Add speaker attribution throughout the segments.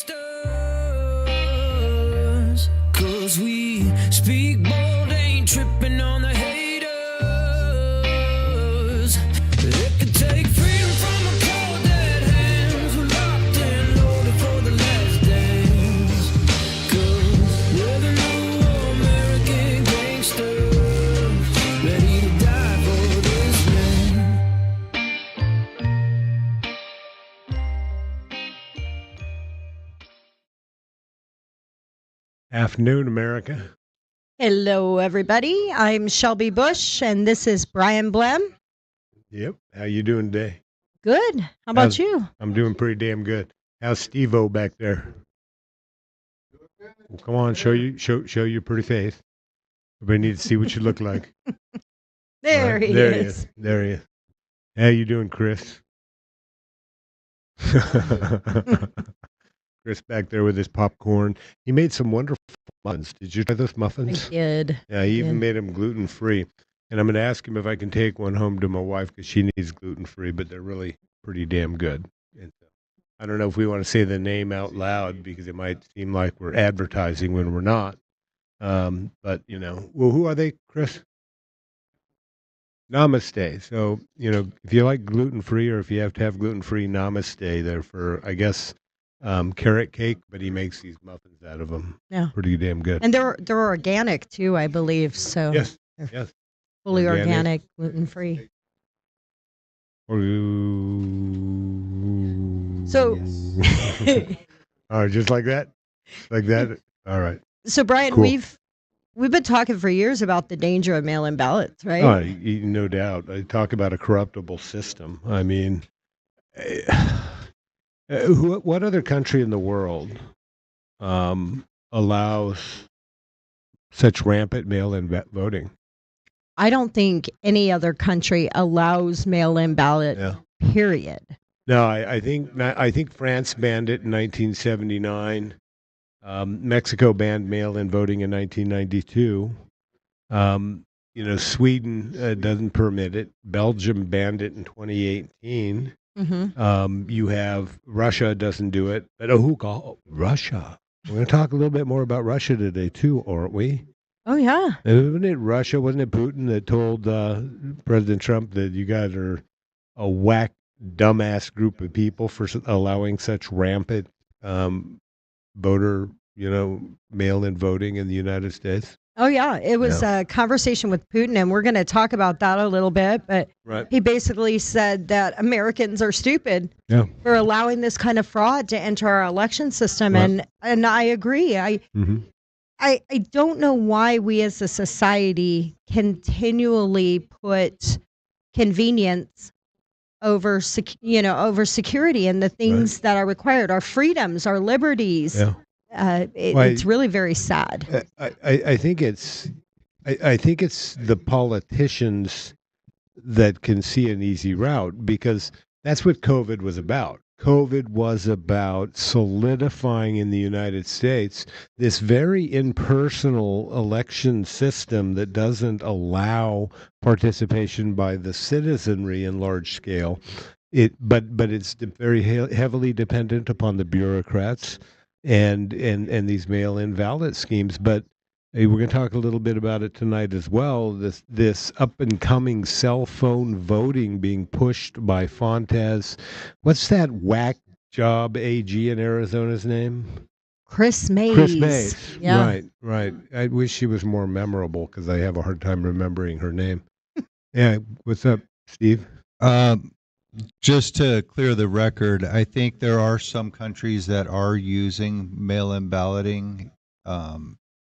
Speaker 1: gangsters, 'cause we speak bold, ain't tripping on the haters. It could take freedom from a cold dead hands. We're locked and loaded for the last dance, 'cause we're the new American gangsters, ready to die for this land.
Speaker 2: Afternoon, America.
Speaker 3: Hello, everybody. I'm Shelby Bush, and this is Brian Blem.
Speaker 2: Yep. How you doing today?
Speaker 3: Good. How about you?
Speaker 2: I'm doing pretty damn good. How's Steve-O back there? Well, come on, show your pretty face. Everybody needs to see what you look like.
Speaker 3: There
Speaker 2: Right,
Speaker 3: he
Speaker 2: there
Speaker 3: is.
Speaker 2: There he is. How you doing, Chris? Chris back there with his popcorn. He made some wonderful muffins. Did you try those
Speaker 3: I
Speaker 2: muffins?
Speaker 3: did.
Speaker 2: Yeah, he even made them gluten-free. And I'm going to ask him if I can take one home to my wife because she needs gluten-free, but they're really pretty damn good. And so, I don't know if we want to say the name out loud because it might seem like we're advertising when we're not. But, well, who are they, Chris? Namaste. So, if you like gluten-free or if you have to have gluten-free, Namaste. They're for, I guess, carrot cake, but he makes these muffins out of them.
Speaker 3: Yeah.
Speaker 2: Pretty damn good.
Speaker 3: And they're organic, too, I believe. So
Speaker 2: Yes,
Speaker 3: they're
Speaker 2: yes.
Speaker 3: fully
Speaker 2: Organic.
Speaker 3: organic, gluten-free. So,
Speaker 2: All right, just like that? Like that? All right.
Speaker 3: so Brian,
Speaker 2: Cool.
Speaker 3: we've been talking for years about the danger of mail-in ballots, right?
Speaker 2: Oh, no doubt. I talk about a corruptible system. I mean, what other country in the world allows such rampant mail-in voting?
Speaker 3: I don't think any other country allows mail-in ballot,
Speaker 2: Yeah.
Speaker 3: period.
Speaker 2: No, I think France banned it in 1979. Mexico banned mail-in voting in 1992. Sweden doesn't permit it. Belgium banned it in 2018.
Speaker 3: Mm-hmm.
Speaker 2: You have Russia doesn't do it. But Russia? We're going to talk a little bit more about Russia today too, aren't we?
Speaker 3: Oh, yeah.
Speaker 2: Wasn't it Russia? Wasn't it Putin that told President Trump that you guys are a whack, dumbass group of people for allowing such rampant voter, mail-in voting in the United States?
Speaker 3: Oh, yeah. It was
Speaker 2: Yeah.
Speaker 3: a conversation with Putin, and we're going to talk about that a little bit. But
Speaker 2: Right.
Speaker 3: he basically said that Americans are stupid
Speaker 2: Yeah.
Speaker 3: for allowing this kind of fraud to enter our election system.
Speaker 2: Right.
Speaker 3: And I agree.
Speaker 2: Mm-hmm.
Speaker 3: I don't know why we as a society continually put convenience over over security and the things that are required, our freedoms, our liberties.
Speaker 2: Yeah.
Speaker 3: It's really very sad.
Speaker 2: I think it's the politicians that can see an easy route because that's what COVID was about. COVID was about solidifying in the United States this very impersonal election system that doesn't allow participation by the citizenry in large scale. But it's very heavily dependent upon the bureaucrats and these mail-in ballot schemes. But we're going to talk a little bit about it tonight as well. This up-and-coming cell phone voting being pushed by Fontes. What's that whack job AG in Arizona's name?
Speaker 3: Chris Mays.
Speaker 2: Chris Mays.
Speaker 3: Yeah.
Speaker 2: Right. I wish she was more memorable because I have a hard time remembering her name. Yeah. What's up, Steve?
Speaker 4: Just to clear the record, I think there are some countries that are using mail-in balloting,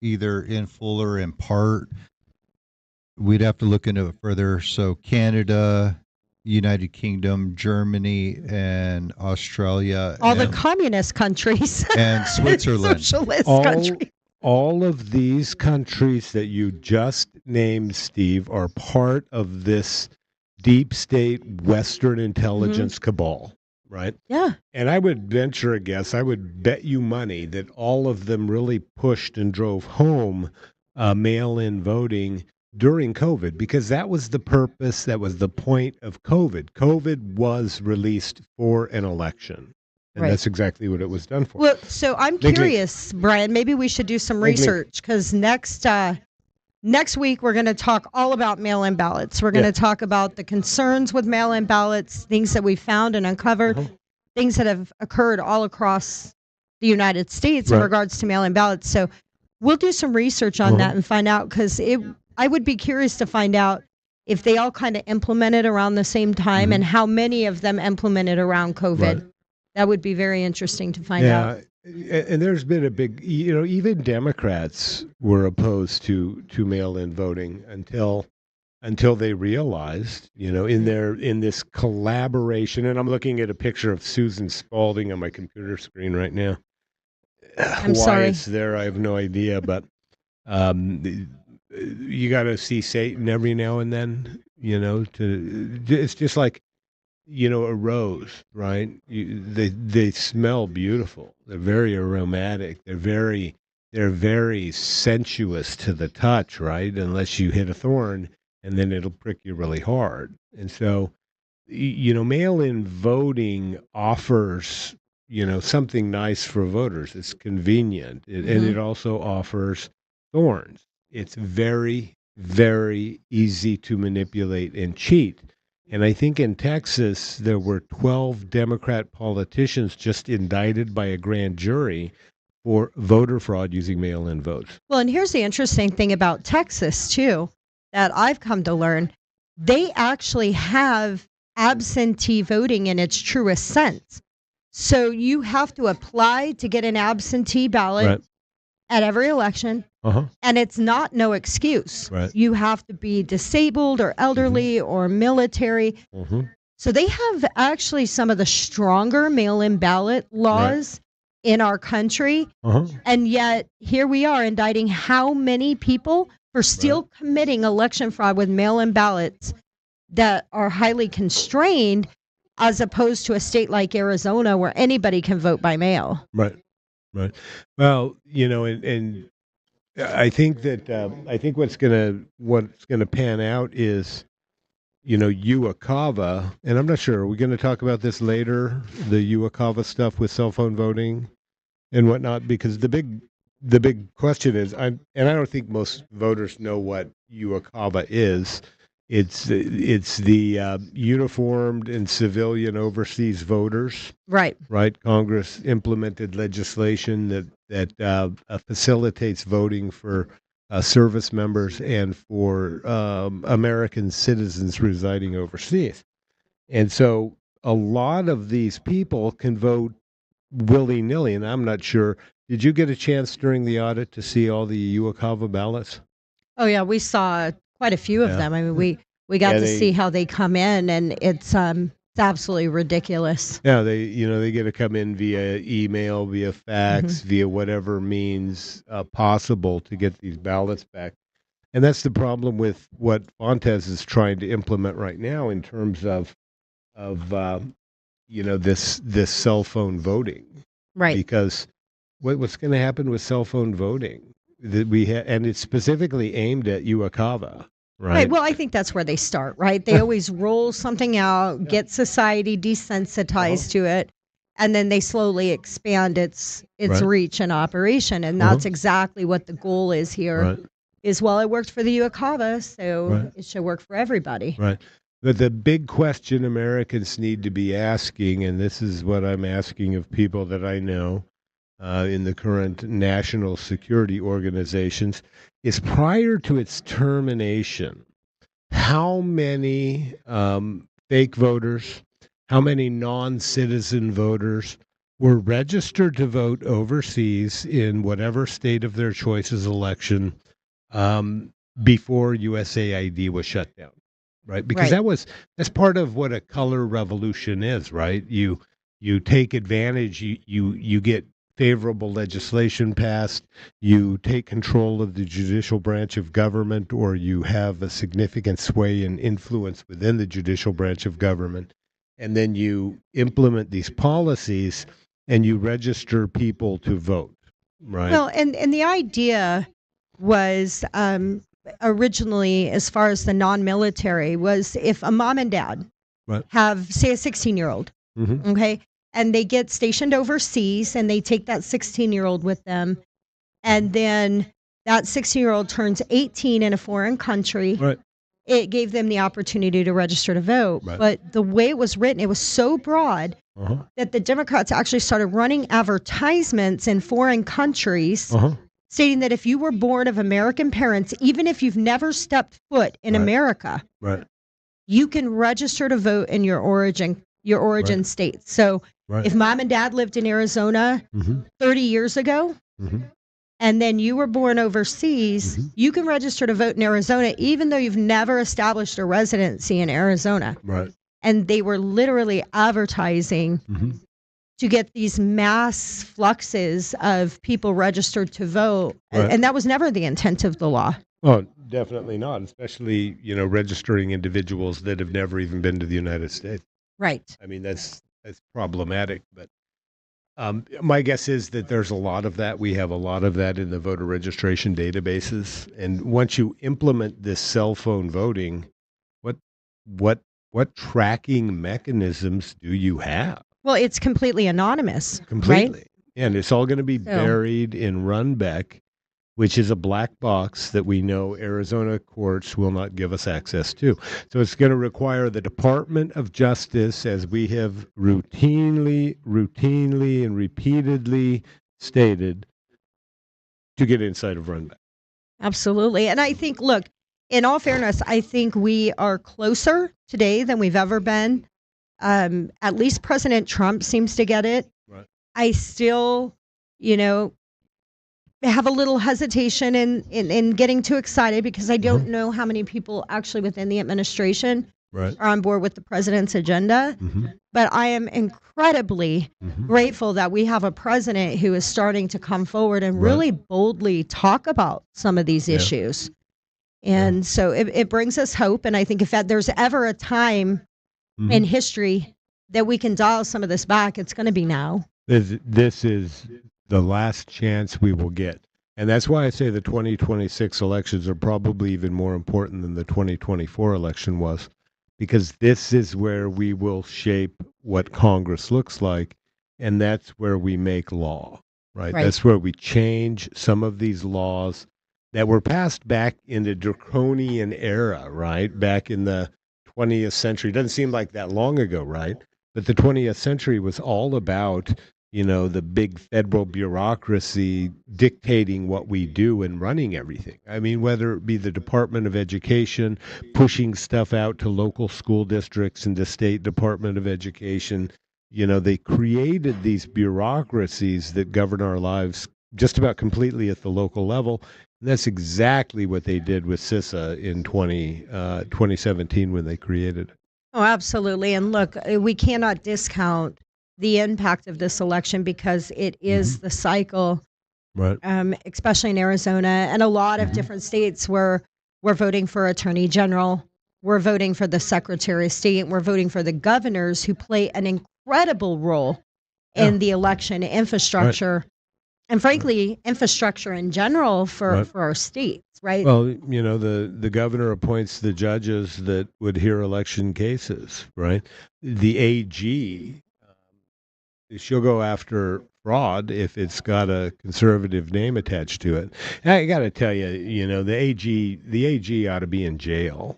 Speaker 4: either in full or in part. We'd have to look into it further. So Canada, United Kingdom, Germany, and Australia.
Speaker 3: All the communist countries.
Speaker 4: And Switzerland.
Speaker 3: Socialist countries.
Speaker 2: All of these countries that you just named, Steve, are part of this deep state Western intelligence cabal, right?
Speaker 3: Yeah.
Speaker 2: And I would venture a guess, I would bet you money that all of them really pushed and drove home mail-in voting during COVID because that was the purpose, that was the point of COVID. COVID was released for an election. And
Speaker 3: Right.
Speaker 2: that's exactly what it was done for.
Speaker 3: Well, so I'm
Speaker 2: Big league.
Speaker 3: curious, Brian. Maybe we should do some
Speaker 2: Big league.
Speaker 3: research because next week we're going to talk all about mail-in ballots. We're going to talk about the concerns with mail-in ballots, things that we found and uncovered, things that have occurred all across the United States in
Speaker 2: Right.
Speaker 3: regards to mail-in ballots. So we'll do some research on that and find out because I would be curious to find out if they all kind of implemented around the same time and how many of them implemented around COVID.
Speaker 2: Right.
Speaker 3: That would be very interesting to find out.
Speaker 2: And there's been a big, even Democrats were opposed to mail-in voting until they realized, in this collaboration. And I'm looking at a picture of Susan Spalding on my computer screen right now.
Speaker 3: I'm
Speaker 2: Why
Speaker 3: sorry.
Speaker 2: it's there, I have no idea. But you got to see Satan every now and then. It's just like, a rose, right? They smell beautiful. They're very aromatic. They're very sensuous to the touch, right? Unless you hit a thorn, and then it'll prick you really hard. And so, mail-in voting offers, something nice for voters. It's convenient, and it also offers thorns. It's very, very easy to manipulate and cheat. And I think in Texas, there were 12 Democrat politicians just indicted by a grand jury for voter fraud using mail-in votes.
Speaker 3: Well, and here's the interesting thing about Texas, too, that I've come to learn. They actually have absentee voting in its truest sense. So you have to apply to get an absentee ballot
Speaker 2: Right.
Speaker 3: at every election. And it's not no excuse.
Speaker 2: Right.
Speaker 3: You have to be disabled or elderly or military. So they have actually some of the stronger mail-in ballot laws in our country. And yet here we are indicting how many people for still committing election fraud with mail-in ballots that are highly constrained as opposed to a state like Arizona where anybody can vote by mail.
Speaker 2: Right. Well, and I think that what's gonna pan out is, UACAVA, and I'm not sure. Are we going to talk about this later? The UACAVA stuff with cell phone voting and whatnot, because the big question is, I don't think most voters know what UACAVA is. It's the uniformed and civilian overseas voters.
Speaker 3: Right.
Speaker 2: Right. Congress implemented legislation that facilitates voting for service members and for American citizens residing overseas. And so a lot of these people can vote willy-nilly, and I'm not sure. Did you get a chance during the audit to see all the UACAVA ballots?
Speaker 3: Oh, yeah, we saw quite a few of them. I mean, we got to see how they come in, and it's absolutely ridiculous.
Speaker 2: Yeah, they get to come in via email, via fax, via whatever means possible to get these ballots back. And that's the problem with what Fontes is trying to implement right now in terms of this cell phone voting.
Speaker 3: Right.
Speaker 2: Because what's going to happen with cell phone voting? That and it's specifically aimed at UACAVA. Right.
Speaker 3: Well, I think that's where they start, right? They always roll something out, get society desensitized to it, and then they slowly expand its reach and operation. And that's exactly what the goal is here.
Speaker 2: Right.
Speaker 3: Is, well, it worked for the UACAVA, so it should work for everybody.
Speaker 2: Right. But the big question Americans need to be asking, and this is what I'm asking of people that I know in the current national security organizations, is prior to its termination, how many fake voters, how many non-citizen voters were registered to vote overseas in whatever state of their choice's election before USAID was shut down, right? Because that's part of what a color revolution is, right? You take advantage, you get favorable legislation passed, you take control of the judicial branch of government, or you have a significant sway and influence within the judicial branch of government, and then you implement these policies and you register people to vote, right?
Speaker 3: Well, and the idea was originally, as far as the non-military, was if a mom and dad have, say, a 16-year-old, okay, and they get stationed overseas, and they take that 16-year-old with them, and then that 16-year-old turns 18 in a foreign country.
Speaker 2: Right.
Speaker 3: It gave them the opportunity to register to vote.
Speaker 2: Right.
Speaker 3: But the way it was written, it was so broad
Speaker 2: Uh-huh.
Speaker 3: that the Democrats actually started running advertisements in foreign countries
Speaker 2: Uh-huh.
Speaker 3: stating that if you were born of American parents, even if you've never stepped foot in
Speaker 2: Right.
Speaker 3: America,
Speaker 2: Right.
Speaker 3: you can register to vote in your origin
Speaker 2: Right.
Speaker 3: state. So
Speaker 2: Right.
Speaker 3: if mom and dad lived in Arizona
Speaker 2: Mm-hmm.
Speaker 3: 30 years ago,
Speaker 2: Mm-hmm.
Speaker 3: and then you were born overseas,
Speaker 2: Mhm.
Speaker 3: you can register to vote in Arizona, even though you've never established a residency in Arizona.
Speaker 2: Right.
Speaker 3: And they were literally advertising
Speaker 2: Mm-hmm.
Speaker 3: to get these mass fluxes of people registered to vote.
Speaker 2: Right.
Speaker 3: And that was never the intent of the law.
Speaker 2: Oh, definitely not. Especially, registering individuals that have never even been to the United States.
Speaker 3: Right.
Speaker 2: I mean, that's problematic. But my guess is that there's a lot of that. We have a lot of that in the voter registration databases. And once you implement this cell phone voting, what tracking mechanisms do you have?
Speaker 3: Well, it's completely anonymous.
Speaker 2: Completely.
Speaker 3: Right?
Speaker 2: And it's all going to be
Speaker 3: So-
Speaker 2: buried in Runbeck, which is a black box that we know Arizona courts will not give us access to. So it's going to require the Department of Justice, as we have routinely, and repeatedly stated, to get inside of Runbeck.
Speaker 3: Absolutely. And I think, look, in all fairness, I think we are closer today than we've ever been. At least President Trump seems to get it.
Speaker 2: Right.
Speaker 3: I still, have a little hesitation in getting too excited because I don't know how many people actually within the administration
Speaker 2: Right.
Speaker 3: are on board with the president's agenda.
Speaker 2: Mm-hmm.
Speaker 3: But I am incredibly
Speaker 2: Mm-hmm.
Speaker 3: grateful that we have a president who is starting to come forward and
Speaker 2: Right.
Speaker 3: really boldly talk about some of these
Speaker 2: Yeah.
Speaker 3: issues. And so it brings us hope. And I think if there's ever a time
Speaker 2: Mm-hmm.
Speaker 3: in history that we can dial some of this back, it's going to be now.
Speaker 2: This is the last chance we will get. And that's why I say the 2026 elections are probably even more important than the 2024 election was, because this is where we will shape what Congress looks like. And that's where we make law, right?
Speaker 3: Right.
Speaker 2: That's where we change some of these laws that were passed back in the draconian era, right? Back in the 20th century. Doesn't seem like that long ago, right? But the 20th century was all about, the big federal bureaucracy dictating what we do and running everything. I mean, whether it be the Department of Education pushing stuff out to local school districts and the State Department of Education, they created these bureaucracies that govern our lives just about completely at the local level. And that's exactly what they did with CISA in 2017 when they created it.
Speaker 3: Oh, absolutely. And look, we cannot discount the impact of this election because it is the cycle,
Speaker 2: Right.
Speaker 3: especially in Arizona and a lot of different states where we're voting for attorney general, we're voting for the secretary of state, we're voting for the governors who play an incredible role in the election infrastructure. And frankly, infrastructure in general for our states, right?
Speaker 2: Well, the governor appoints the judges that would hear election cases, right? The AG, she'll go after fraud if it's got a conservative name attached to it. And I got to tell you, the AG ought to be in jail.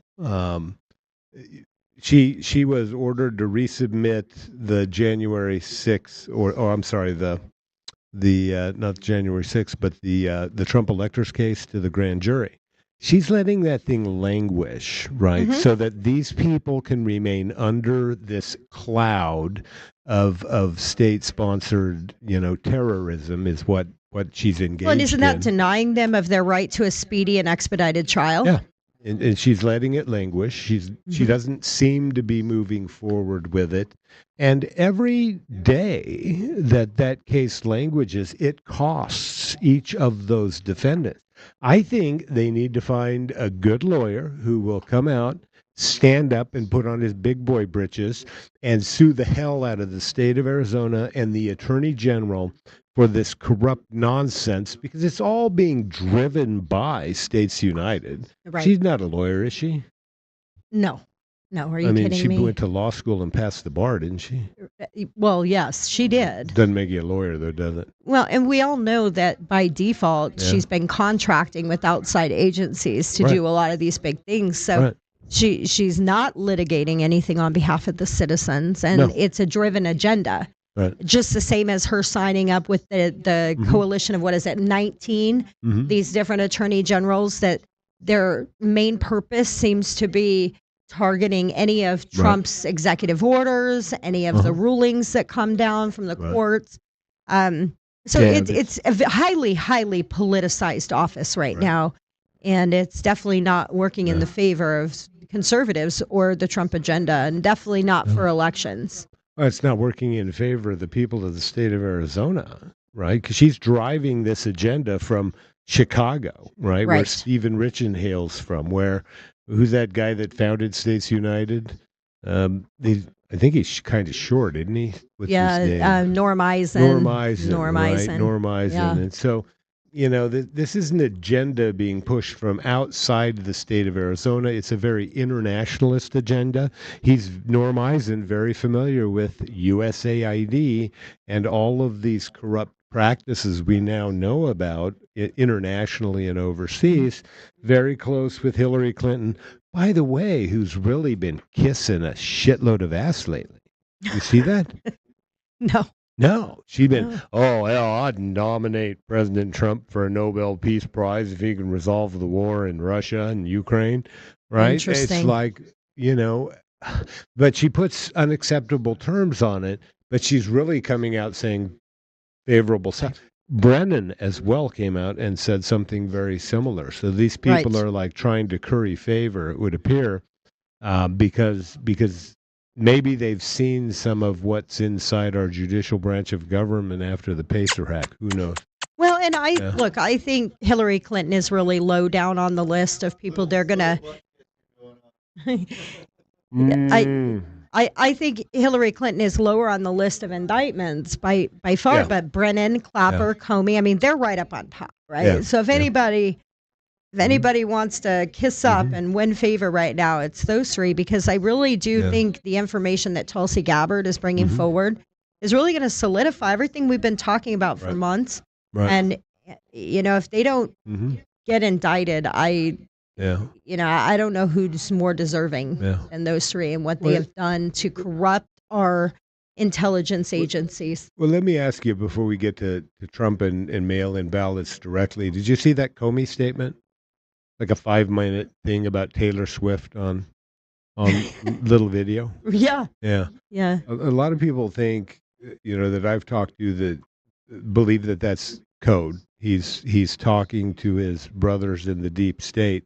Speaker 2: She was ordered to resubmit the January 6th, or I'm sorry, the not January 6th, but the Trump electors case to the grand jury. She's letting that thing languish, right? So that these people can remain under this cloud of state-sponsored, terrorism is what she's engaged in.
Speaker 3: Well, and isn't that denying them of their right to a speedy and expedited trial?
Speaker 2: Yeah. And she's letting it languish. She doesn't seem to be moving forward with it. And every day that case languishes, it costs each of those defendants. I think they need to find a good lawyer who will come out, stand up and put on his big boy britches and sue the hell out of the state of Arizona and the attorney general for this corrupt nonsense, because it's all being driven by States United.
Speaker 3: Right.
Speaker 2: She's not a lawyer, is she?
Speaker 3: No. No, are you
Speaker 2: I mean,
Speaker 3: kidding
Speaker 2: she
Speaker 3: me?
Speaker 2: went to law school and passed the bar, didn't she?
Speaker 3: Well, yes, she did.
Speaker 2: Doesn't make you a lawyer, though, does it?
Speaker 3: Well, and we all know that by default,
Speaker 2: Yeah.
Speaker 3: she's been contracting with outside agencies to
Speaker 2: Right.
Speaker 3: do a lot of these big things. So
Speaker 2: Right.
Speaker 3: she's not litigating anything on behalf of the citizens, and
Speaker 2: No.
Speaker 3: it's a driven agenda.
Speaker 2: Right.
Speaker 3: Just the same as her signing up with the coalition of, what is it, 19,
Speaker 2: Mhm.
Speaker 3: these different attorney generals, that their main purpose seems to be targeting any of Trump's executive orders, any of the rulings that come down from the courts. So
Speaker 2: Yeah,
Speaker 3: it's a highly, highly politicized office right now, and it's definitely not working in the favor of conservatives or the Trump agenda, and definitely not for elections.
Speaker 2: Well, it's not working in favor of the people of the state of Arizona, right? Because she's driving this agenda from Chicago, right? Where
Speaker 3: Right.
Speaker 2: Stephen Richin hails from. Who's that guy that founded States United? I think he's kind of short, isn't he? What's his name?
Speaker 3: Norm Eisen.
Speaker 2: Norm Eisen,
Speaker 3: Norm
Speaker 2: right?
Speaker 3: Eisen.
Speaker 2: Norm Eisen.
Speaker 3: Yeah.
Speaker 2: And so, this is an agenda being pushed from outside the state of Arizona. It's a very internationalist agenda. Norm Eisen, very familiar with USAID and all of these corrupt practices we now know about internationally and overseas, very close with Hillary Clinton, by the way, who's really been kissing a shitload of ass lately. You see that?
Speaker 3: No.
Speaker 2: No, she's been, I'd nominate President Trump for a Nobel Peace Prize if he can resolve the war in Russia and Ukraine, right?
Speaker 3: Interesting.
Speaker 2: It's like, but she puts unacceptable terms on it, but she's really coming out saying favorable stuff. Brennan as well came out and said something very similar. So these people
Speaker 3: Right.
Speaker 2: are like trying to curry favor, it would appear, because maybe they've seen some of what's inside our judicial branch of government after the Pacer hack. Who knows?
Speaker 3: Well, and I think Hillary Clinton is really low down on the list of people they're going to. I think Hillary Clinton is lower on the list of indictments by far,
Speaker 2: Yeah.
Speaker 3: but Brennan, Clapper, Comey, I mean, they're right up on top, right?
Speaker 2: Yeah.
Speaker 3: So if anybody wants to kiss up and win favor right now, it's those three, because I really do think the information that Tulsi Gabbard is bringing forward is really going to solidify everything we've been talking about for months.
Speaker 2: Right.
Speaker 3: And, if they don't get indicted, I don't know who's more deserving than those three and what they have done to corrupt our intelligence agencies.
Speaker 2: Well, let me ask you before we get to Trump and mail-in ballots directly. Did you see that Comey statement? Like a 5-minute thing about Taylor Swift on little video?
Speaker 3: Yeah.
Speaker 2: Yeah.
Speaker 3: Yeah.
Speaker 2: A lot of people think, that I've talked to that believe that that's code. He's talking to his brothers in the deep state,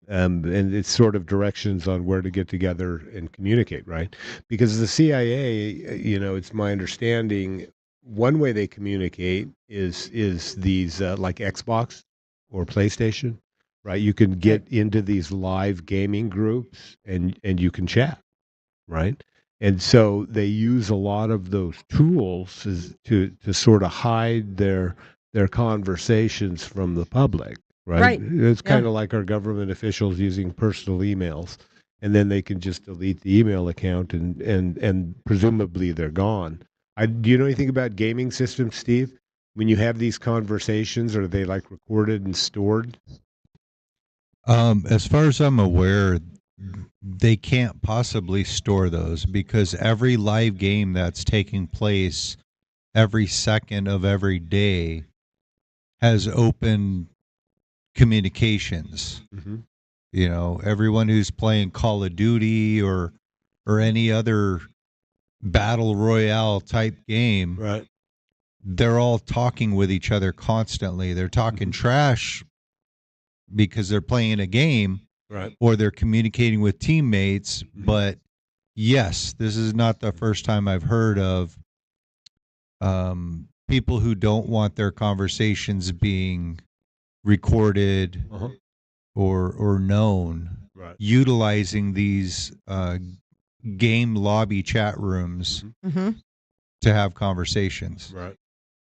Speaker 2: and it's sort of directions on where to get together and communicate, right? Because the CIA, it's my understanding, one way they communicate is these like Xbox or PlayStation, right? You can get into these live gaming groups and you can chat, right? And so they use a lot of those tools to sort of hide their conversations from the public, right?
Speaker 3: Right.
Speaker 2: It's kind of like our government officials using personal emails, and then they can just delete the email account and presumably they're gone. Do you know anything about gaming systems, Steve? When you have these conversations, are they like recorded and stored?
Speaker 4: As far as I'm aware, they can't possibly store those, because every live game that's taking place every second of every day has open communications. Everyone who's playing Call of Duty or any other battle royale type game,
Speaker 2: Right.
Speaker 4: they're all talking with each other constantly. They're talking trash because they're playing a game,
Speaker 2: Right.
Speaker 4: or they're communicating with teammates. But yes, this is not the first time I've heard of people who don't want their conversations being recorded or known,
Speaker 2: Right.
Speaker 4: utilizing these game lobby chat rooms to have conversations.
Speaker 2: Right.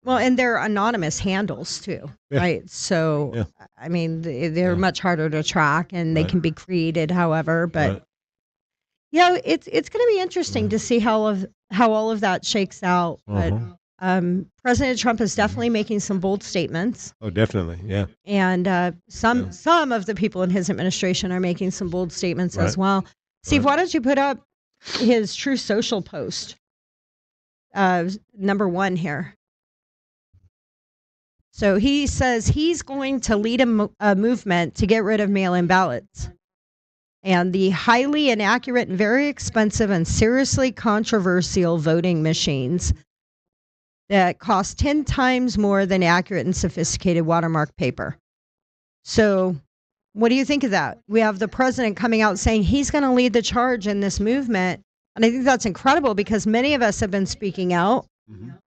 Speaker 3: Well, and they're anonymous handles too,
Speaker 2: Yeah.
Speaker 3: right? So,
Speaker 2: Yeah.
Speaker 3: I mean, they're much harder to track, and they can be created however, but
Speaker 2: Right.
Speaker 3: Yeah, it's going to be interesting to see how all of that shakes out. But President Trump is definitely making some bold statements,
Speaker 2: Oh, definitely. Yeah.
Speaker 3: and some of the people in his administration are making some bold statements as
Speaker 2: Right.
Speaker 3: well. Steve, why don't you put up his True Social post, number 1 here? So he says he's going to lead a movement to get rid of mail-in ballots and the highly inaccurate and very expensive and seriously controversial voting machines that cost 10 times more than accurate and sophisticated watermark paper. So what do you think of that? We have the president coming out saying he's going to lead the charge in this movement. And I think that's incredible because many of us have been speaking out.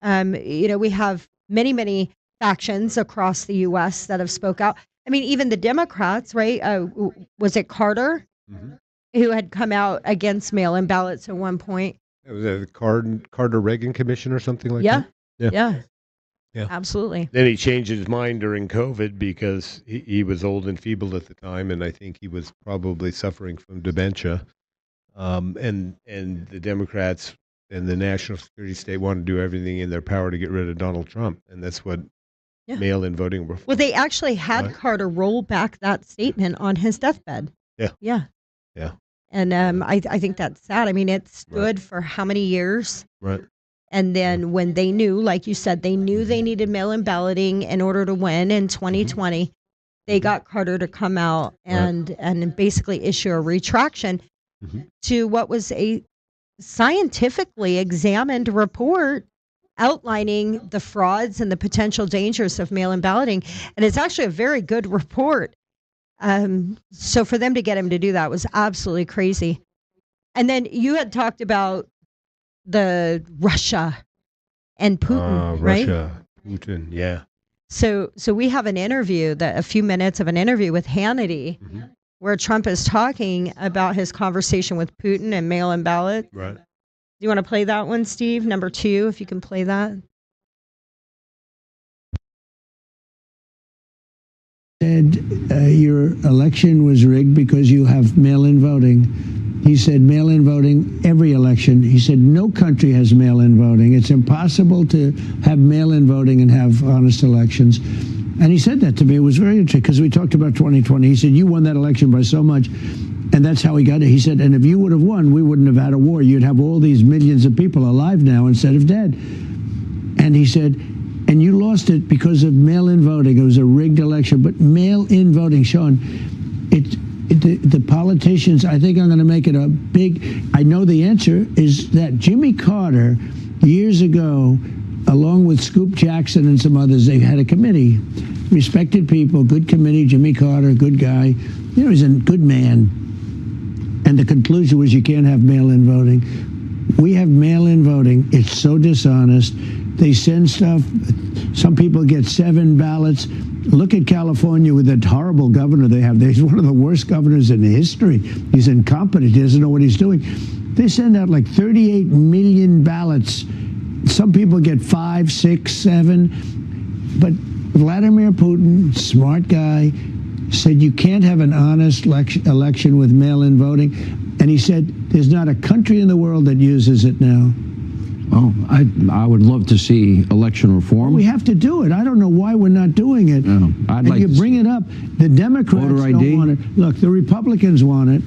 Speaker 3: We have many factions across the U.S. that have spoke out. I mean, even the Democrats, right? Was it Carter who had come out against mail-in ballots at one point?
Speaker 2: It was a Carter Reagan Commission or something like
Speaker 3: Yeah.
Speaker 2: that.
Speaker 3: Yeah, absolutely.
Speaker 2: Then he changed his mind during COVID because he was old and feeble at the time, and I think he was probably suffering from dementia. And the Democrats and the national security state want to do everything in their power to get rid of Donald Trump, and that's what mail-in voting reform.
Speaker 3: Well, they actually had Carter roll back that statement on his deathbed. Yeah. And I think that's sad. I mean, it stood for how many years?
Speaker 2: Right.
Speaker 3: And then when they knew, like you said, they knew they needed mail-in balloting in order to win in 2020, they got Carter to come out and basically issue a retraction to what was a scientifically examined report outlining the frauds and the potential dangers of mail-in balloting. And it's actually a very good report. So for them to get him to do that was absolutely crazy. And then you had talked about the Russia and Putin, right?
Speaker 2: Russia, Putin, yeah.
Speaker 3: So we have an interview, a few minutes of an interview with Hannity, where Trump is talking about his conversation with Putin and mail-in ballot.
Speaker 2: Right.
Speaker 3: Do you want to play that one, Steve? Number 2, if you can play that.
Speaker 5: Said your election was rigged because you have mail-in voting. He said mail-in voting every election. He said no country has mail-in voting. It's impossible to have mail-in voting and have honest elections. And he said that to me. It was very interesting because we talked about 2020. He said, you won that election by so much. And that's how he got it. He said, and if you would have won, we wouldn't have had a war. You'd have all these millions of people alive now instead of dead. And he said, and you lost it because of mail-in voting. It was a rigged election. But mail-in voting, Sean, the politicians, I think I'm going to make it a big, I know the answer is that Jimmy Carter, years ago, along with Scoop Jackson and some others, they had a committee, respected people, good committee, Jimmy Carter, good guy, he's a good man. And the conclusion was you can't have mail-in voting. We have mail-in voting. It's so dishonest. They send stuff. Some people get 7 ballots. Look at California with that horrible governor they have. He's one of the worst governors in history. He's incompetent. He doesn't know what he's doing. They send out like 38 million ballots. Some people get 5, 6, 7. But Vladimir Putin, smart guy, said you can't have an honest election with mail-in voting. And he said there's not a country in the world that uses it now.
Speaker 6: Oh, I would love to see election reform.
Speaker 5: We have to do it. I don't know why we're not doing it.
Speaker 6: No, I'd
Speaker 5: and
Speaker 6: like
Speaker 5: you
Speaker 6: to
Speaker 5: bring it up. The Democrats
Speaker 6: Voter
Speaker 5: don't
Speaker 6: ID.
Speaker 5: want it. Look, the Republicans want it,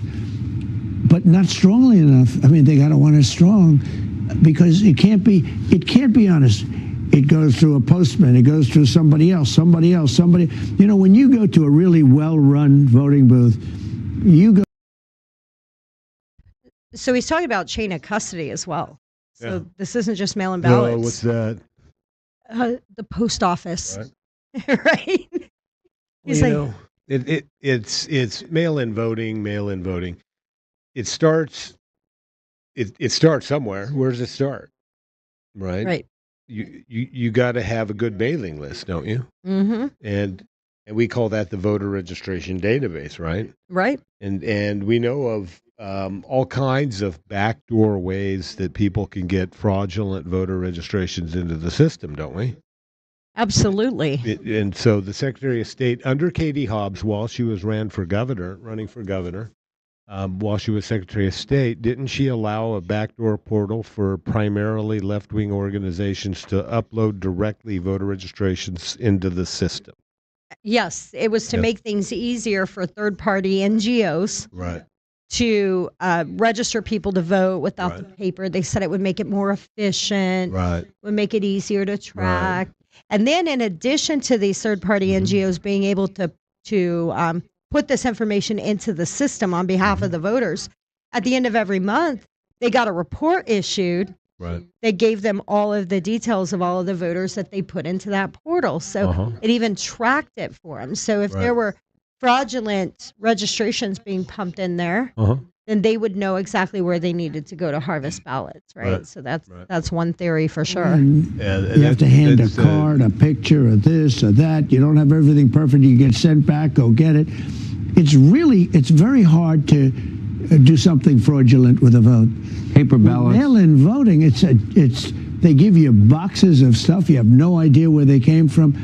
Speaker 5: but not strongly enough. I mean, they got to want it strong because it can't be honest. It goes through a postman. It goes through somebody else. When you go to a really well-run voting booth, you go.
Speaker 3: So he's talking about chain of custody as well. So this isn't just mail-in
Speaker 2: No,
Speaker 3: ballots.
Speaker 2: what's that?
Speaker 3: The post office, right? He's
Speaker 2: it's mail-in voting. It starts somewhere. Where does it start? Right. You got to have a good mailing list, don't you?
Speaker 3: Mm-hmm.
Speaker 2: And we call that the voter registration database, right?
Speaker 3: Right.
Speaker 2: And we know of all kinds of backdoor ways that people can get fraudulent voter registrations into the system, don't we?
Speaker 3: Absolutely.
Speaker 2: And so the Secretary of State under Katie Hobbs, while she was running for governor, while she was Secretary of State, didn't she allow a backdoor portal for primarily left-wing organizations to upload directly voter registrations into the system?
Speaker 3: Yes, it was to
Speaker 2: Yeah.
Speaker 3: make things easier for third-party NGOs
Speaker 2: Right.
Speaker 3: to register people to vote without the
Speaker 2: Right.
Speaker 3: paper. They said it would make it more efficient,
Speaker 2: Right.
Speaker 3: would make it easier to track. And then, in addition to these third-party NGOs being able to put this information into the system on behalf of the voters, at the end of every month, they got a report issued
Speaker 2: Right.
Speaker 3: that gave them all of the details of all of the voters that they put into that portal. So it even tracked it for them. So if there were fraudulent registrations being pumped in there, then they would know exactly where they needed to go to harvest ballots, right?
Speaker 2: Right.
Speaker 3: So that's one theory for sure.
Speaker 5: And
Speaker 2: And
Speaker 5: you have to hand a
Speaker 2: that's,
Speaker 5: card, a picture, or this or that. You don't have everything perfect. You get sent back. Go get it. It's very hard to do something fraudulent with a vote.
Speaker 6: Paper ballots.
Speaker 5: Mail-in voting, they give you boxes of stuff. You have no idea where they came from.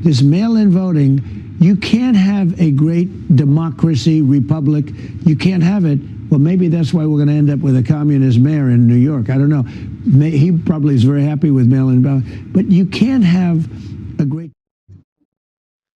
Speaker 5: This mail-in voting, you can't have a great democracy, republic. You can't have it. Well, maybe that's why we're going to end up with a communist mayor in New York. I don't know. He probably is very happy with mail-in ballot. But you can't have a great...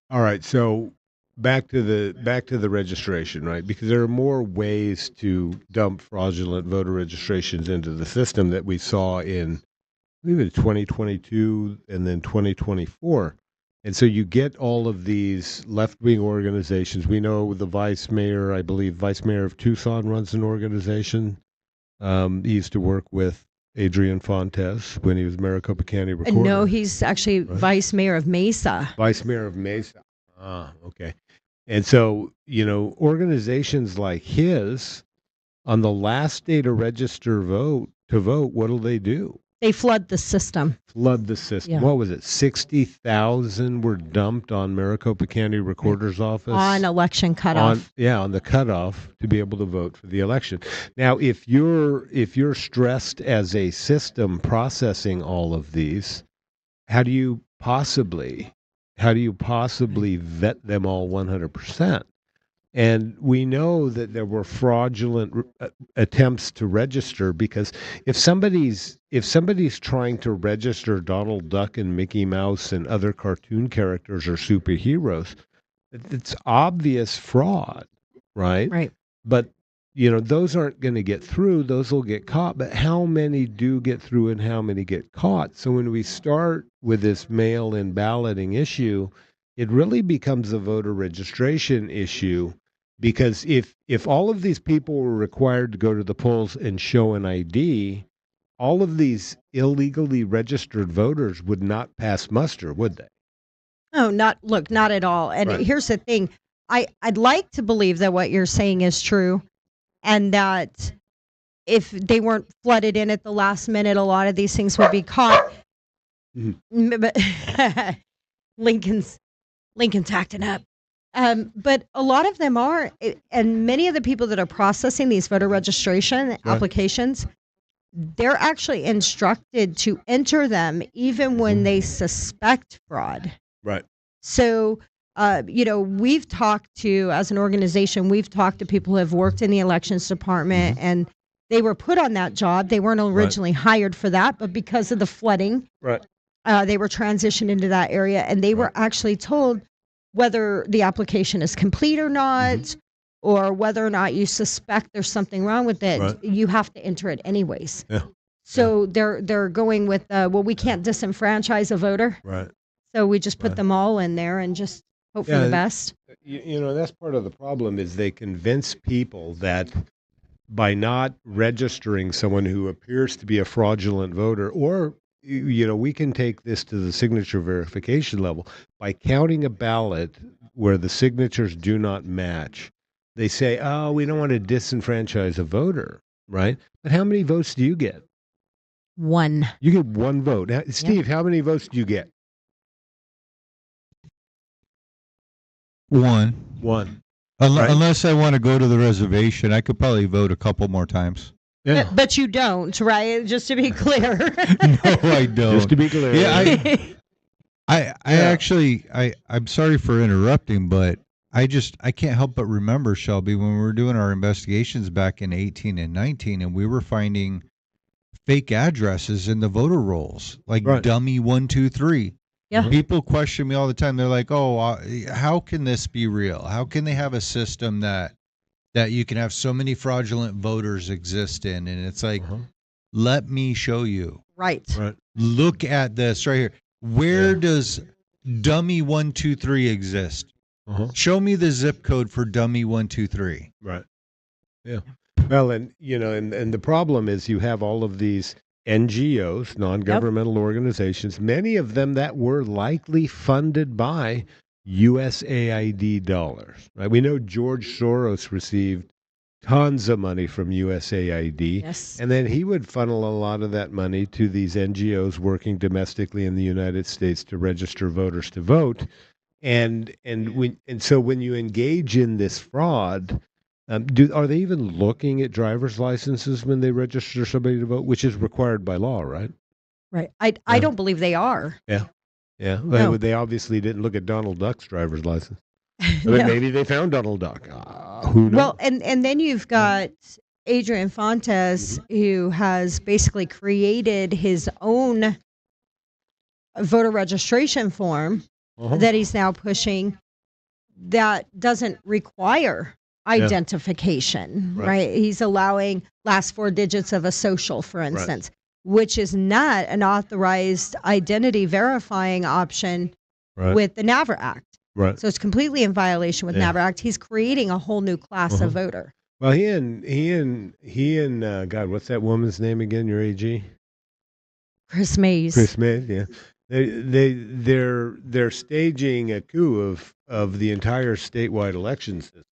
Speaker 2: All right, so back to the registration, right? Because there are more ways to dump fraudulent voter registrations into the system that we saw in, I believe it's 2022 and then 2024. And so you get all of these left-wing organizations. We know the vice mayor, I believe, vice mayor of Tucson runs an organization. He used to work with Adrian Fontes when he was Maricopa County Recorder.
Speaker 3: No, he's actually vice mayor of Mesa.
Speaker 2: Vice mayor of Mesa. Ah, okay. And so, organizations like his, on the last day to register vote, what do they do?
Speaker 3: They flood the system.
Speaker 2: Flood the system.
Speaker 3: Yeah.
Speaker 2: What was it? 60,000 were dumped on Maricopa County Recorder's office
Speaker 3: On election cutoff.
Speaker 2: on the cutoff to be able to vote for the election. Now, if you're stressed as a system processing all of these, how do you possibly vet them all 100%? And we know that there were fraudulent attempts to register, because if somebody's trying to register Donald Duck and Mickey Mouse and other cartoon characters or superheroes, it's obvious fraud, right?
Speaker 3: Right.
Speaker 2: But those aren't going to get through. Those will get caught. But how many do get through and how many get caught? So when we start with this mail-in balloting issue, it really becomes a voter registration issue, because if all of these people were required to go to the polls and show an ID, all of these illegally registered voters would not pass muster, would they?
Speaker 3: Oh, not at all. And
Speaker 2: Right.
Speaker 3: here's the thing. I'd like to believe that what you're saying is true, and that if they weren't flooded in at the last minute, a lot of these things would be caught. But Lincoln's acting up. But a lot of them are, and many of the people that are processing these voter registration applications, they're actually instructed to enter them even when they suspect fraud.
Speaker 2: Right.
Speaker 3: So, we've talked to, as an organization, we've talked to people who have worked in the elections department, and they were put on that job. They weren't originally hired for that, but because of the flooding,
Speaker 2: Right.
Speaker 3: they were transitioned into that area, and they were actually told whether the application is complete or not, or whether or not you suspect there's something wrong with it,
Speaker 2: Right.
Speaker 3: you have to enter it anyways.
Speaker 2: Yeah.
Speaker 3: So they're going with, we can't disenfranchise a voter,
Speaker 2: Right.
Speaker 3: so we just put them all in there and just hope for
Speaker 2: Yeah,
Speaker 3: the best.
Speaker 2: That's part of the problem, is they convince people that by not registering someone who appears to be a fraudulent voter, or we can take this to the signature verification level, by counting a ballot where the signatures do not match. They say, oh, we don't want to disenfranchise a voter, right? But how many votes do you get?
Speaker 3: One.
Speaker 2: You get one vote. Now, Steve, how many votes do you get?
Speaker 4: One.
Speaker 2: One.
Speaker 4: Unle-
Speaker 2: Right.
Speaker 4: Unless I want to go to the reservation, I could probably vote a couple more times.
Speaker 2: Yeah.
Speaker 3: But you don't, right? Just to be clear.
Speaker 4: No, I don't.
Speaker 2: Just to be clear.
Speaker 4: Yeah, I'm sorry for interrupting, but I can't help but remember, Shelby, when we were doing our investigations back in 18 and 19, and we were finding fake addresses in the voter rolls, like
Speaker 2: Right.
Speaker 4: dummy 123.
Speaker 3: Yeah.
Speaker 4: People question me all the time. They're like, "Oh, how can this be real? How can they have a system that you can have so many fraudulent voters exist in?" And it's like, let me show you.
Speaker 3: Right.
Speaker 2: Right.
Speaker 4: Look at this right here. Where does dummy 123 exist? Show me the zip code for dummy 123.
Speaker 2: Right. Yeah. Well, and and the problem is you have all of these NGOs, non-governmental organizations, many of them that were likely funded by USAID dollars. Right? We know George Soros received tons of money from USAID,
Speaker 3: Yes.
Speaker 2: and then he would funnel a lot of that money to these NGOs working domestically in the United States to register voters to vote. And so when you engage in this fraud, are they even looking at driver's licenses when they register somebody to vote, which is required by law, right?
Speaker 3: Right. I don't believe they are.
Speaker 2: Yeah.
Speaker 3: No.
Speaker 2: They obviously didn't look at Donald Duck's driver's license. I
Speaker 3: No.
Speaker 2: mean, maybe they found Donald Duck. Who knows?
Speaker 3: Well, and then you've got Adrian Fontes, who has basically created his own voter registration form that he's now pushing that doesn't require identification, right? He's allowing last four digits of a social, for instance, which is not an authorized identity verifying option with the NAVRA Act.
Speaker 2: Right.
Speaker 3: So it's completely in violation with NAVRA Act. He's creating a whole new class of voter.
Speaker 2: Well, he and God, what's that woman's name again? Your AG?
Speaker 3: Chris Mays.
Speaker 2: Chris Mays, yeah. They're staging a coup of the entire statewide election system,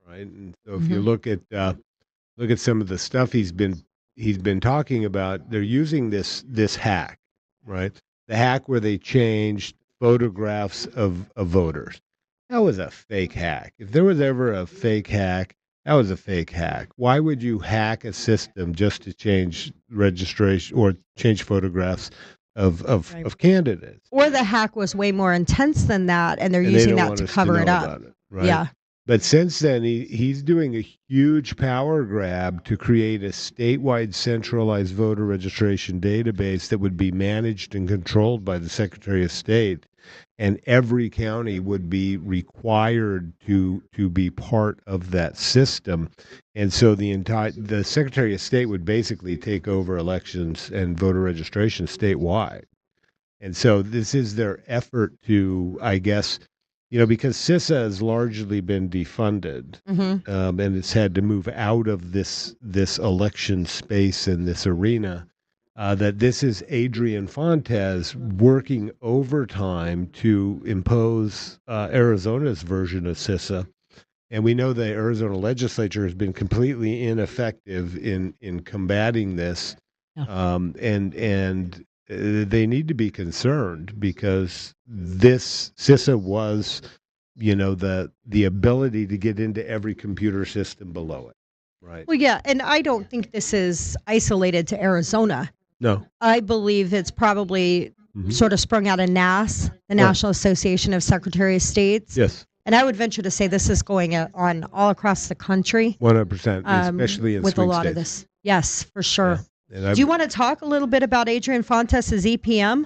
Speaker 2: right? And so if you look at some of the stuff he's been talking about, they're using this hack, right? The hack where they changed photographs of voters. That was a fake hack. If there was ever a fake hack, that was a fake hack. Why would you hack a system just to change registration or change photographs of candidates?
Speaker 3: Or the hack was way more intense than that, and they're
Speaker 2: And
Speaker 3: using
Speaker 2: don't
Speaker 3: that
Speaker 2: want
Speaker 3: to
Speaker 2: us
Speaker 3: cover
Speaker 2: know
Speaker 3: it up.
Speaker 2: about it, right?
Speaker 3: Yeah.
Speaker 2: But since then, he's doing a huge power grab to create a statewide centralized voter registration database that would be managed and controlled by the Secretary of State. And every county would be required to be part of that system. And so the Secretary of State would basically take over elections and voter registration statewide. And so this is their effort to, I guess, because CISA has largely been defunded, and it's had to move out of this election space and this arena. That this is Adrian Fontes working overtime to impose Arizona's version of CISA. And we know the Arizona legislature has been completely ineffective in combating this. And they need to be concerned because this CISA was, the ability to get into every computer system below it. Right.
Speaker 3: Well, yeah, and I don't think this is isolated to Arizona.
Speaker 2: No.
Speaker 3: I believe it's probably sort of sprung out of NAS, the National Association of Secretary of States.
Speaker 2: Yes.
Speaker 3: And I would venture to say this is going on all across the country.
Speaker 2: 100%, especially in
Speaker 3: with a
Speaker 2: swing
Speaker 3: lot
Speaker 2: states.
Speaker 3: of this. Yes, for sure.
Speaker 2: And
Speaker 3: Do you want to talk a little bit about Adrian Fontes' EPM?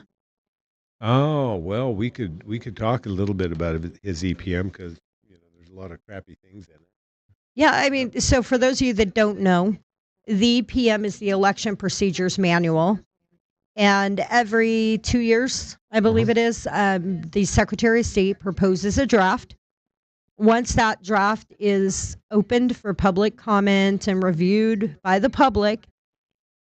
Speaker 2: Oh, well, we could talk a little bit about his EPM because there's a lot of crappy things in it.
Speaker 3: Yeah, I mean, so for those of you that don't know, the EPM is the Election Procedures Manual. And every 2 years, I believe it is, the Secretary of State proposes a draft. Once that draft is opened for public comment and reviewed by the public,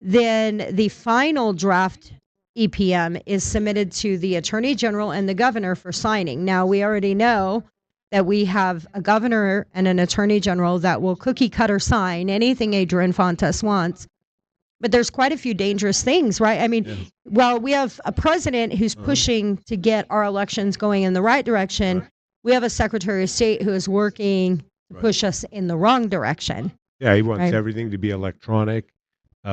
Speaker 3: then the final draft EPM is submitted to the Attorney General and the Governor for signing. Now, we already know that we have a Governor and an Attorney General that will cookie cutter sign anything Adrian Fontes wants. But there's quite a few dangerous things, right? I mean, well, we have a president who's pushing to get our elections going in the right direction. We have a Secretary of State who is working to push us in the wrong direction.
Speaker 2: Yeah, he wants
Speaker 3: Right.
Speaker 2: everything to be electronic.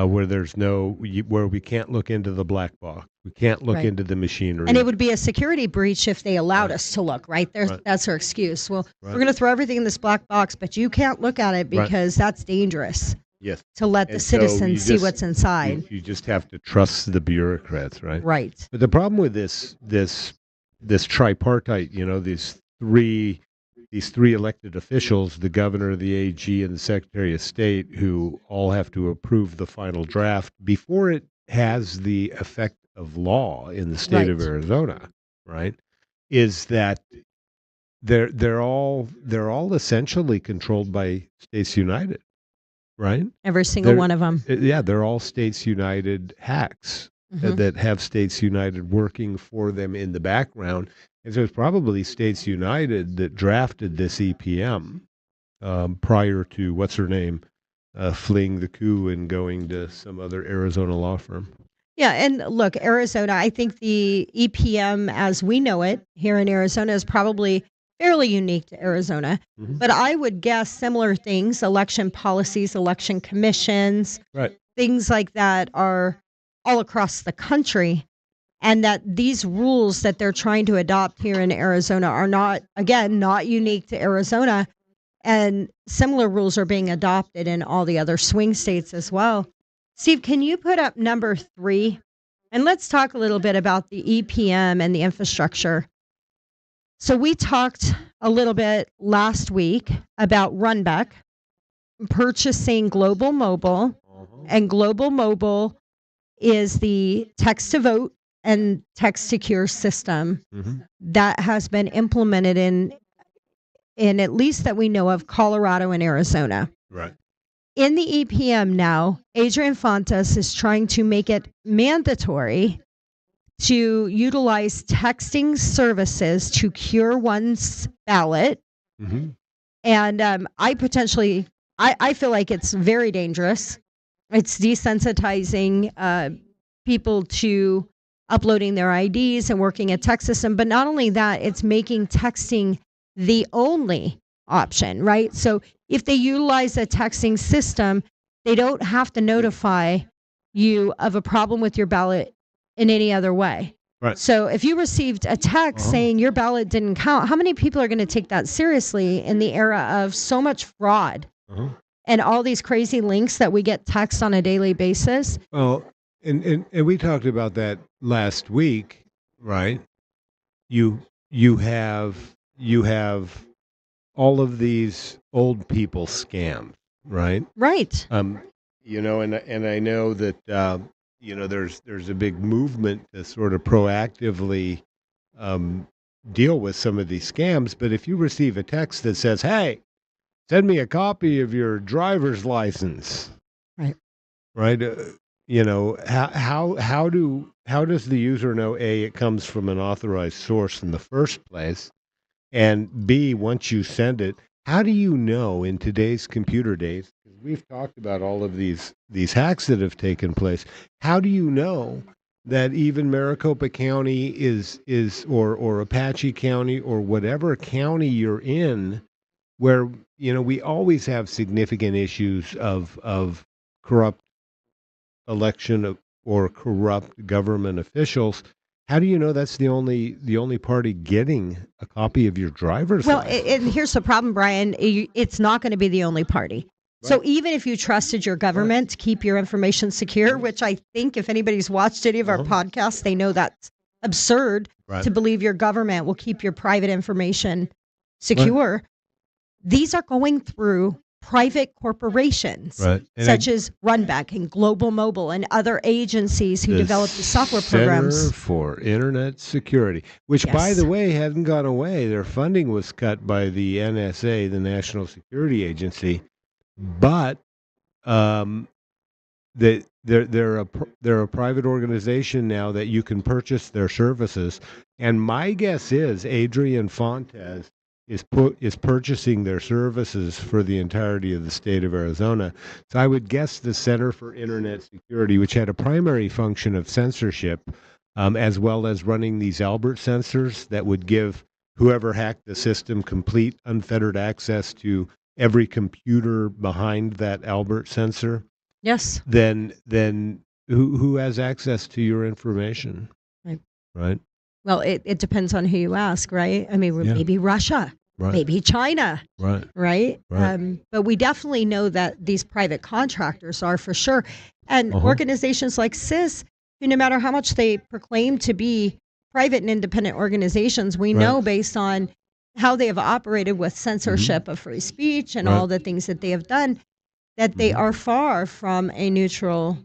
Speaker 2: where there's where we can't look into the black box, we can't look
Speaker 3: Right.
Speaker 2: into the machinery.
Speaker 3: And it would be a security breach if they allowed
Speaker 2: Right.
Speaker 3: us to look, right? There's,
Speaker 2: Right.
Speaker 3: That's our excuse. Well,
Speaker 2: Right.
Speaker 3: we're going to throw everything in this black box, but you can't look at it
Speaker 2: Right.
Speaker 3: because that's dangerous
Speaker 2: Yes,
Speaker 3: to let the
Speaker 2: And so
Speaker 3: citizens
Speaker 2: you
Speaker 3: see
Speaker 2: just-
Speaker 3: what's inside.
Speaker 2: you just have to trust the bureaucrats, right?
Speaker 3: Right.
Speaker 2: But the problem with this tripartite, these three elected officials, the governor, the AG, and the Secretary of State, who all have to approve the final draft before it has the effect of law in the state of
Speaker 3: Right.
Speaker 2: Arizona, right? Is that they're all essentially controlled by States United, right?
Speaker 3: Every single
Speaker 2: They're-
Speaker 3: one of them.
Speaker 2: Yeah, they're all States United hacks
Speaker 3: Mhm.
Speaker 2: that have States United working for them in the background. And so it's probably States United that drafted this EPM prior to what's her name fleeing the coup and going to some other Arizona law firm.
Speaker 3: Yeah, and look, Arizona, I think the EPM as we know it here in Arizona is probably fairly unique to Arizona.
Speaker 2: Mhm.
Speaker 3: But I would guess similar things, election policies, election commissions,
Speaker 2: Right.
Speaker 3: things like that are all across the country. And that these rules that they're trying to adopt here in Arizona are not, again, not unique to Arizona. And similar rules are being adopted in all the other swing states as well. Steve, can you put up number 3? And let's talk a little bit about the EPM and the infrastructure. So we talked a little bit last week about Runback purchasing Global Mobile, and Global Mobile is the text to vote and text secure system
Speaker 2: Mhm.
Speaker 3: that has been implemented in at least that we know of Colorado and Arizona.
Speaker 2: Right.
Speaker 3: In the EPM now, Adrian Fontes is trying to make it mandatory to utilize texting services to cure one's ballot.
Speaker 2: Mm-hmm.
Speaker 3: And I feel like it's very dangerous. It's desensitizing people to uploading their IDs and working a text system. But not only that, it's making texting the only option, right? So if they utilize a texting system, they don't have to notify you of a problem with your ballot in any other way.
Speaker 2: Right.
Speaker 3: So if you received a text saying your ballot didn't count, how many people are going to take that seriously in the era of so much fraud
Speaker 2: Uh-huh.
Speaker 3: and all these crazy links that we get text on a daily basis?
Speaker 2: Well, and we talked about that last week, right? You have all of these old people scams, right?
Speaker 3: Right.
Speaker 2: And I know that there's a big movement to sort of proactively deal with some of these scams. But if you receive a text that says, "Hey, send me a copy of your driver's license,"
Speaker 3: Right.
Speaker 2: right? How does the user know A, it comes from an authorized source in the first place, and B, once you send it, how do you know in today's computer days? We've talked about all of these hacks that have taken place. How do you know that even Maricopa County is or Apache County or whatever county you're in, where we always have significant issues of corrupt election or corrupt government officials? How do you know that's the only party getting a copy of your driver's
Speaker 3: Well,
Speaker 2: license?
Speaker 3: and here's the problem, Brian. It's not going to be the only party. So
Speaker 2: Right.
Speaker 3: even if you trusted your government to keep your information secure, which I think if anybody's watched any of our podcasts, they know that's absurd
Speaker 2: Right.
Speaker 3: to believe your government will keep your private information secure. These are going through private corporations,
Speaker 2: Right. And
Speaker 3: such as Runback and Global Mobile and other agencies who
Speaker 2: the
Speaker 3: develop these software programs.
Speaker 2: Center for Internet Security, which, by
Speaker 3: Yes.
Speaker 2: the way, hasn't gone away. Their funding was cut by the NSA, the National Security Agency, but they're a private organization now that you can purchase their services. And my guess is Adrian Fontes is purchasing their services for the entirety of the state of Arizona. So I would guess the Center for Internet Security, which had a primary function of censorship, as well as running these Albert sensors that would give whoever hacked the system complete unfettered access to every computer behind that Albert sensor.
Speaker 3: Yes.
Speaker 2: then who has access to your information?
Speaker 3: Right.
Speaker 2: Right.
Speaker 3: Well, it depends on who you ask, right? I mean,
Speaker 2: Yeah.
Speaker 3: maybe Russia,
Speaker 2: Right.
Speaker 3: maybe China,
Speaker 2: Right.
Speaker 3: right?
Speaker 2: Right.
Speaker 3: But we definitely know that these private contractors are for sure. And
Speaker 2: Uh-huh.
Speaker 3: organizations like CIS, who no matter how much they proclaim to be private and independent organizations, we
Speaker 2: Right.
Speaker 3: know based on how they have operated with censorship of free speech and
Speaker 2: Right.
Speaker 3: all the things that they have done, that they
Speaker 2: Mhm.
Speaker 3: are far from a neutral,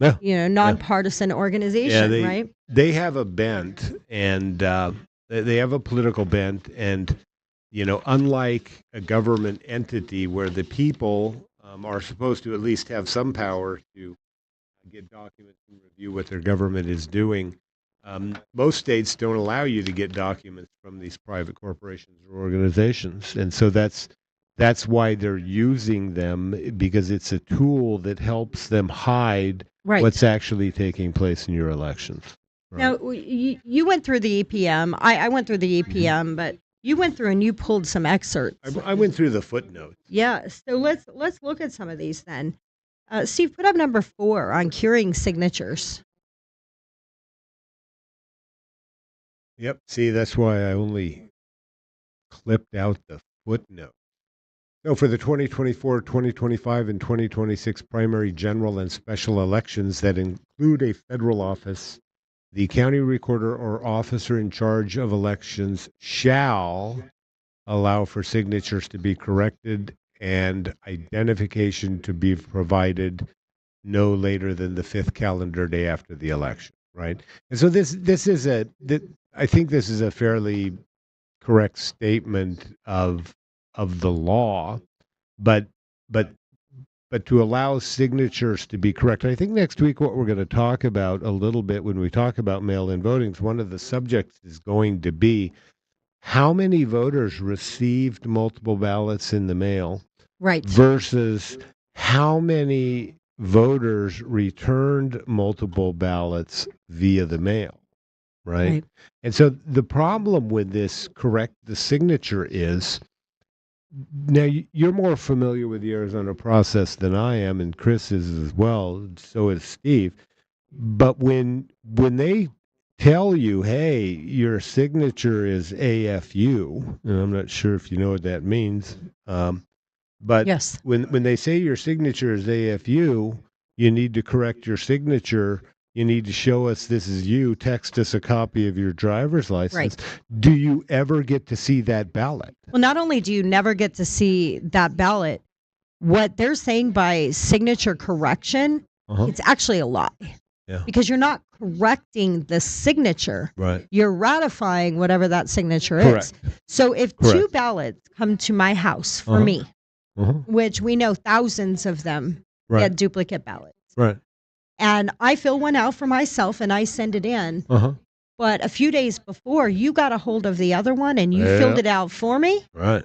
Speaker 2: Yeah.
Speaker 3: nonpartisan organization,
Speaker 2: Yeah.
Speaker 3: right?
Speaker 2: They have a bent, and they have a political bent, and unlike a government entity where the people are supposed to at least have some power to get documents and review what their government is doing. Most states don't allow you to get documents from these private corporations or organizations, and so that's why they're using them, because it's a tool that helps them hide
Speaker 3: Right.
Speaker 2: what's actually taking place in your elections. Right.
Speaker 3: Now, you went through the EPM. I went through the EPM, but you went through and you pulled some excerpts.
Speaker 2: I went through the footnotes.
Speaker 3: Yeah. So let's look at some of these then. Steve, put up number 4 on curing signatures.
Speaker 2: Yep. See, that's why I only clipped out the footnote. So for the 2024, 2025, and 2026 primary, general, and special elections that include a federal office, the county recorder or officer in charge of elections shall allow for signatures to be corrected and identification to be provided no later than the 5th calendar day after the election, right? And so I think this is a fairly correct statement of the law, but but to allow signatures to be correct. I think next week what we're going to talk about a little bit when we talk about mail-in voting, one of the subjects is going to be how many voters received multiple ballots in the mail
Speaker 3: Right.
Speaker 2: versus how many voters returned multiple ballots via the mail. Right?
Speaker 3: Right.
Speaker 2: And so the problem with this correct the signature is, now you're more familiar with the Arizona process than I am, and Chris is as well. So is Steve. But when they tell you, hey, your signature is AFU, and I'm not sure if you know what that means, but
Speaker 3: Yes.
Speaker 2: when they say your signature is AFU, you need to correct your signature. You need to show us this is you. Text us a copy of your driver's license.
Speaker 3: Right.
Speaker 2: Do you ever get to see that ballot?
Speaker 3: Well, not only do you never get to see that ballot, what they're saying by signature correction,
Speaker 2: Uh-huh.
Speaker 3: it's actually a lie.
Speaker 2: Yeah.
Speaker 3: Because you're not correcting the signature.
Speaker 2: Right.
Speaker 3: You're ratifying whatever that signature
Speaker 2: Correct.
Speaker 3: is. So if
Speaker 2: Correct.
Speaker 3: 2 ballots come to my house for
Speaker 2: Uh-huh.
Speaker 3: me,
Speaker 2: Uh-huh.
Speaker 3: which we know thousands of them
Speaker 2: Right.
Speaker 3: get duplicate ballots,
Speaker 2: Right.
Speaker 3: and I fill one out for myself and I send it in,
Speaker 2: Uh-huh.
Speaker 3: but a few days before you got a hold of the other one and you filled
Speaker 2: Yeah.
Speaker 3: it out for me,
Speaker 2: Right.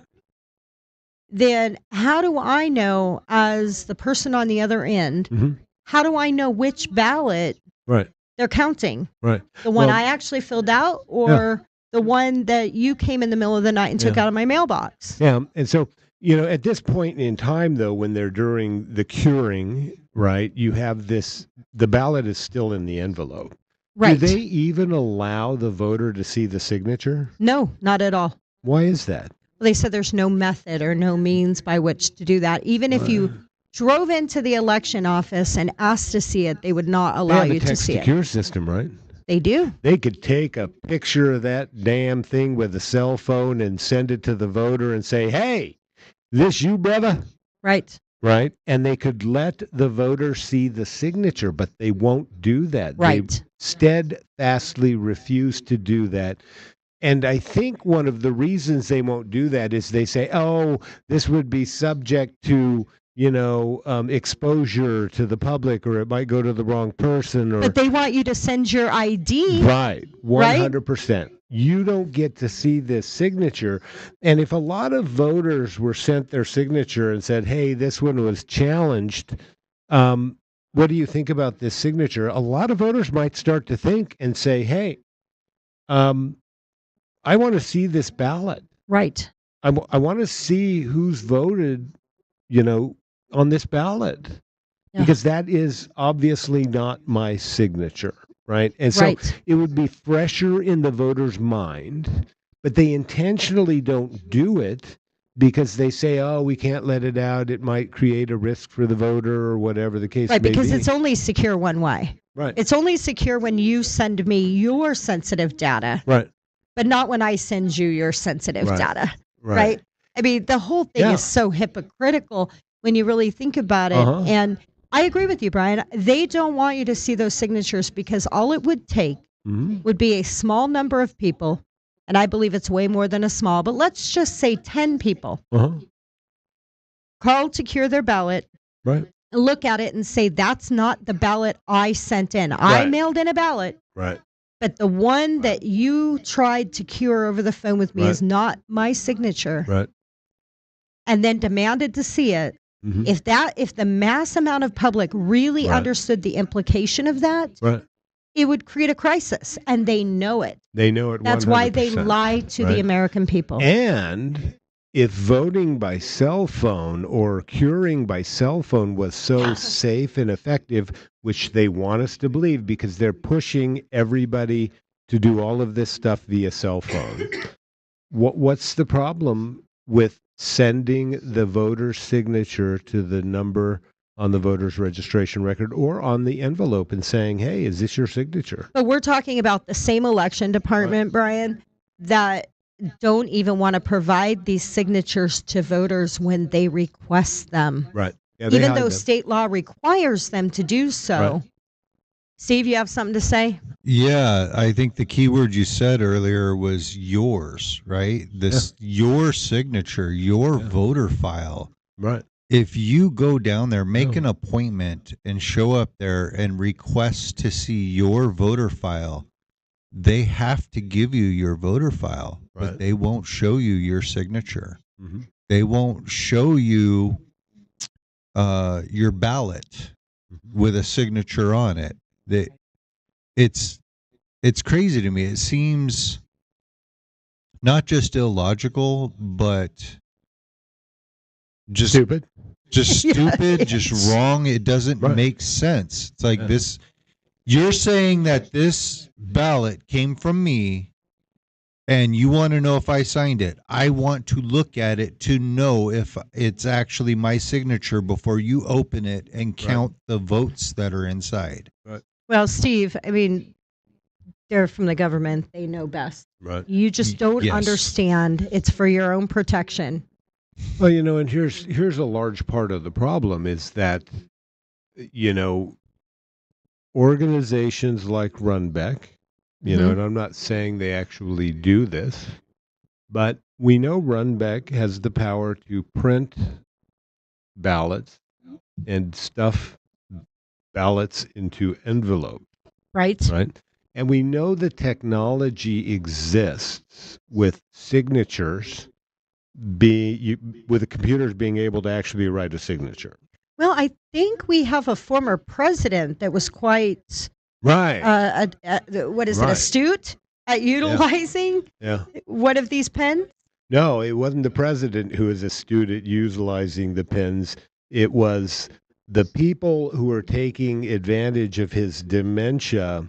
Speaker 3: then how do I know, as the person on the other end,
Speaker 2: Mm-hmm.
Speaker 3: how do I know which ballot
Speaker 2: Right.
Speaker 3: they're counting?
Speaker 2: Right.
Speaker 3: The one
Speaker 2: Well,
Speaker 3: I actually filled out, or the one that you came in the middle of the night and took
Speaker 2: Yeah.
Speaker 3: out of my mailbox?
Speaker 2: Yeah. And so, at this point in time, though, when they're during the curing, right, you have the ballot is still in the envelope.
Speaker 3: Right.
Speaker 2: Do they even allow the voter to see the signature?
Speaker 3: No, not at all.
Speaker 2: Why is that?
Speaker 3: They said there's no method or no means by which to do that. Even if you drove into the election office and asked to see it, they would not
Speaker 2: They
Speaker 3: allow
Speaker 2: have
Speaker 3: you
Speaker 2: a
Speaker 3: to
Speaker 2: text
Speaker 3: see
Speaker 2: to
Speaker 3: it.
Speaker 2: cure system, right?
Speaker 3: They do.
Speaker 2: They could take a picture of that damn thing with a cell phone and send it to the voter and say, hey, this you, brother?
Speaker 3: Right.
Speaker 2: Right? And they could let the voter see the signature, but they won't do that.
Speaker 3: Right.
Speaker 2: They steadfastly refuse to do that. And I think one of the reasons they won't do that is they say, oh, this would be subject to, exposure to the public, or it might go to the wrong person. Or
Speaker 3: But they want you to send your ID.
Speaker 2: Right. 100%. You don't get to see this signature. And if a lot of voters were sent their signature and said, hey, this one was challenged, what do you think about this signature? A lot of voters might start to think and say, hey, I want to see this ballot.
Speaker 3: Right.
Speaker 2: I want to see who's voted, on this ballot. because that is obviously not my signature, right? And so
Speaker 3: Right.
Speaker 2: it would be fresher in the voter's mind, but they intentionally don't do it because they say, oh, we can't let it out. It might create a risk for the voter or whatever the case
Speaker 3: Right,
Speaker 2: may
Speaker 3: because
Speaker 2: be.
Speaker 3: it's only secure one way.
Speaker 2: Right.
Speaker 3: It's only secure when you send me your sensitive data,
Speaker 2: Right.
Speaker 3: but not when I send you your sensitive
Speaker 2: Right.
Speaker 3: data.
Speaker 2: Right.
Speaker 3: Right? I mean, the whole thing
Speaker 2: Yeah.
Speaker 3: is so hypocritical when you really think about it.
Speaker 2: Uh-huh.
Speaker 3: And I agree with you, Brian. They don't want you to see those signatures because all it would take
Speaker 2: Mhm.
Speaker 3: would be a small number of people. And I believe it's way more than a small, but let's just say 10 people
Speaker 2: Uh-huh.
Speaker 3: called to cure their ballot,
Speaker 2: Right.
Speaker 3: look at it and say, that's not the ballot I sent in. I
Speaker 2: Right.
Speaker 3: mailed in a ballot,
Speaker 2: Right.
Speaker 3: but the one that you tried to cure over the phone with me
Speaker 2: Right.
Speaker 3: is not my signature,
Speaker 2: Right.
Speaker 3: and then demanded to see it.
Speaker 2: Mhm.
Speaker 3: If the mass amount of public really
Speaker 2: Right.
Speaker 3: understood the implication of that,
Speaker 2: Right.
Speaker 3: it would create a crisis, and they know it.
Speaker 2: They know it 100%.
Speaker 3: That's why they lie to the
Speaker 2: right?
Speaker 3: American people.
Speaker 2: And if voting by cell phone or curing by cell phone was so safe and effective, which they want us to believe because they're pushing everybody to do all of this stuff via cell phone, what's the problem with sending the voter's signature to the number on the voter's registration record or on the envelope and saying, hey, is this your signature?
Speaker 3: But we're talking about the same election department, Brian, that don't even want to provide these signatures to voters when they request them.
Speaker 2: Right. Yeah, they
Speaker 3: Even
Speaker 2: hide
Speaker 3: though
Speaker 2: them.
Speaker 3: state law requires them to do so.
Speaker 2: Right.
Speaker 3: Steve, you have something to say?
Speaker 4: Yeah, I think the key word you said earlier was yours, right? This your signature, your voter file.
Speaker 2: Right.
Speaker 4: If you go down there, make
Speaker 2: Oh.
Speaker 4: an appointment and show up there and request to see your voter file, they have to give you your voter file,
Speaker 2: Right.
Speaker 4: but they won't show you your signature.
Speaker 2: Mhm.
Speaker 4: They won't show you your ballot with a signature on it. It's crazy to me. It seems not just illogical, but just
Speaker 2: Stupid.
Speaker 4: just
Speaker 3: Yeah,
Speaker 4: stupid,
Speaker 3: it's-
Speaker 4: just wrong. It doesn't
Speaker 2: Right.
Speaker 4: make sense. It's like
Speaker 2: Yeah.
Speaker 4: this. You're saying that this ballot came from me, and you want to know if I signed it. I want to look at it to know if it's actually my signature before you open it and count the votes that are inside.
Speaker 3: Well, Steve, I mean, they're from the government. They know best.
Speaker 2: Right.
Speaker 3: You just don't
Speaker 4: Yes.
Speaker 3: understand. It's for your own protection.
Speaker 2: Well, and here's a large part of the problem is that, organizations like Runbeck,
Speaker 3: Mhm.
Speaker 2: and I'm not saying they actually do this, but we know Runbeck has the power to print ballots and stuff ballots into envelopes,
Speaker 3: Right?
Speaker 2: right? And we know the technology exists with signatures with the computers being able to actually write a signature.
Speaker 3: Well, I think we have a former president that was quite,
Speaker 2: Right.
Speaker 3: what is it,
Speaker 2: Right.
Speaker 3: astute at utilizing
Speaker 2: Yeah.
Speaker 3: one of these pens?
Speaker 2: No, it wasn't the president who was astute at utilizing the pens. It was the people who were taking advantage of his dementia,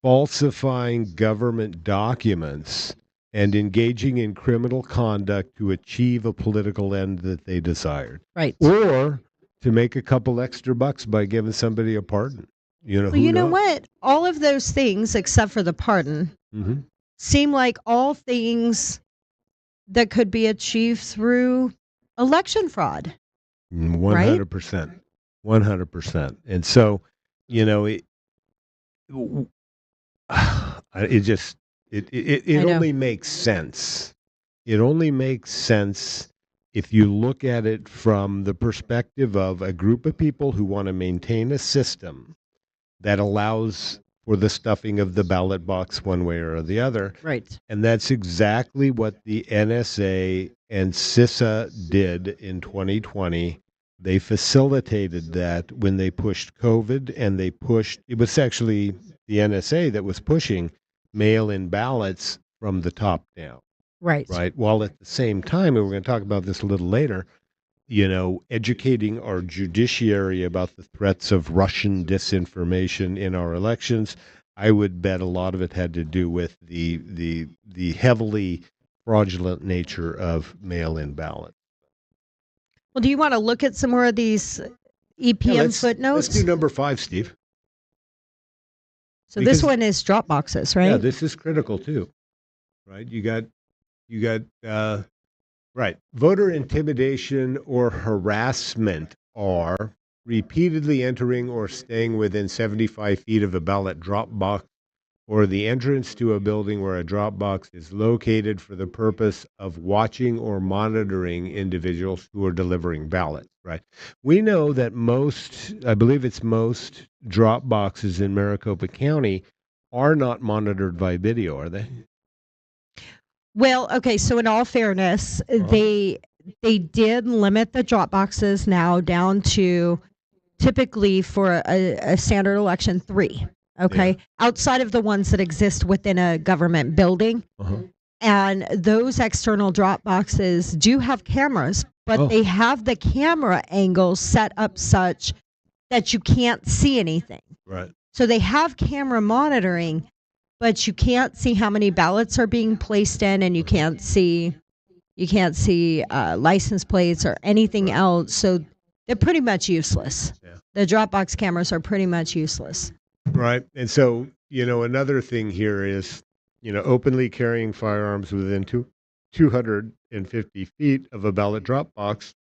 Speaker 2: falsifying government documents and engaging in criminal conduct to achieve a political end that they desired,
Speaker 3: Right.
Speaker 2: or to make a couple extra bucks by giving somebody a pardon.
Speaker 3: Well,
Speaker 2: who
Speaker 3: you know
Speaker 2: knows?
Speaker 3: what? All of those things, except for the pardon,
Speaker 2: Mm-hmm.
Speaker 3: seem like all things that could be achieved through election fraud.
Speaker 2: 100%. 100%. And so, it it just it
Speaker 3: I know.
Speaker 2: only makes sense. It only makes sense if you look at it from the perspective of a group of people who want to maintain a system that allows for the stuffing of the ballot box one way or the other.
Speaker 3: Right.
Speaker 2: And that's exactly what the NSA and CISA did in 2020. They facilitated that when they pushed COVID, and it was actually the NSA that was pushing mail-in ballots from the top down,
Speaker 3: Right.
Speaker 2: right? While at the same time, and we're going to talk about this a little later, educating our judiciary about the threats of Russian disinformation in our elections. I would bet a lot of it had to do with the heavily fraudulent nature of mail-in ballots.
Speaker 3: Well, do you want to look at some more of these EPM
Speaker 2: Let's
Speaker 3: footnotes?
Speaker 2: do number 5, Steve.
Speaker 3: So this
Speaker 2: because-
Speaker 3: one is drop boxes, right?
Speaker 2: Yeah, this is critical too, right? You got right. Voter intimidation or harassment are repeatedly entering or staying within 75 feet of a ballot drop box or the entrance to a building where a drop box is located for the purpose of watching or monitoring individuals who are delivering ballots, right? We know that I believe it's most drop boxes in Maricopa County are not monitored by video, are they?
Speaker 3: Well, okay, so in all fairness, they did limit the drop boxes now down to typically for a standard election 3. Okay, outside of the ones that exist within a government building. And those external drop boxes do have cameras, but they have the camera angles set up such that you can't see anything.
Speaker 2: Right.
Speaker 3: So they have camera monitoring, but you can't see how many ballots are being placed in, and you can't see license plates or anything else. So they're pretty much useless.
Speaker 2: Yeah.
Speaker 3: The Dropbox cameras are pretty much useless.
Speaker 2: Right. And so, another thing here is, openly carrying firearms within 250 feet of a ballot drop box.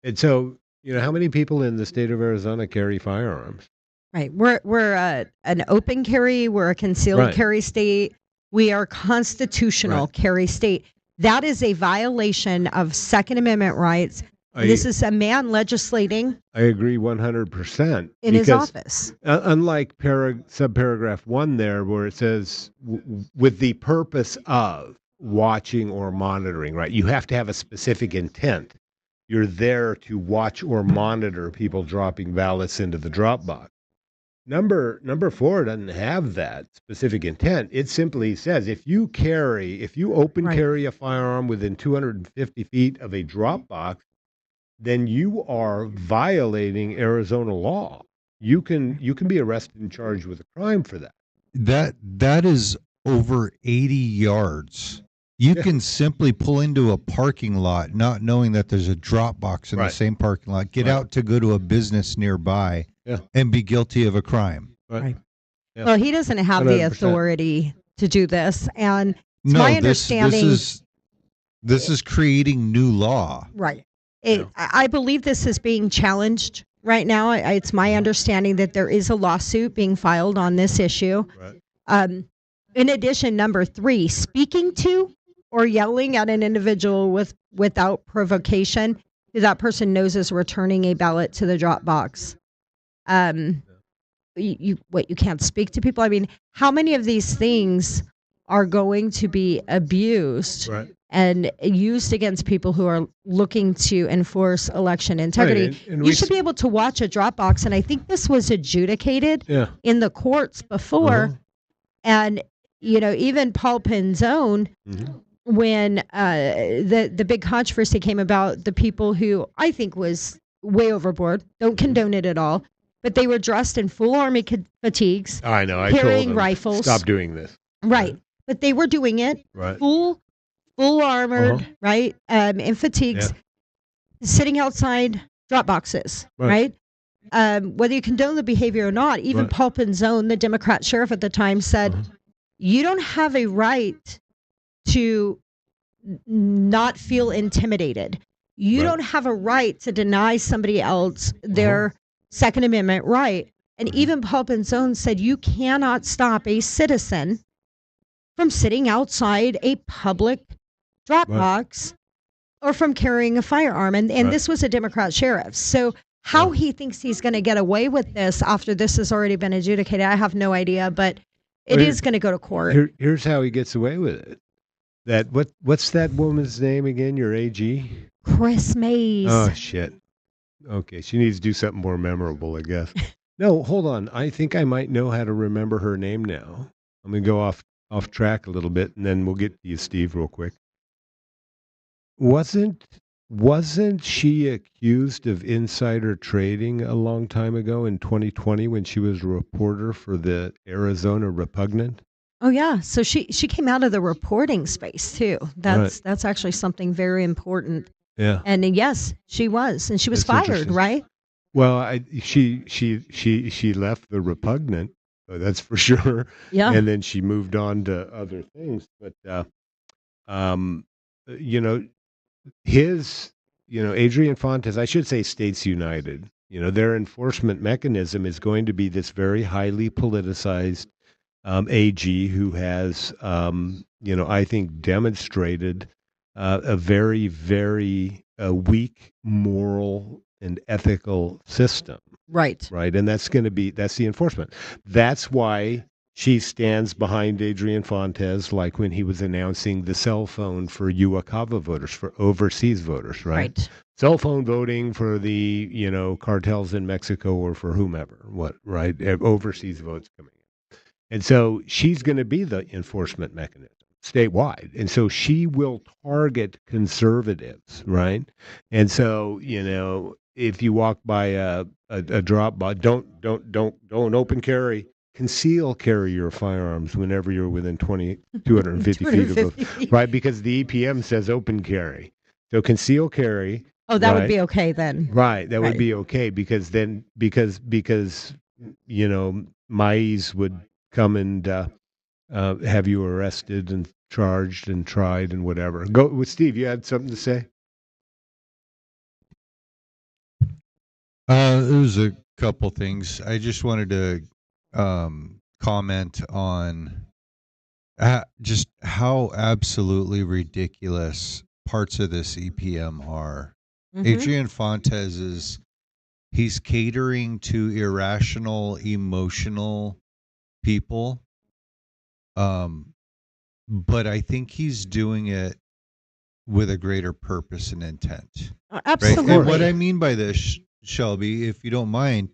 Speaker 2: And so, how many people in the state of Arizona carry firearms?
Speaker 3: Right. We're an open carry. We're a concealed carry state. We are constitutional carry state. That is a violation of Second Amendment rights. This is a man legislating.
Speaker 2: I agree 100%.
Speaker 3: In his office.
Speaker 2: Unlike subparagraph 1 there, where it says with the purpose of watching or monitoring, right? You have to have a specific intent. You're there to watch or monitor people dropping ballots into the drop box. Number 4 doesn't have that specific intent. It simply says if you open carry a firearm within 250 feet of a drop box, then you are violating Arizona law. You can be arrested and charged with a crime for that.
Speaker 4: That is over 80 yards. You can simply pull into a parking lot not knowing that there's a drop box in the same parking lot, get out to go to a business nearby and be guilty of a crime.
Speaker 3: Right.
Speaker 2: Yeah.
Speaker 3: Well, he doesn't have 100%. The authority to do this. And it's my understanding.
Speaker 4: This is creating new law.
Speaker 3: Right. I believe this is being challenged right now. It's my understanding that there is a lawsuit being filed on this issue. Right. In addition, number 3, speaking to or yelling at an individual without provocation who that person knows is returning a ballot to the drop box. You can't speak to people. I mean, how many of these things are going to be abused and used against people who are looking to enforce election integrity?
Speaker 2: Right. And
Speaker 3: you should be able to watch a drop box, and I think this was adjudicated in the courts before. And even Paul Penzone, when the big controversy came about, the people who I think was way overboard, don't condone it at all, but they were dressed in full army fatigues.
Speaker 2: I know. I
Speaker 3: carrying
Speaker 2: told them,
Speaker 3: rifles.
Speaker 2: Stop doing this.
Speaker 3: Right. But they were doing it full armored, in fatigues, sitting outside drop boxes, right? Whether you condone the behavior or not, even Paul Penzone, the Democrat sheriff at the time, said, you don't have a right to not feel intimidated. You don't have a right to deny somebody else their Second Amendment right. And even Paul Penzone said you cannot stop a citizen from sitting outside a public drop box or from carrying a firearm. And this was a Democrat sheriff. So how he thinks he's going to get away with this after this has already been adjudicated, I have no idea, but it is going to go to court.
Speaker 2: Here's how he gets away with it. What's that woman's name again? Your AG?
Speaker 3: Chris Mays.
Speaker 2: Oh, shit. Okay, she needs to do something more memorable, I guess. No, hold on. I think I might know how to remember her name now. I'm going to go off track a little bit, and then we'll get to you, Steve, real quick. Wasn't wasn't she accused of insider trading a long time ago in 2020 when she was a reporter for the Arizona Repugnant?
Speaker 3: Oh yeah, so she came out of the reporting space too.
Speaker 2: Right.
Speaker 3: That's actually something very important.
Speaker 2: Yeah.
Speaker 3: And yes, she was, and she was
Speaker 2: That's
Speaker 3: fired,
Speaker 2: interesting.
Speaker 3: right?
Speaker 2: Well, she left the Repugnant, that's for sure,
Speaker 3: Yeah,
Speaker 2: and then she moved on to other things. But um, you know, Adrian Fontes, I should say, States United. Their enforcement mechanism is going to be this very highly politicized AG who has, I think, demonstrated a very, very weak moral and ethical system,
Speaker 3: right.
Speaker 2: right? And that's the enforcement. That's why she stands behind Adrian Fontes, like when he was announcing the cell phone for UACAVA voters, for overseas voters, right?
Speaker 3: Right.
Speaker 2: Cell phone voting for the, cartels in Mexico or for whomever, right? Overseas votes coming in. And so she's going to be the enforcement mechanism statewide. And so she will target conservatives, right? And so, if you walk by a drop by, don't open carry, conceal carry your firearms whenever you're within 250 feet of
Speaker 3: 250
Speaker 2: a,
Speaker 3: feet.
Speaker 2: right? Because the EPM says open carry. So conceal carry.
Speaker 3: Oh, that would
Speaker 2: right?
Speaker 3: be okay then.
Speaker 2: Right, that would
Speaker 3: Right.
Speaker 2: be okay because then because Maiz would come and have you arrested and charged and tried and whatever. Go with Steve. You had something to say?
Speaker 4: It was a couple things. I just wanted to comment on just how absolutely ridiculous parts of this EPM are.
Speaker 3: Mhm.
Speaker 4: Adrian Fontes he's catering to irrational, emotional people. But I think he's doing it with a greater purpose and intent. Right.
Speaker 3: Absolutely.
Speaker 4: And what I mean by this, Shelby, if you don't mind,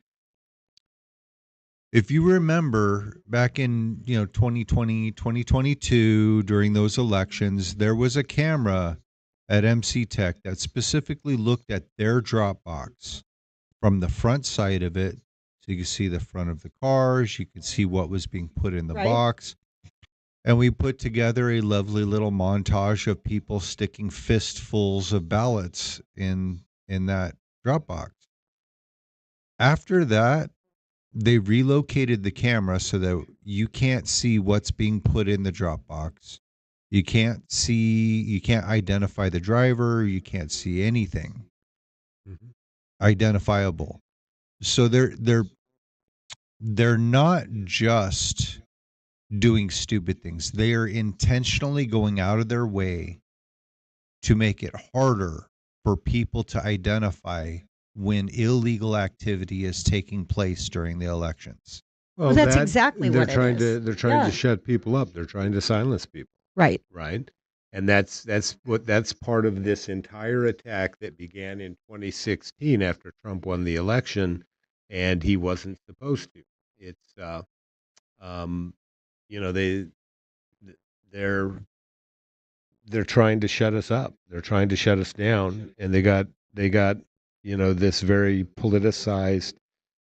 Speaker 4: if you remember back in 2020, 2022, during those elections, there was a camera at MC Tech that specifically looked at their Dropbox from the front side of it. So you could see the front of the cars, you could see what was being put in the
Speaker 3: Right.
Speaker 4: box. And we put together a lovely little montage of people sticking fistfuls of ballots in that Dropbox. After that, they relocated the camera so that you can't see what's being put in the Dropbox. You can't identify the driver, you can't see anything identifiable. So they're not just doing stupid things. They are intentionally going out of their way to make it harder for people to identify when illegal activity is taking place during the elections.
Speaker 2: Well,
Speaker 3: that's exactly
Speaker 2: they're
Speaker 3: what it
Speaker 2: trying
Speaker 3: is.
Speaker 2: to they're trying
Speaker 3: Yeah.
Speaker 2: to shut people up. They're trying to silence people,
Speaker 3: Right.
Speaker 2: right? And that's part of this entire attack that began in 2016 after Trump won the election, and he wasn't supposed to. It's um, you know they they're they're trying to shut us up. They're trying to shut us down, and they got this very politicized,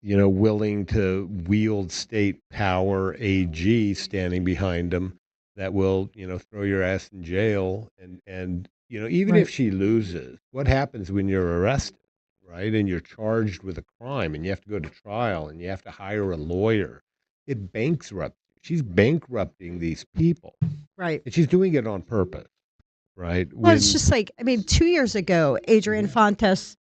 Speaker 2: willing to wield state power AG standing behind them that will, throw your ass in jail. And even
Speaker 3: Right.
Speaker 2: if she loses, what happens when you're arrested, right? And you're charged with a crime and you have to go to trial and you have to hire a lawyer. It bankrupts. She's bankrupting these people,
Speaker 3: Right.
Speaker 2: and she's doing it on purpose, right?
Speaker 3: Well, it's just like, 2 years ago, Adrian Fontes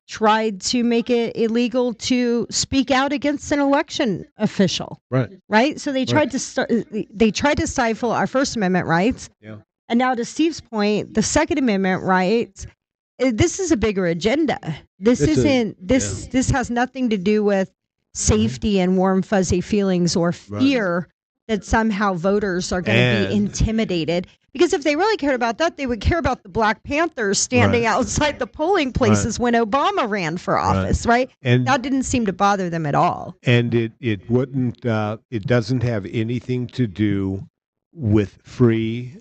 Speaker 3: tried to make it illegal to speak out against an election official,
Speaker 2: right.
Speaker 3: right? So they tried to stifle our First Amendment rights.
Speaker 2: Yeah.
Speaker 3: And now, to Steve's point, the Second Amendment rights. This is a bigger agenda. This has nothing to do with safety and warm fuzzy feelings or fear that somehow voters are going to be
Speaker 2: And-
Speaker 3: intimidated. Because if they really cared about that, they would care about the Black Panthers standing
Speaker 2: Right.
Speaker 3: outside the polling places when Obama ran for office, right?
Speaker 2: And
Speaker 3: That didn't seem to bother them at all.
Speaker 2: and it wouldn't it doesn't have anything to do with free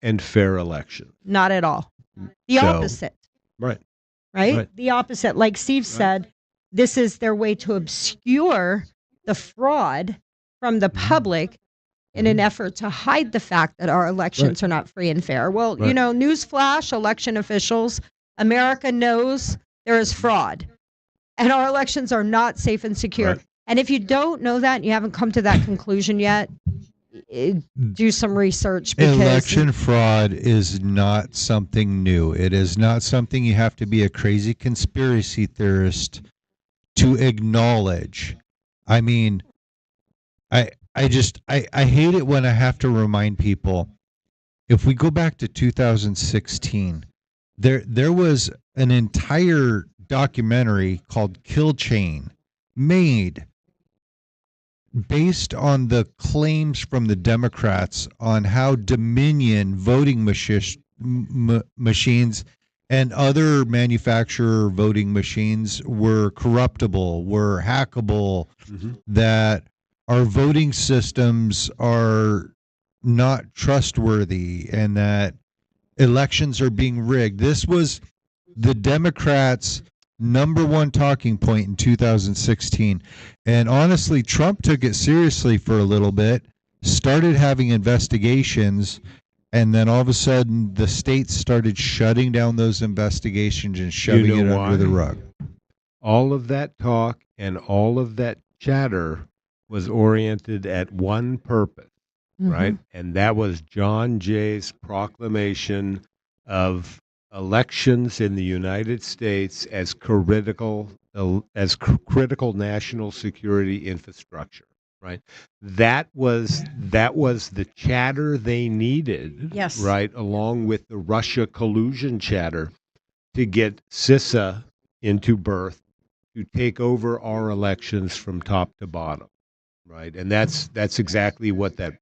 Speaker 2: and fair election.
Speaker 3: Not at all. The
Speaker 2: So-
Speaker 3: opposite.
Speaker 2: Right.
Speaker 3: right?
Speaker 2: Right.
Speaker 3: The opposite. Like Steve said, this is their way to obscure the fraud from the public in an effort to hide the fact that our elections are not free and fair. Well,
Speaker 2: Right.
Speaker 3: newsflash, election officials, America knows there is fraud and our elections are not safe and secure.
Speaker 2: Right.
Speaker 3: And if you don't know that and you haven't come to that conclusion yet, do some research because
Speaker 4: Election fraud is not something new. It is not something you have to be a crazy conspiracy theorist to acknowledge. I mean, I hate it when I have to remind people. If we go back to 2016, there was an entire documentary called Kill Chain made based on the claims from the Democrats on how Dominion voting machines and other manufacturer voting machines were corruptible, were hackable, that our voting systems are not trustworthy, and that elections are being rigged. This was the Democrats' number one talking point in 2016. And honestly, Trump took it seriously for a little bit, started having investigations, and then all of a sudden the states started shutting down those investigations and shoving it under the rug.
Speaker 2: All of that talk and all of that chatter was oriented at one purpose, right? And that was John Jay's proclamation of elections in the United States as critical national security infrastructure, right? That was the chatter they needed,
Speaker 3: Yes.
Speaker 2: right, along with the Russia collusion chatter to get CISA into birth to take over our elections from top to bottom, right? And that's exactly what the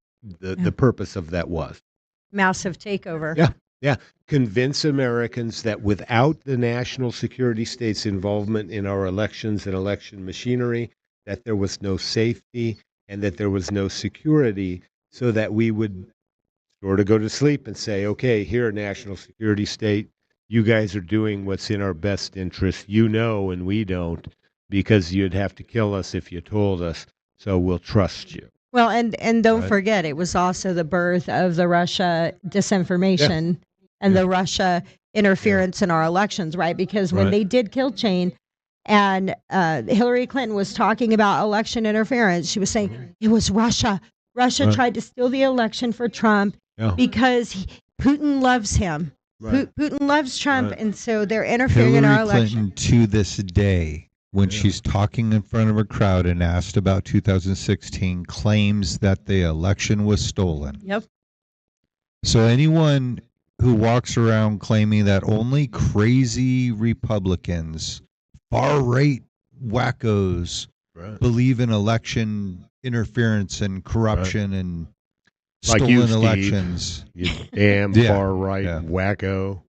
Speaker 2: purpose of that was.
Speaker 3: massive takeover.
Speaker 2: Yeah. Convince Americans that without the national security state's involvement in our elections and election machinery, that there was no safety and that there was no security, so that we would sort of go to sleep and say, okay, here, national security state, you guys are doing what's in our best interest, and we don't, because you'd have to kill us if you told us, so we'll trust you.
Speaker 3: Well, and don't
Speaker 2: Right.
Speaker 3: forget, it was also the birth of the Russia disinformation and the Russia interference in our elections, right? Because when
Speaker 2: Right.
Speaker 3: they did Kill Chain and Hillary Clinton was talking about election interference, she was saying it was Russia. Russia
Speaker 2: Right.
Speaker 3: tried to steal the election for Trump
Speaker 2: Yeah.
Speaker 3: because Putin loves him.
Speaker 2: Right.
Speaker 3: Putin loves Trump,
Speaker 2: Right.
Speaker 3: and so they're interfering in our
Speaker 4: Hillary
Speaker 3: election.
Speaker 4: Clinton, to this day, when she's talking in front of a crowd and asked about 2016, claims that the election was stolen.
Speaker 3: Yep.
Speaker 4: So anyone who walks around claiming that only crazy Republicans, far-right wackos,
Speaker 2: Right.
Speaker 4: believe in election interference and corruption and
Speaker 2: Like
Speaker 4: stolen
Speaker 2: you, Steve.
Speaker 4: elections.
Speaker 2: You damn
Speaker 4: Yeah.
Speaker 2: far right
Speaker 4: Yeah.
Speaker 2: wacko.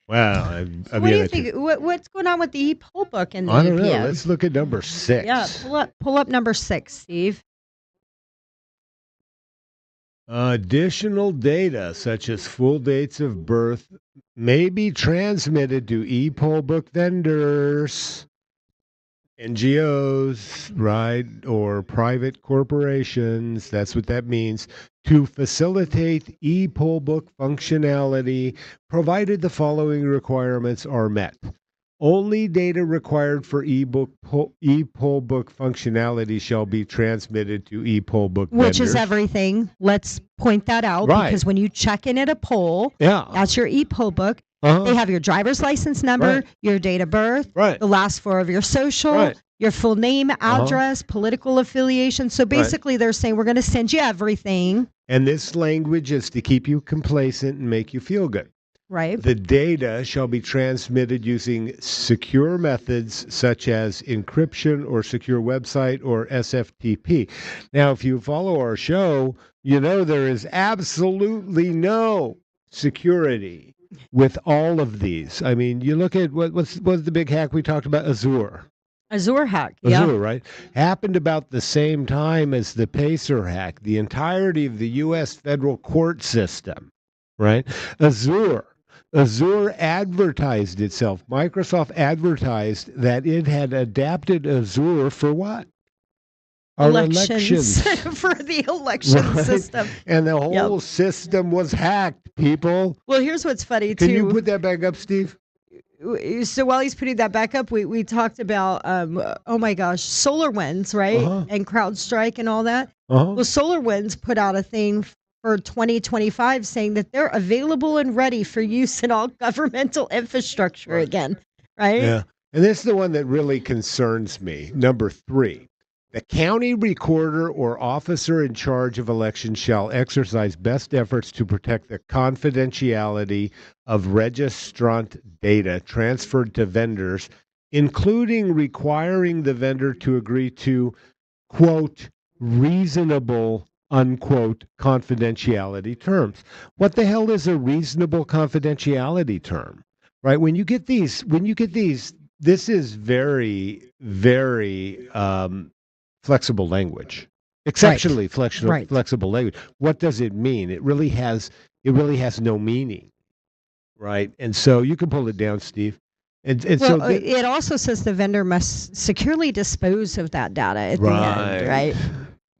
Speaker 2: Wow.
Speaker 3: So what do you think? What's going on with the e-poll book in the
Speaker 2: I don't know.
Speaker 3: EPM?
Speaker 2: Let's look at number 6.
Speaker 3: Yeah, pull up number 6, Steve.
Speaker 2: Additional data, such as full dates of birth, may be transmitted to e-poll book vendors, NGOs, right, or private corporations. That's what that means. To facilitate e-poll book functionality, provided the following requirements are met. Only data required for e-poll book functionality shall be transmitted to e-poll book vendors.
Speaker 3: Which is everything. Let's point that out
Speaker 2: Right.
Speaker 3: because when you check in at a poll,
Speaker 2: Yeah.
Speaker 3: that's your e-poll book.
Speaker 2: Uh-huh.
Speaker 3: They have your driver's license number,
Speaker 2: Right.
Speaker 3: your date of birth,
Speaker 2: Right.
Speaker 3: the last 4 of your social,
Speaker 2: Right.
Speaker 3: your full name, address, political affiliation. So basically, they're saying we're going to send you everything,
Speaker 2: And this language is to keep you complacent and make you feel good.
Speaker 3: right?
Speaker 2: The data shall be transmitted using secure methods such as encryption or secure website or SFTP. Now, if you follow our show, you know there is absolutely no security with all of these. I mean, you look at what's the big hack we talked about? Azure.
Speaker 3: Azure hack.
Speaker 2: Azure,
Speaker 3: Yeah.
Speaker 2: right? Happened about the same time as the Pacer hack, the entirety of the U.S. federal court system, right? Azure Azure advertised itself. Microsoft advertised that it had adapted Azure for what? Our elections.
Speaker 3: For the election
Speaker 2: Right?
Speaker 3: system.
Speaker 2: And the
Speaker 3: Yep.
Speaker 2: whole system was hacked, people.
Speaker 3: Well, here's what's funny
Speaker 2: Can
Speaker 3: too.
Speaker 2: you put that back up, Steve?
Speaker 3: So while he's putting that back up, we talked about oh my gosh, SolarWinds, right?
Speaker 2: Uh-huh.
Speaker 3: And CrowdStrike and all that.
Speaker 2: Uh-huh.
Speaker 3: Well, SolarWinds put out a thing for 2025 saying that they're available and ready for use in all governmental infrastructure again, right?
Speaker 2: Yeah. And this is the one that really concerns me. Number 3. The county recorder or officer in charge of elections shall exercise best efforts to protect the confidentiality of registrant data transferred to vendors, including requiring the vendor to agree to, quote, reasonable, unquote, confidentiality terms. What the hell is a reasonable confidentiality term? Right? When you get these, this is very, very flexible language, exceptionally
Speaker 3: Right.
Speaker 2: flexible language. What does it mean? It really has no meaning, right? And so you can pull it down, Steve. And
Speaker 3: Well,
Speaker 2: so
Speaker 3: it also says the vendor must securely dispose of that data at the end, right?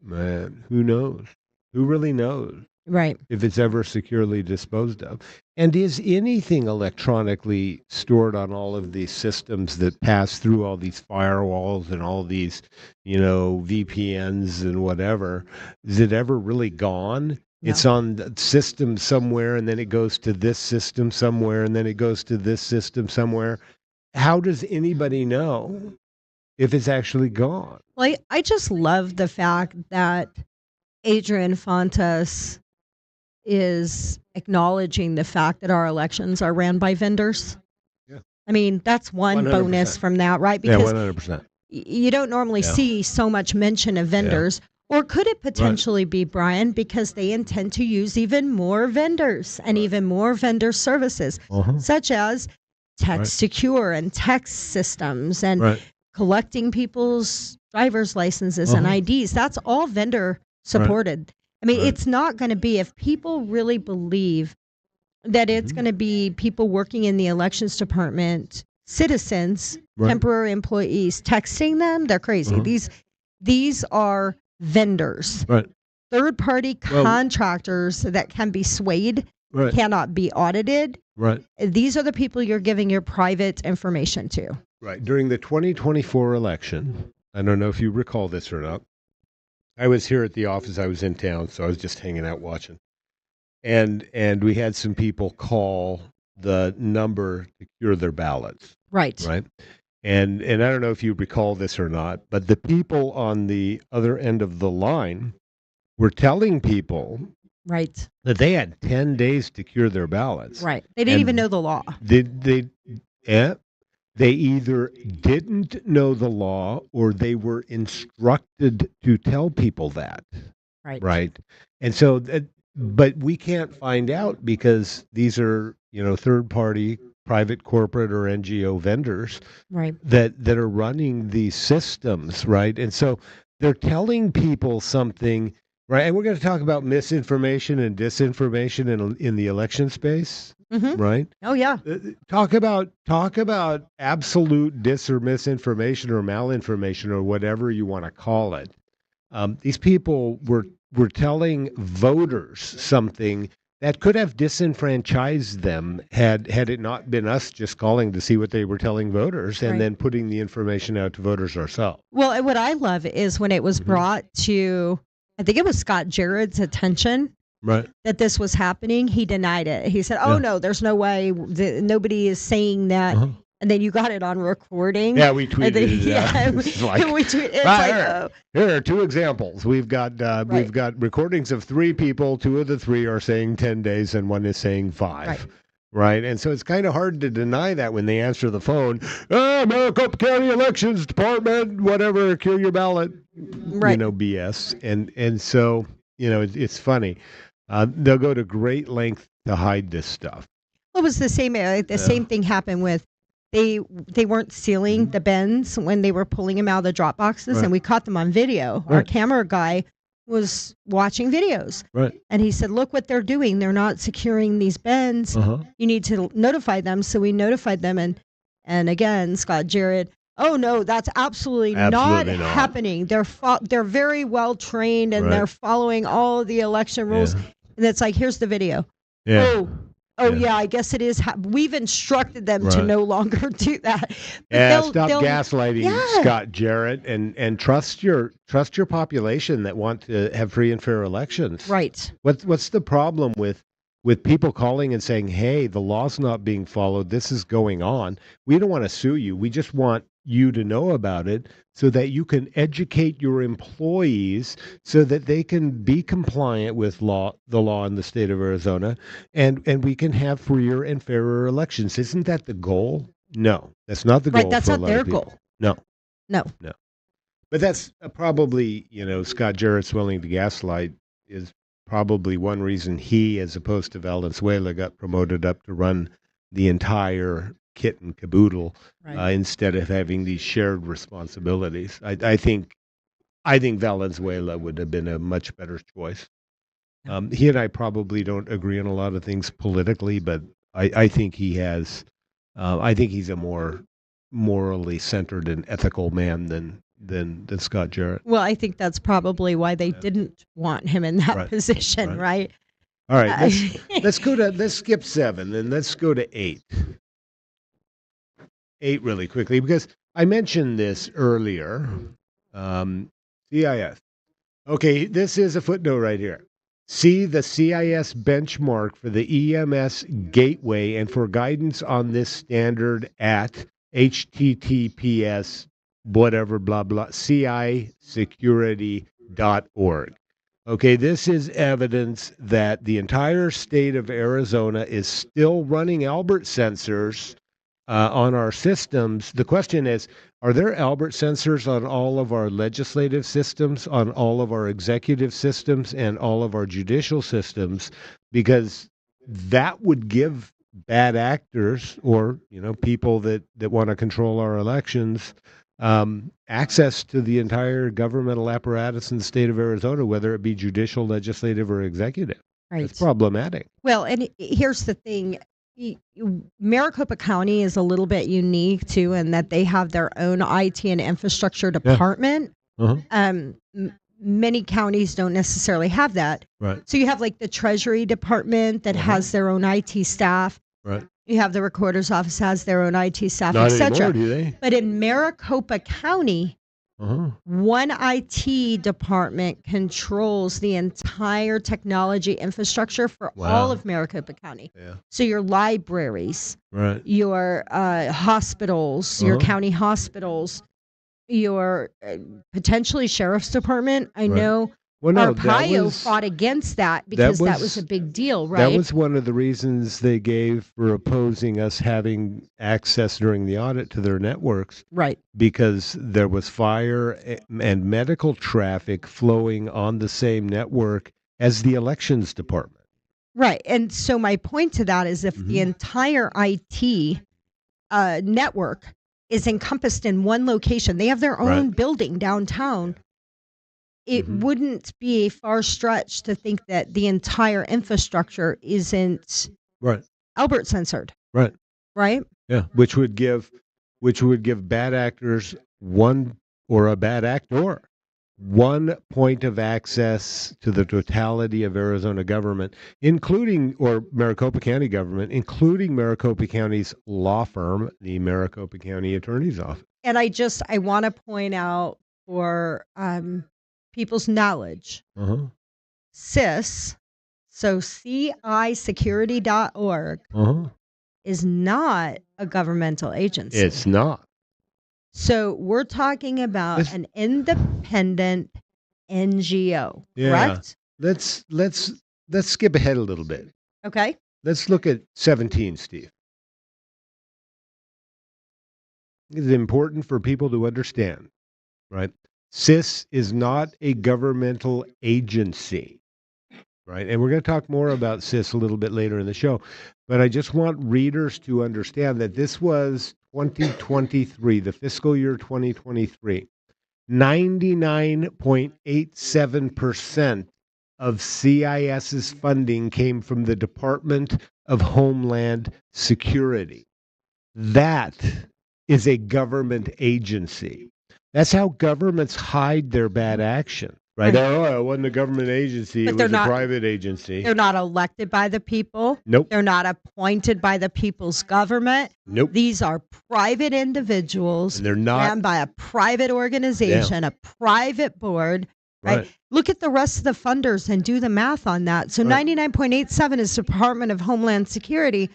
Speaker 2: Man, who knows? Who really knows
Speaker 3: Right.
Speaker 2: if it's ever securely disposed of? And is anything electronically stored on all of these systems that pass through all these firewalls and all these, VPNs and whatever? Is it ever really gone?
Speaker 3: No.
Speaker 2: It's on the system somewhere, and then it goes to this system somewhere, and then it goes to this system somewhere. How does anybody know if it's actually gone?
Speaker 3: Well, I just love the fact that Adrian Fontes is acknowledging the fact that our elections are ran by vendors.
Speaker 2: Yeah.
Speaker 3: I mean, that's one
Speaker 2: 100%.
Speaker 3: bonus from that, right?
Speaker 2: Yeah,
Speaker 3: Because
Speaker 2: 100%.
Speaker 3: you don't normally see so much mention of vendors. Or could it potentially be, Brian, because they intend to use even more vendors and even more vendor services, such as text secure and text systems and collecting people's driver's licenses and IDs? That's all vendor supported. I mean, it's not going to be, if people really believe that it's going to be people working in the elections department, citizens, temporary employees, texting them, they're crazy. These are vendors. Third-party contractors that can be swayed, cannot be audited. These are the people you're giving your private information to.
Speaker 2: Right. During the 2024 election, I don't know if you recall this or not, I was here at the office. I was in town, so I was just hanging out watching. And we had some people call the number to cure their ballots.
Speaker 3: Right.
Speaker 2: And I don't know if you recall this or not, but the people on the other end of the line were telling people
Speaker 3: Right.
Speaker 2: that they had 10 days to cure their ballots.
Speaker 3: Right. They didn't even know the law.
Speaker 2: They either didn't know the law or they were instructed to tell people that. Right. And so, but we can't find out because these are, third party, private, corporate, or NGO vendors that are running these systems. Right. And so they're telling people something. Right. And we're going to talk about misinformation and disinformation in the election space. Right.
Speaker 3: Oh, yeah.
Speaker 2: Talk about absolute dis or misinformation or malinformation or whatever you want to call it. These people were telling voters something that could have disenfranchised them had it not been us just calling to see what they were telling voters and then putting the information out to voters ourselves.
Speaker 3: Well, and what I love is when it was brought to, I think it was Scott Jarrett's attention. That this was happening, he denied it. He said, "Oh no, there's no way. Nobody is saying that." And then you got it on recording.
Speaker 2: Yeah, we tweeted it. Here are two examples. We've got recordings of 3 people. 2 of the 3 are saying 10 days, and 1 is saying 5. Right, and so it's kind of hard to deny that when they answer the phone. Maricopa County Elections Department, whatever, cure your ballot. BS. And so it's funny. They'll go to great length to hide this stuff.
Speaker 3: It was the same. Same thing happened with they weren't sealing the bins when they were pulling them out of the drop boxes, and we caught them on video. Our camera guy was watching videos.
Speaker 2: Right.
Speaker 3: And he said, look what they're doing. They're not securing these bins. You need to notify them. So we notified them. And again, Scott Jarrett, oh, no, that's absolutely not
Speaker 2: Absolutely not.
Speaker 3: happening. They're very well trained and
Speaker 2: Right.
Speaker 3: they're following all of the election rules.
Speaker 2: Yeah.
Speaker 3: And it's like, here's the video.
Speaker 2: Yeah.
Speaker 3: Oh,
Speaker 2: Yeah.
Speaker 3: yeah, I guess it is. We've instructed them to
Speaker 2: Right.
Speaker 3: no longer do that. But
Speaker 2: Yeah, stop gaslighting
Speaker 3: Yeah.
Speaker 2: Scott Jarrett and trust your population that want to have free and fair elections.
Speaker 3: Right.
Speaker 2: What's the problem with people calling and saying, "Hey, the law's not being followed. This is going on. We don't want to sue you. We just want you to know about it so that you can educate your employees so that they can be compliant with the law in the state of Arizona and we can have freer and fairer elections." Isn't that the goal? No, that's not the goal.
Speaker 3: Right. That's
Speaker 2: for a
Speaker 3: not
Speaker 2: lot
Speaker 3: their
Speaker 2: of people.
Speaker 3: goal.
Speaker 2: No.
Speaker 3: No.
Speaker 2: But that's probably, Scott Jarrett's willing to gaslight is probably one reason he, as opposed to Valenzuela, got promoted up to run the entire kit and caboodle
Speaker 3: Right.
Speaker 2: instead of having these shared responsibilities. I think Valenzuela would have been a much better choice. He and I probably don't agree on a lot of things politically, but I think he has. I think he's a more morally centered and ethical man than Scott Jarrett.
Speaker 3: Well, I think that's probably why they didn't want him in that
Speaker 2: Right.
Speaker 3: position, right?
Speaker 2: All right, let's skip 7 and let's go to 8. 8 really quickly because I mentioned this earlier. CIS. Okay, this is a footnote right here. See the CIS benchmark for the EMS gateway and for guidance on this standard at https whatever blah blah cisecurity.org. Okay, this is evidence that the entire state of Arizona is still running Albert sensors on our systems. The question is, are there Albert sensors on all of our legislative systems, on all of our executive systems, and all of our judicial systems? Because that would give bad actors or people that want to control our elections access to the entire governmental apparatus in the state of Arizona, whether it be judicial, legislative, or executive.
Speaker 3: Right.
Speaker 2: It's problematic.
Speaker 3: Well, and here's the thing. Maricopa County is a little bit unique too, in that they have their own IT and infrastructure department. Many counties don't necessarily have that.
Speaker 2: Right.
Speaker 3: So you have like the Treasury Department that has their own IT staff.
Speaker 2: Right.
Speaker 3: You have the Recorder's Office has their own IT staff,
Speaker 2: Not
Speaker 3: etc.
Speaker 2: anymore, do they?
Speaker 3: But in Maricopa County, one IT department controls the entire technology infrastructure for all of Maricopa County.
Speaker 2: Yeah.
Speaker 3: So your libraries,
Speaker 2: Right.
Speaker 3: your hospitals, your county hospitals, your potentially sheriff's department. I know
Speaker 2: Well, no,
Speaker 3: Arpaio fought against that because that was a big deal, right?
Speaker 2: That was one of the reasons they gave for opposing us having access during the audit to their networks.
Speaker 3: Right.
Speaker 2: Because there was fire and medical traffic flowing on the same network as the elections department.
Speaker 3: Right. And so my point to that is if the entire IT network is encompassed in one location, they have their own building downtown. It wouldn't be a far stretch to think that the entire infrastructure isn't Albert censored.
Speaker 2: Right.
Speaker 3: Right?
Speaker 2: Yeah. Which would give bad actors a bad actor one point of access to the totality of Arizona government, or Maricopa County government, including Maricopa County's law firm, the Maricopa County Attorney's Office.
Speaker 3: And I want to point out for people's knowledge, CIS, so cisecurity.org, is not a governmental agency.
Speaker 2: It's not.
Speaker 3: So we're talking about an independent NGO, correct?
Speaker 2: Let's skip ahead a little bit.
Speaker 3: Okay.
Speaker 2: Let's look at 17, Steve. It's important for people to understand, right? CIS is not a governmental agency, right? And we're going to talk more about CIS a little bit later in the show. But I just want readers to understand that this was 2023, the fiscal year 2023. 99.87% of CIS's funding came from the Department of Homeland Security. That is a government agency. That's how governments hide their bad action, right?
Speaker 3: Right.
Speaker 2: Oh, it wasn't a government agency,
Speaker 3: But
Speaker 2: it
Speaker 3: they're
Speaker 2: was a
Speaker 3: not-
Speaker 2: private agency.
Speaker 3: They're not elected by the people.
Speaker 2: Nope.
Speaker 3: They're not appointed by the people's government.
Speaker 2: Nope.
Speaker 3: These are private individuals
Speaker 2: And they're not
Speaker 3: ran by a private organization, a private board, right? Look at the rest of the funders and do the math on that. So
Speaker 2: Right.
Speaker 3: 99.87 is Department of Homeland Security.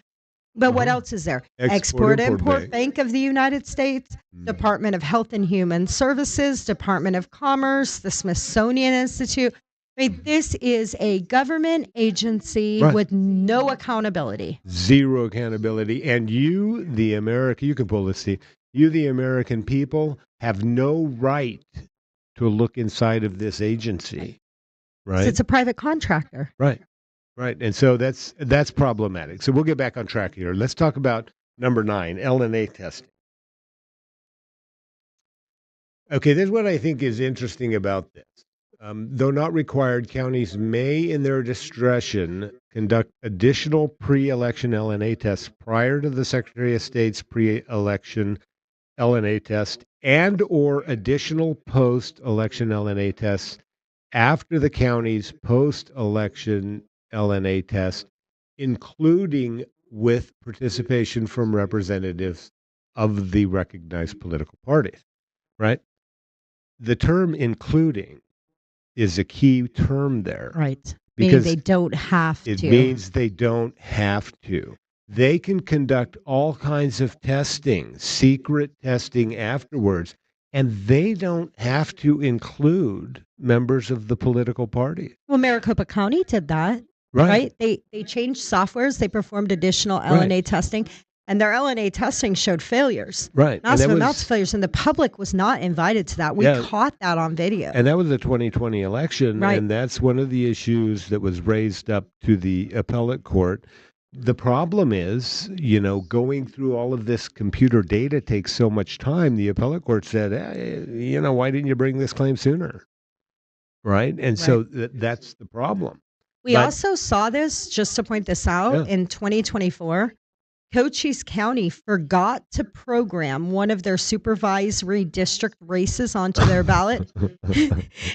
Speaker 3: But what else is there?
Speaker 2: Export-Import
Speaker 3: Bank of the United States, Department of Health and Human Services, Department of Commerce, the Smithsonian Institute. I mean, this is a government agency
Speaker 2: Right.
Speaker 3: with no accountability.
Speaker 2: Zero accountability. And you, the American, you can pull this, Steve. You, the American people, have no right to look inside of this agency. Right?
Speaker 3: It's a private contractor.
Speaker 2: Right. Right. And so that's problematic. So we'll get back on track here. Let's talk about number 9, LNA testing. Okay, this is what I think is interesting about this. Though not required, counties may, in their discretion, conduct additional pre-election LNA tests prior to the Secretary of State's pre-election LNA test and or additional post-election LNA tests after the county's post-election LNA test, including with participation from representatives of the recognized political parties, right? The term including is a key term there.
Speaker 3: Right.
Speaker 2: Because
Speaker 3: Meaning they don't have
Speaker 2: It
Speaker 3: to.
Speaker 2: means they don't have to. They can conduct all kinds of testing, secret testing afterwards, and they don't have to include members of the political party.
Speaker 3: Well, Maricopa County did that. Right? They changed softwares. They performed additional LNA testing, and their LNA testing showed failures.
Speaker 2: Right.
Speaker 3: Massive amounts of failures, and the public was not invited to that. We caught that on video.
Speaker 2: And that was the 2020 election,
Speaker 3: Right.
Speaker 2: and that's one of the issues that was raised up to the appellate court. The problem is, going through all of this computer data takes so much time. The appellate court said, why didn't you bring this claim sooner? Right? And so that's the problem.
Speaker 3: We also saw this, just to point this out, in 2024. Cochise County forgot to program one of their supervisory district races onto their ballot.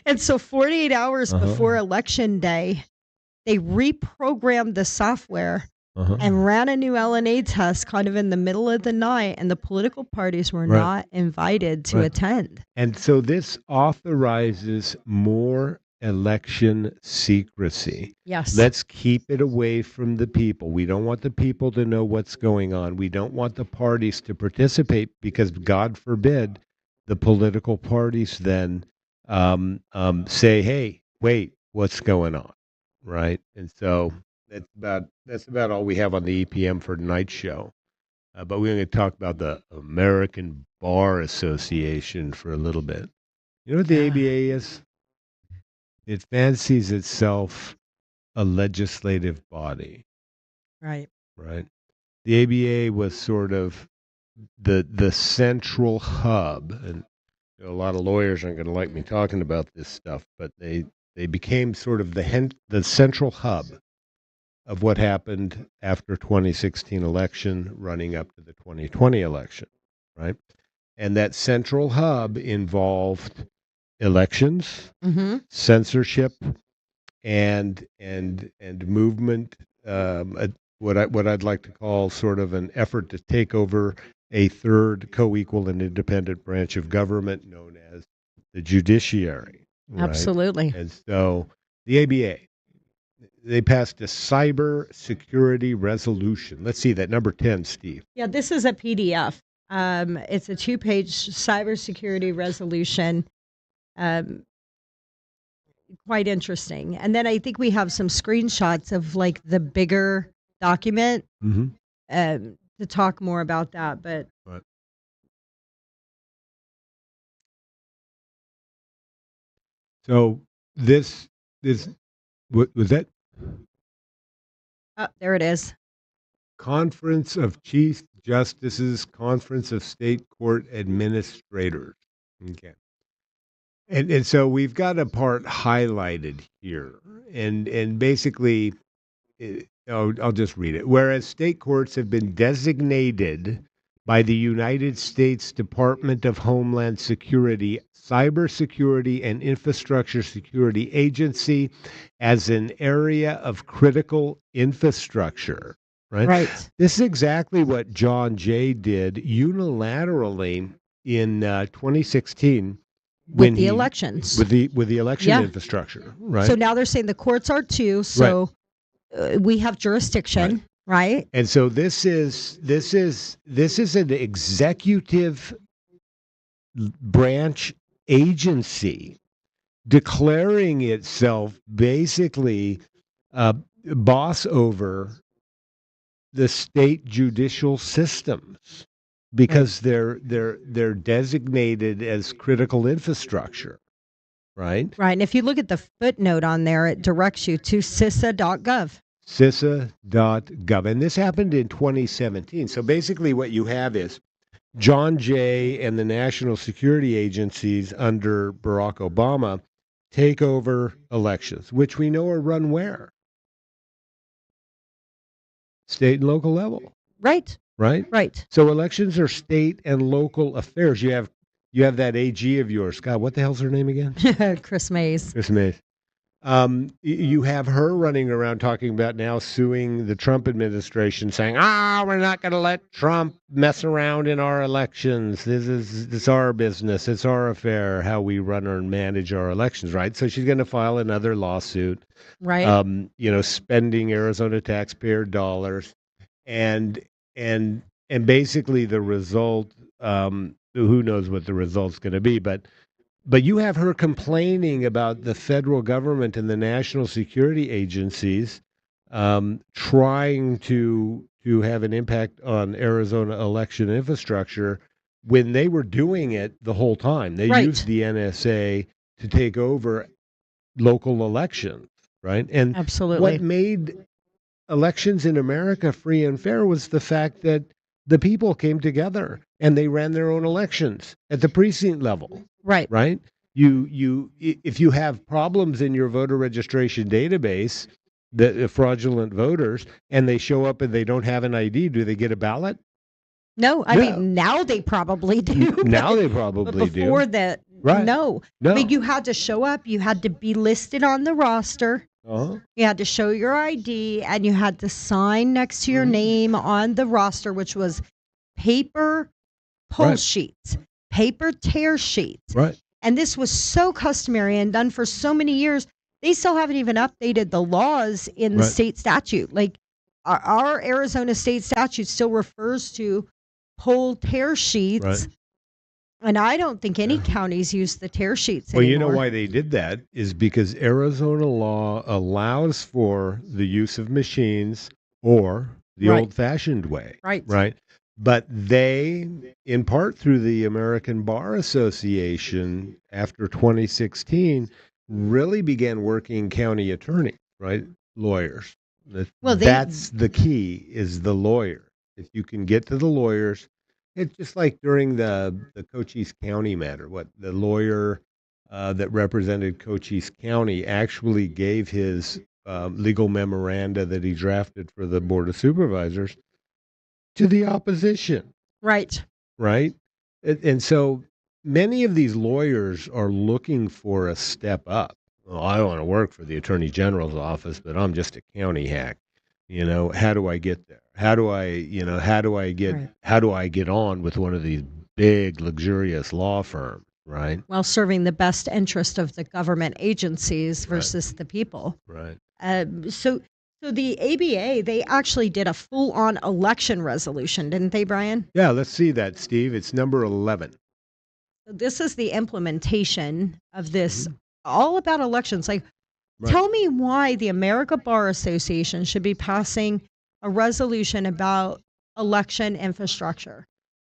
Speaker 3: And so 48 hours before Election Day, they reprogrammed the software and ran a new LNA test kind of in the middle of the night, and the political parties were not invited to attend.
Speaker 2: And so this authorizes more election secrecy.
Speaker 3: Yes.
Speaker 2: Let's keep it away from the people. We don't want the people to know what's going on. We don't want the parties to participate because, God forbid, the political parties then say, "Hey, wait, what's going on?" Right? And so that's about all we have on the EPM for tonight's show. But we're going to talk about the American Bar Association for a little bit. You know what the ABA is? It fancies itself a legislative body,
Speaker 3: Right.
Speaker 2: right? The ABA was sort of the central hub, and a lot of lawyers aren't going to like me talking about this stuff, but they became sort of the central hub of what happened after 2016 election, running up to the 2020 election, right? And that central hub involved elections, censorship, and movement. What I'd like to call sort of an effort to take over a third co-equal and independent branch of government known as the judiciary. Right?
Speaker 3: Absolutely.
Speaker 2: And so the ABA, they passed a cyber security resolution. Let's see that number 10, Steve.
Speaker 3: Yeah, this is a PDF. It's a 2-page cybersecurity resolution. Quite interesting. And then I think we have some screenshots of like the bigger document to talk more about that. But
Speaker 2: so this what was that?
Speaker 3: there it is.
Speaker 2: Conference of Chief Justices, Conference of State Court Administrators. Okay. And so we've got a part highlighted here, and basically, I'll just read it. Whereas state courts have been designated by the United States Department of Homeland Security, Cybersecurity and Infrastructure Security Agency as an area of critical infrastructure. Right.
Speaker 3: Right.
Speaker 2: This is exactly what John Jay did unilaterally in 2016
Speaker 3: With the elections.
Speaker 2: with the election
Speaker 3: Yeah.
Speaker 2: infrastructure. Right.
Speaker 3: So now they're saying the courts are too. So we have jurisdiction, right?
Speaker 2: And so this is an executive branch agency declaring itself basically boss over the state judicial systems because they're designated as critical infrastructure, right?
Speaker 3: Right. And if you look at the footnote on there, it directs you to CISA.gov.
Speaker 2: CISA.gov. And this happened in 2017. So basically what you have is John Jay and the national security agencies under Barack Obama take over elections, which we know are run where? State and local level,
Speaker 3: Right.
Speaker 2: right?
Speaker 3: Right.
Speaker 2: So elections are state and local affairs. You have that AG of yours, God. What the hell's her name again?
Speaker 3: Chris Mays.
Speaker 2: Chris Mays. You have her running around talking about now suing the Trump administration, saying, we're not going to let Trump mess around in our elections. This our business. It's our affair, how we run and manage our elections, right? So she's going to file another lawsuit,
Speaker 3: Right.
Speaker 2: spending Arizona taxpayer dollars. And basically the result, who knows what the result's going to be, but you have her complaining about the federal government and the national security agencies trying to have an impact on Arizona election infrastructure when they were doing it the whole time. They
Speaker 3: Right.
Speaker 2: used the NSA to take over local elections, right? And
Speaker 3: Absolutely.
Speaker 2: what made elections in America free and fair was the fact that the people came together and they ran their own elections at the precinct level.
Speaker 3: Right.
Speaker 2: Right? If you have problems in your voter registration database, the fraudulent voters, and they show up and they don't have an ID, do they get a ballot?
Speaker 3: No, I
Speaker 2: No.
Speaker 3: mean, now they probably do.
Speaker 2: Now they
Speaker 3: But
Speaker 2: probably
Speaker 3: before
Speaker 2: do.
Speaker 3: that,
Speaker 2: Right.
Speaker 3: no.
Speaker 2: No.
Speaker 3: I mean, you had to show up. You had to be listed on the roster.
Speaker 2: Uh-huh.
Speaker 3: You had to show your ID, and you had to sign next to your
Speaker 2: Mm-hmm.
Speaker 3: name on the roster, which was paper poll
Speaker 2: Right.
Speaker 3: sheets, paper tear sheets.
Speaker 2: Right.
Speaker 3: And this was so customary and done for so many years. They still haven't even updated the laws in the
Speaker 2: Right.
Speaker 3: state statute. Like our Arizona state statute still refers to poll tear sheets.
Speaker 2: Right.
Speaker 3: And I don't think any counties use the tear sheets
Speaker 2: Well,
Speaker 3: anymore.
Speaker 2: you know why they did that is because Arizona law allows for the use of machines or the
Speaker 3: Right.
Speaker 2: old-fashioned way.
Speaker 3: Right.
Speaker 2: Right. But they, in part through the American Bar Association after 2016, really began working county attorney, right? Lawyers.
Speaker 3: Well,
Speaker 2: That's the key is the lawyer. If you can get to the lawyers, it's just like during the Cochise County matter, what the lawyer that represented Cochise County actually gave his legal memoranda that he drafted for the Board of Supervisors to the opposition,
Speaker 3: Right.
Speaker 2: right? And so many of these lawyers are looking for a step up. Well, I want to work for the Attorney General's office, but I'm just a county hack. How do I get there? How do I get on with one of these big, luxurious law firms, right?
Speaker 3: While serving the best interest of the government agencies versus the people.
Speaker 2: Right.
Speaker 3: So the ABA, they actually did a full-on election resolution, didn't they, Brian?
Speaker 2: Yeah, let's see that, Steve. It's number 11.
Speaker 3: So this is the implementation of this, all about elections. Like,
Speaker 2: Right.
Speaker 3: tell me why the American Bar Association should be passing a resolution about election infrastructure.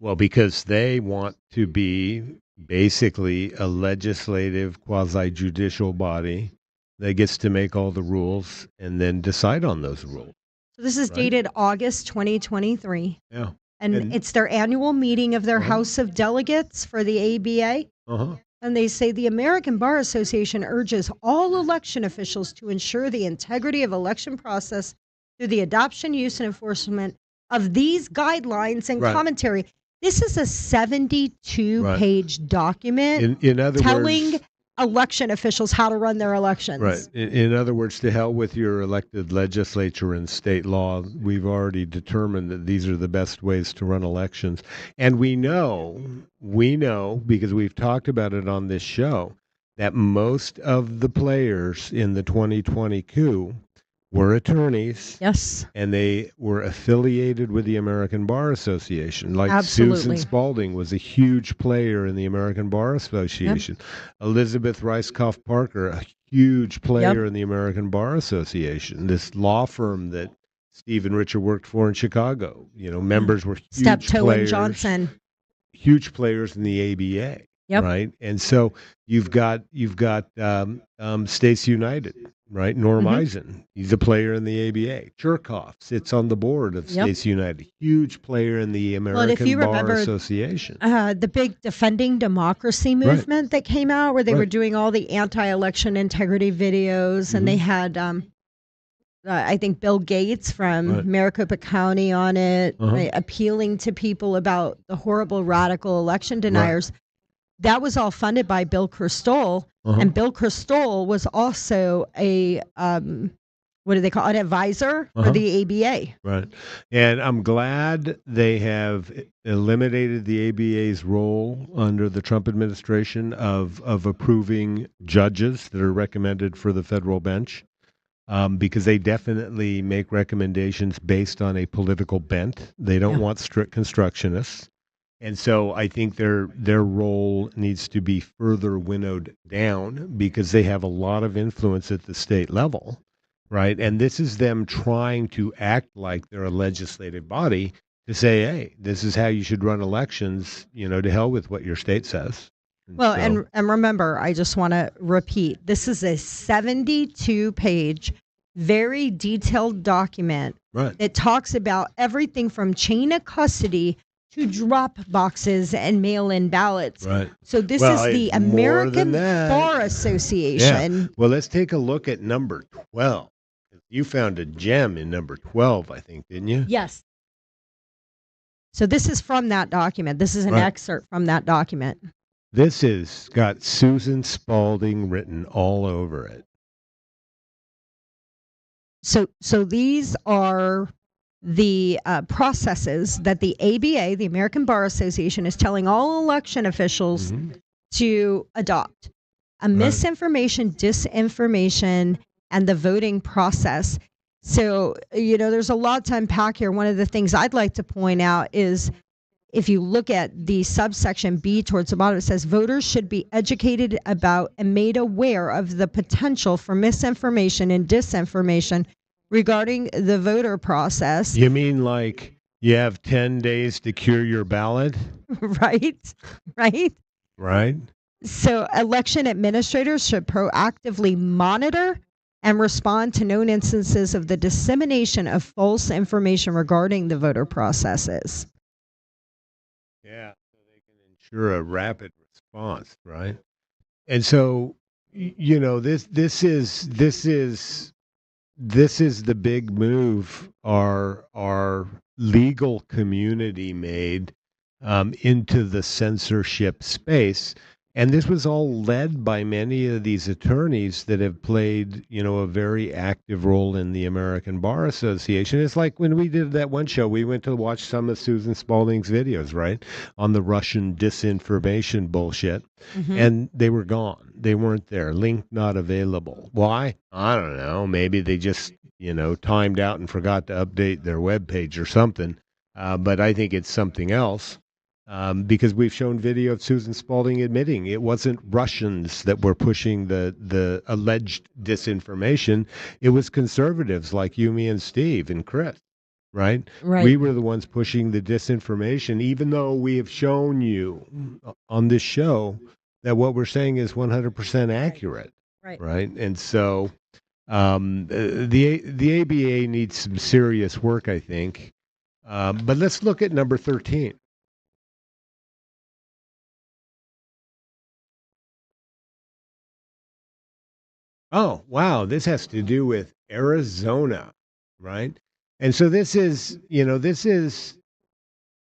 Speaker 2: Well, because they want to be basically a legislative, quasi-judicial body that gets to make all the rules and then decide on those rules.
Speaker 3: So this is
Speaker 2: Right.
Speaker 3: dated August 2023.
Speaker 2: Yeah.
Speaker 3: And
Speaker 2: And-
Speaker 3: it's their annual meeting of their
Speaker 2: Uh-huh.
Speaker 3: House of Delegates for the ABA.
Speaker 2: Uh-huh.
Speaker 3: And they say the American Bar Association urges all election officials to ensure the integrity of election process through the adoption, use, and enforcement of these guidelines and
Speaker 2: Right.
Speaker 3: commentary. This is a 72-page document
Speaker 2: In other
Speaker 3: telling
Speaker 2: words,
Speaker 3: election officials how to run their elections.
Speaker 2: right. In other words, to hell with your elected legislature and state law. We've already determined that these are the best ways to run elections. And we know, because we've talked about it on this show, that most of the players in the 2020 coup were attorneys.
Speaker 3: Yes.
Speaker 2: And they were affiliated with the American Bar Association. Like
Speaker 3: Absolutely.
Speaker 2: Susan Spalding was a huge player in the American Bar Association. Elizabeth Reiskoff Parker, a huge player in the American Bar Association. This law firm that Steve and Richard worked for in Chicago. Members were huge
Speaker 3: Steptoe and
Speaker 2: players.
Speaker 3: Johnson.
Speaker 2: Huge players in the ABA.
Speaker 3: Yep.
Speaker 2: Right. And so you've got States United. Right, Norm Eisen, he's a player in the ABA. Cherkoff sits on the board of States United, huge player in the American Bar Association.
Speaker 3: The big Defending Democracy movement that came out, where they were doing all the anti-election integrity videos, and they had, I think, Bill Gates from Maricopa County on it, appealing to people about the horrible radical election deniers. That was all funded by Bill Kristol. And Bill Kristol was also a, what do they call it, advisor for the ABA.
Speaker 2: Right. And I'm glad they have eliminated the ABA's role under the Trump administration of approving judges that are recommended for the federal bench, because they definitely make recommendations based on a political bent. They don't want strict constructionists. And so I think their role needs to be further winnowed down because they have a lot of influence at the state level, right? And this is them trying to act like they're a legislative body to say, hey, this is how you should run elections, to hell with what your state says.
Speaker 3: And remember, I just want to repeat, this is a 72-page, very detailed document that talks about everything from chain of custody to drop boxes and mail-in ballots.
Speaker 2: Right.
Speaker 3: So this is the American Bar Association.
Speaker 2: Yeah. Well, let's take a look at number 12. You found a gem in number 12, I think, didn't you?
Speaker 3: Yes. So this is from that document. This is an excerpt from that document.
Speaker 2: This is got Susan Spalding written all over it.
Speaker 3: So these are the processes that the ABA, the American Bar Association, is telling all election officials to adopt. Misinformation, disinformation, and the voting process. So, there's a lot to unpack here. One of the things I'd like to point out is if you look at the subsection B towards the bottom, it says voters should be educated about and made aware of the potential for misinformation and disinformation regarding the voter process.
Speaker 2: You mean like you have 10 days to cure your ballot?
Speaker 3: Right.
Speaker 2: Right.
Speaker 3: So election administrators should proactively monitor and respond to known instances of the dissemination of false information regarding the voter processes.
Speaker 2: Yeah, so they can ensure a rapid response, right? And so, this is the big move our legal community made into the censorship space. And this was all led by many of these attorneys that have played, a very active role in the American Bar Association. It's like when we did that one show, we went to watch some of Susan Spalding's videos, right, on the Russian disinformation bullshit, and they were gone. They weren't there. Link not available. Why? I don't know. Maybe they just, timed out and forgot to update their webpage or something. But I think it's something else. Because we've shown video of Susan Spalding admitting it wasn't Russians that were pushing the alleged disinformation. It was conservatives like you, me, and Steve and Chris, right? We were the ones pushing the disinformation, even though we have shown you on this show that what we're saying is 100% accurate, right? And so the ABA needs some serious work, I think. But let's look at number 13. Oh, wow. This has to do with Arizona, right? And so this is,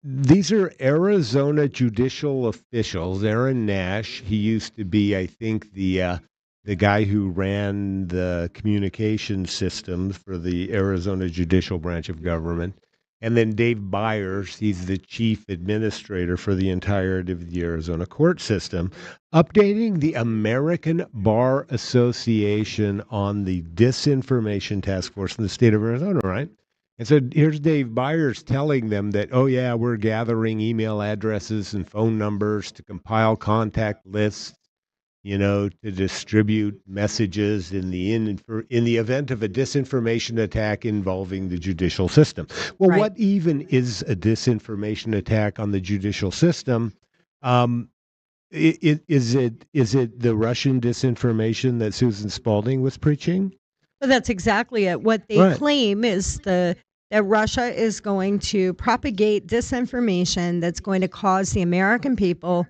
Speaker 2: these are Arizona judicial officials. Aaron Nash, he used to be, I think, the guy who ran the communication systems for the Arizona judicial branch of government. And then Dave Byers, he's the chief administrator for the entirety of the Arizona court system, updating the American Bar Association on the disinformation task force in the state of Arizona, right? And so here's Dave Byers telling them that, oh, yeah, we're gathering email addresses and phone numbers to compile contact lists, to distribute messages in the event of a disinformation attack involving the judicial system. Well,
Speaker 3: Right.
Speaker 2: what even is a disinformation attack on the judicial system? Is it the Russian disinformation that Susan Spalding was preaching?
Speaker 3: But that's exactly it. What they
Speaker 2: Right.
Speaker 3: claim is that Russia is going to propagate disinformation that's going to cause the American people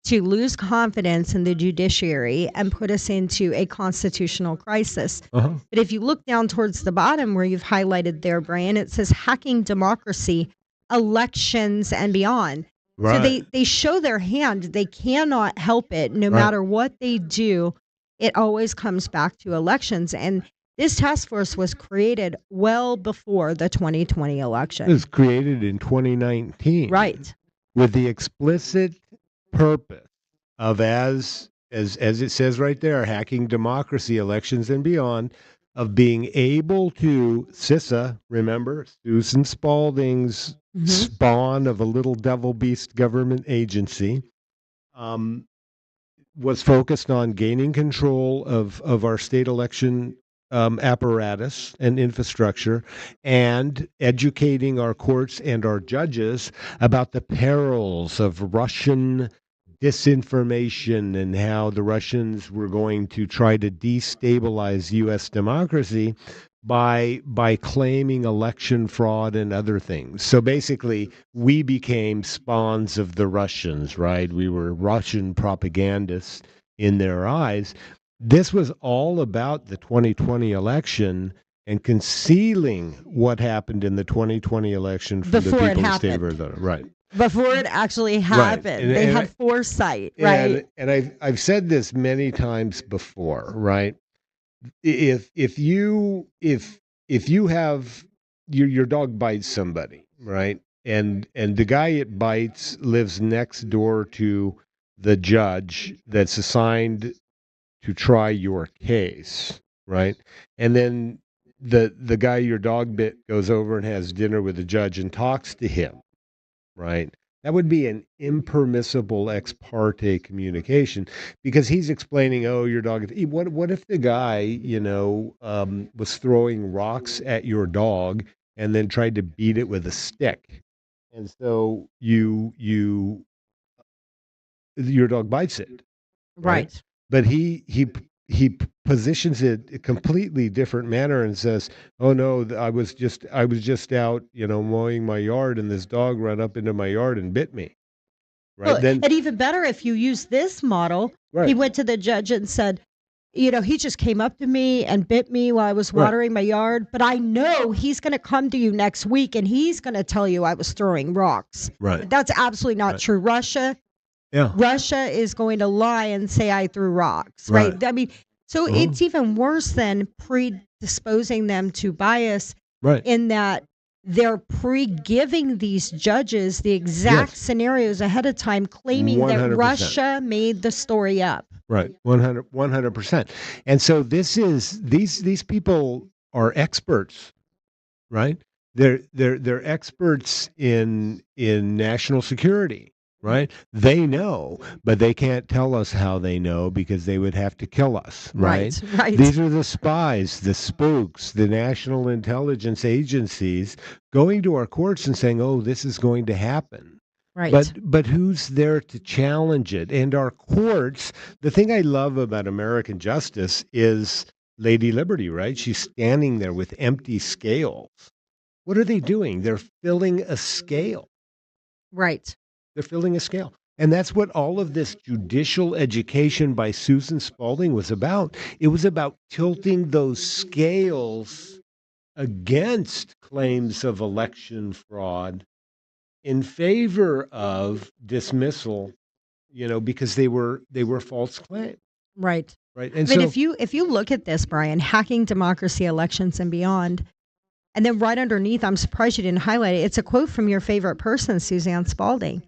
Speaker 3: to lose confidence in the judiciary and put us into a constitutional crisis.
Speaker 2: Uh-huh.
Speaker 3: But if you look down towards the bottom where you've highlighted there, Brian, it says hacking democracy, elections, and beyond. So
Speaker 2: Right.
Speaker 3: they show their hand. They cannot help it. No
Speaker 2: Right.
Speaker 3: matter what they do, it always comes back to elections. And this task force was created well before the 2020
Speaker 2: It
Speaker 3: election.
Speaker 2: was created in 2019.
Speaker 3: Right.
Speaker 2: With the explicit purpose of, as it says right there, hacking democracy, elections, and beyond, of being able to, CISA, remember, Susan Spalding's
Speaker 3: Mhm.
Speaker 2: spawn of a little devil beast government agency, was focused on gaining control of our state election apparatus and infrastructure, and educating our courts and our judges about the perils of Russian disinformation and how the Russians were going to try to destabilize U.S. democracy by claiming election fraud and other things. So basically, we became spawns of the Russians, right? We were Russian propagandists in their eyes. This was all about the 2020 election and concealing what happened in the 2020 election from
Speaker 3: Before
Speaker 2: the
Speaker 3: it
Speaker 2: people of the state of
Speaker 3: happened.
Speaker 2: Arizona. Right.
Speaker 3: Before it actually happened.
Speaker 2: And-
Speaker 3: They
Speaker 2: and
Speaker 3: had
Speaker 2: I-
Speaker 3: foresight, right?
Speaker 2: And I've said this many times before, right? If you have your dog bites somebody, right? And the guy it bites lives next door to the judge that's assigned to try your case, right? And then the guy your dog bit goes over and has dinner with the judge and talks to him, right? That would be an impermissible ex parte communication, because he's explaining, oh, your dog. What if the guy, was throwing rocks at your dog and then tried to beat it with a stick, and so your dog bites it, right?
Speaker 3: Right.
Speaker 2: But he positions it a completely different manner and says, "Oh no, I was just out, mowing my yard, and this dog ran up into my yard and bit me." Right
Speaker 3: Well,
Speaker 2: then,
Speaker 3: and even better, if you use this model, he
Speaker 2: right,
Speaker 3: went to the judge and said, he just came up to me and bit me while I was
Speaker 2: right,
Speaker 3: watering my yard, but I know he's going to come to you next week and he's going to tell you I was throwing rocks.
Speaker 2: right,
Speaker 3: That's absolutely not
Speaker 2: right.
Speaker 3: true.
Speaker 2: Yeah,
Speaker 3: Russia is going to lie and say I threw rocks, right?
Speaker 2: right,
Speaker 3: I mean, so
Speaker 2: uh-huh,
Speaker 3: it's even worse than predisposing them to bias
Speaker 2: right.
Speaker 3: in that they're pre-giving these judges the exact
Speaker 2: Yes,
Speaker 3: scenarios ahead of time, claiming that
Speaker 2: 100%.
Speaker 3: Russia made the story up.
Speaker 2: Right, 100%. And so these people are experts, right? They're experts in national security, right? They know, but they can't tell us how they know, because they would have to kill us, right?
Speaker 3: Right.
Speaker 2: These are the spies, the spooks, the national intelligence agencies going to our courts and saying, "Oh, this is going to happen."
Speaker 3: Right.
Speaker 2: But who's there to challenge it? And our courts, the thing I love about American justice is Lady Liberty, right? She's standing there with empty scales. What are they doing? They're filling a scale.
Speaker 3: Right.
Speaker 2: They're filling a scale. And that's what all of this judicial education by Susan Spalding was about. It was about tilting those scales against claims of election fraud in favor of dismissal, because they were false claims,
Speaker 3: Right.
Speaker 2: right?
Speaker 3: I
Speaker 2: And
Speaker 3: mean,
Speaker 2: so,
Speaker 3: if you look at this, Brian, hacking democracy, elections, and beyond, and then right underneath, I'm surprised you didn't highlight it. It's a quote from your favorite person, Suzanne Spalding.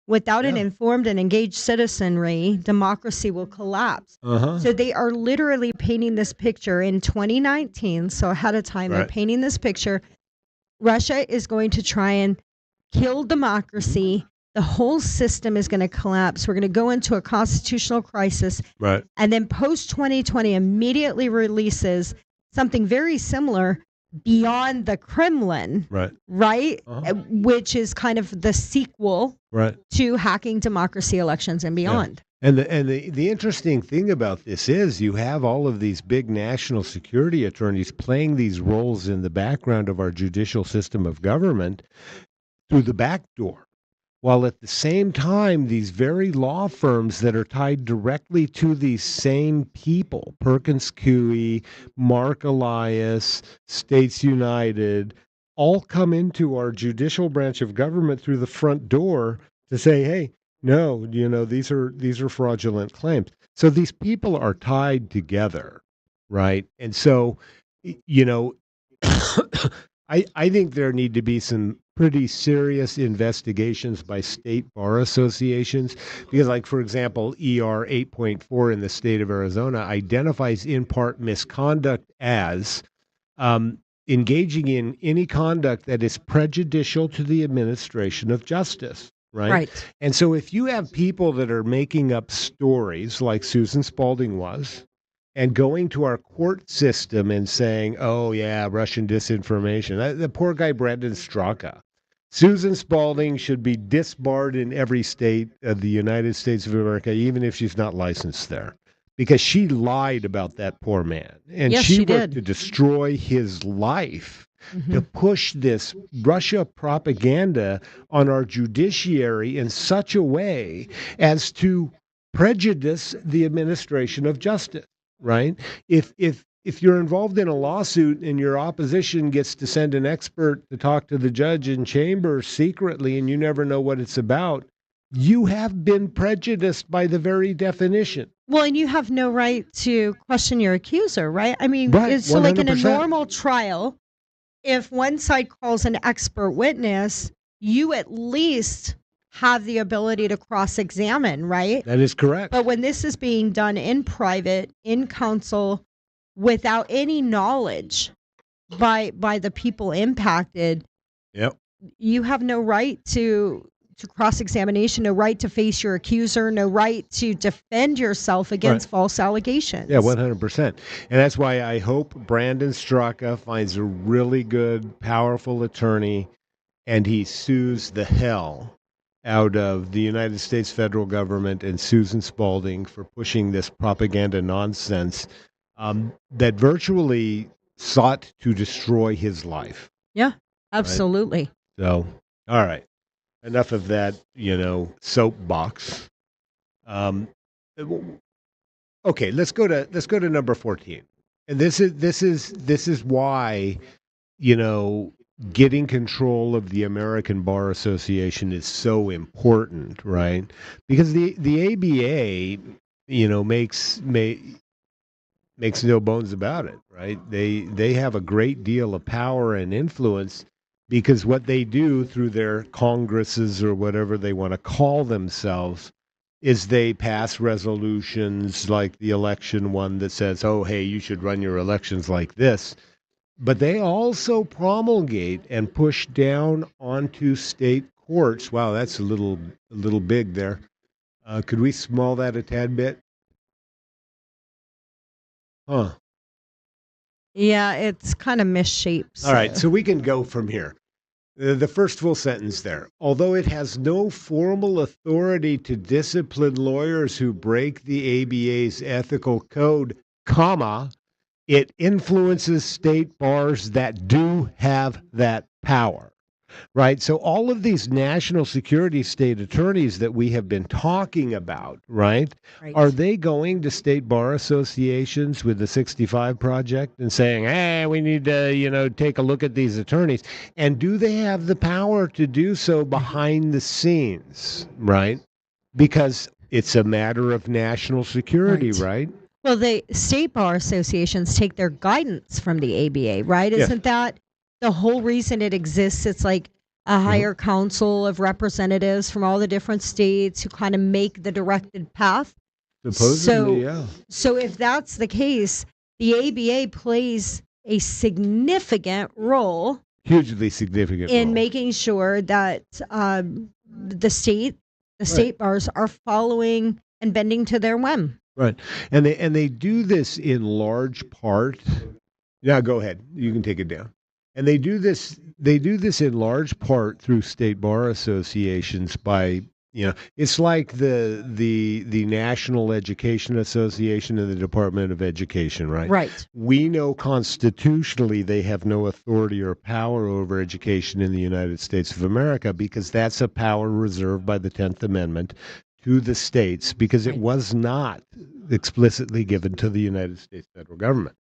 Speaker 3: Without an
Speaker 2: yeah,
Speaker 3: informed and engaged citizenry, democracy will collapse.
Speaker 2: uh-huh,
Speaker 3: So they are literally painting this picture in 2019. So ahead of time, they're
Speaker 2: right,
Speaker 3: painting this picture. Russia is going to try and kill democracy. The whole system is going to collapse. We're going to go into a constitutional crisis.
Speaker 2: right,
Speaker 3: And then post 2020 immediately releases something very similar, Beyond the Kremlin,
Speaker 2: right,
Speaker 3: right?
Speaker 2: uh-huh,
Speaker 3: Which is kind of the sequel
Speaker 2: right.
Speaker 3: to hacking democracy, elections, and
Speaker 2: Yeah.
Speaker 3: beyond.
Speaker 2: And the interesting thing about this is you have all of these big national security attorneys playing these roles in the background of our judicial system of government through the back door. While at the same time, these very law firms that are tied directly to these same people, Perkins Coie, Mark Elias, States United, all come into our judicial branch of government through the front door to say, hey, no, these are fraudulent claims. So these people are tied together, right? And so, y- you know, I think there need to be some pretty serious investigations by state bar associations because, like, for example, ER 8.4 in the state of Arizona identifies in part misconduct as engaging in any conduct that is prejudicial to the administration of justice. Right.
Speaker 3: Right.
Speaker 2: And so if you have people that are making up stories like Susan Spalding was, and going to our court system and saying, oh, yeah, Russian disinformation. The poor guy, Brandon Straka. Susan Spalding should be disbarred in every state of the United States of America, even if she's not licensed there, because she lied about that poor man. And
Speaker 3: Yes,
Speaker 2: she
Speaker 3: she
Speaker 2: worked
Speaker 3: did.
Speaker 2: to destroy his life,
Speaker 3: Mhm.
Speaker 2: to push this Russia propaganda on our judiciary in such a way as to prejudice the administration of justice. Right? If you're involved in a lawsuit and your opposition gets to send an expert to talk to the judge in chambers secretly and you never know what it's about, you have been prejudiced by the very definition.
Speaker 3: Well, and you have no right to question your accuser, right? I mean,
Speaker 2: Right,
Speaker 3: so like in a
Speaker 2: 100%.
Speaker 3: normal trial, if one side calls an expert witness, you at least have the ability to cross-examine, right?
Speaker 2: That is correct.
Speaker 3: But when this is being done in private, in counsel, without any knowledge by the people impacted,
Speaker 2: Yep.
Speaker 3: you have no right to cross-examination, no right to face your accuser, no right to defend yourself against false allegations.
Speaker 2: Yeah, 100%. And that's why I hope Brandon Straka finds a really good, powerful attorney and he sues the hell out of the United States federal government and Susan Spalding for pushing this propaganda nonsense that virtually sought to destroy his life.
Speaker 3: Yeah, absolutely.
Speaker 2: So, all right, enough of that, soapbox. Um, okay, let's go to number 14, and this is why getting control of the American Bar Association is so important, right? Because the ABA, makes no bones about it, right? They have a great deal of power and influence because what they do through their congresses or whatever they want to call themselves is they pass resolutions like the election one that says, "Oh, hey, you should run your elections like this." But they also promulgate and push down onto state courts. Wow, that's a little big there. Could we small that a tad bit? Huh.
Speaker 3: Yeah, it's kind of misshaped.
Speaker 2: All right, so we can go from here. The first full sentence there. Although it has no formal authority to discipline lawyers who break the ABA's ethical code, comma, it influences state bars that do have that power. right? So all of these national security state attorneys that we have been talking about, right?
Speaker 3: Right.
Speaker 2: Are they going to state bar associations with the 65 project and saying, "Hey, we need to, take a look at these attorneys"? And do they have the power to do so behind the scenes, right? Because it's a matter of national security, right?
Speaker 3: Well, the state bar associations take their guidance from the ABA, right?
Speaker 2: Yes.
Speaker 3: Isn't that the whole reason it exists? It's like a higher council of representatives from all the different states who kind of make the directed path.
Speaker 2: Supposedly, yeah.
Speaker 3: So if that's the case, the ABA plays a significant role
Speaker 2: Hugely significant
Speaker 3: in
Speaker 2: role.
Speaker 3: making sure that the state bars are following and bending to their whim.
Speaker 2: Right. And they do this in large part. Yeah, go ahead. You can take it down. And they do this in large part through state bar associations by, it's like the National Education Association and the Department of Education, right?
Speaker 3: Right.
Speaker 2: We know constitutionally they have no authority or power over education in the United States of America because that's a power reserved by the 10th Amendment to the states because it was not explicitly given to the United States federal government.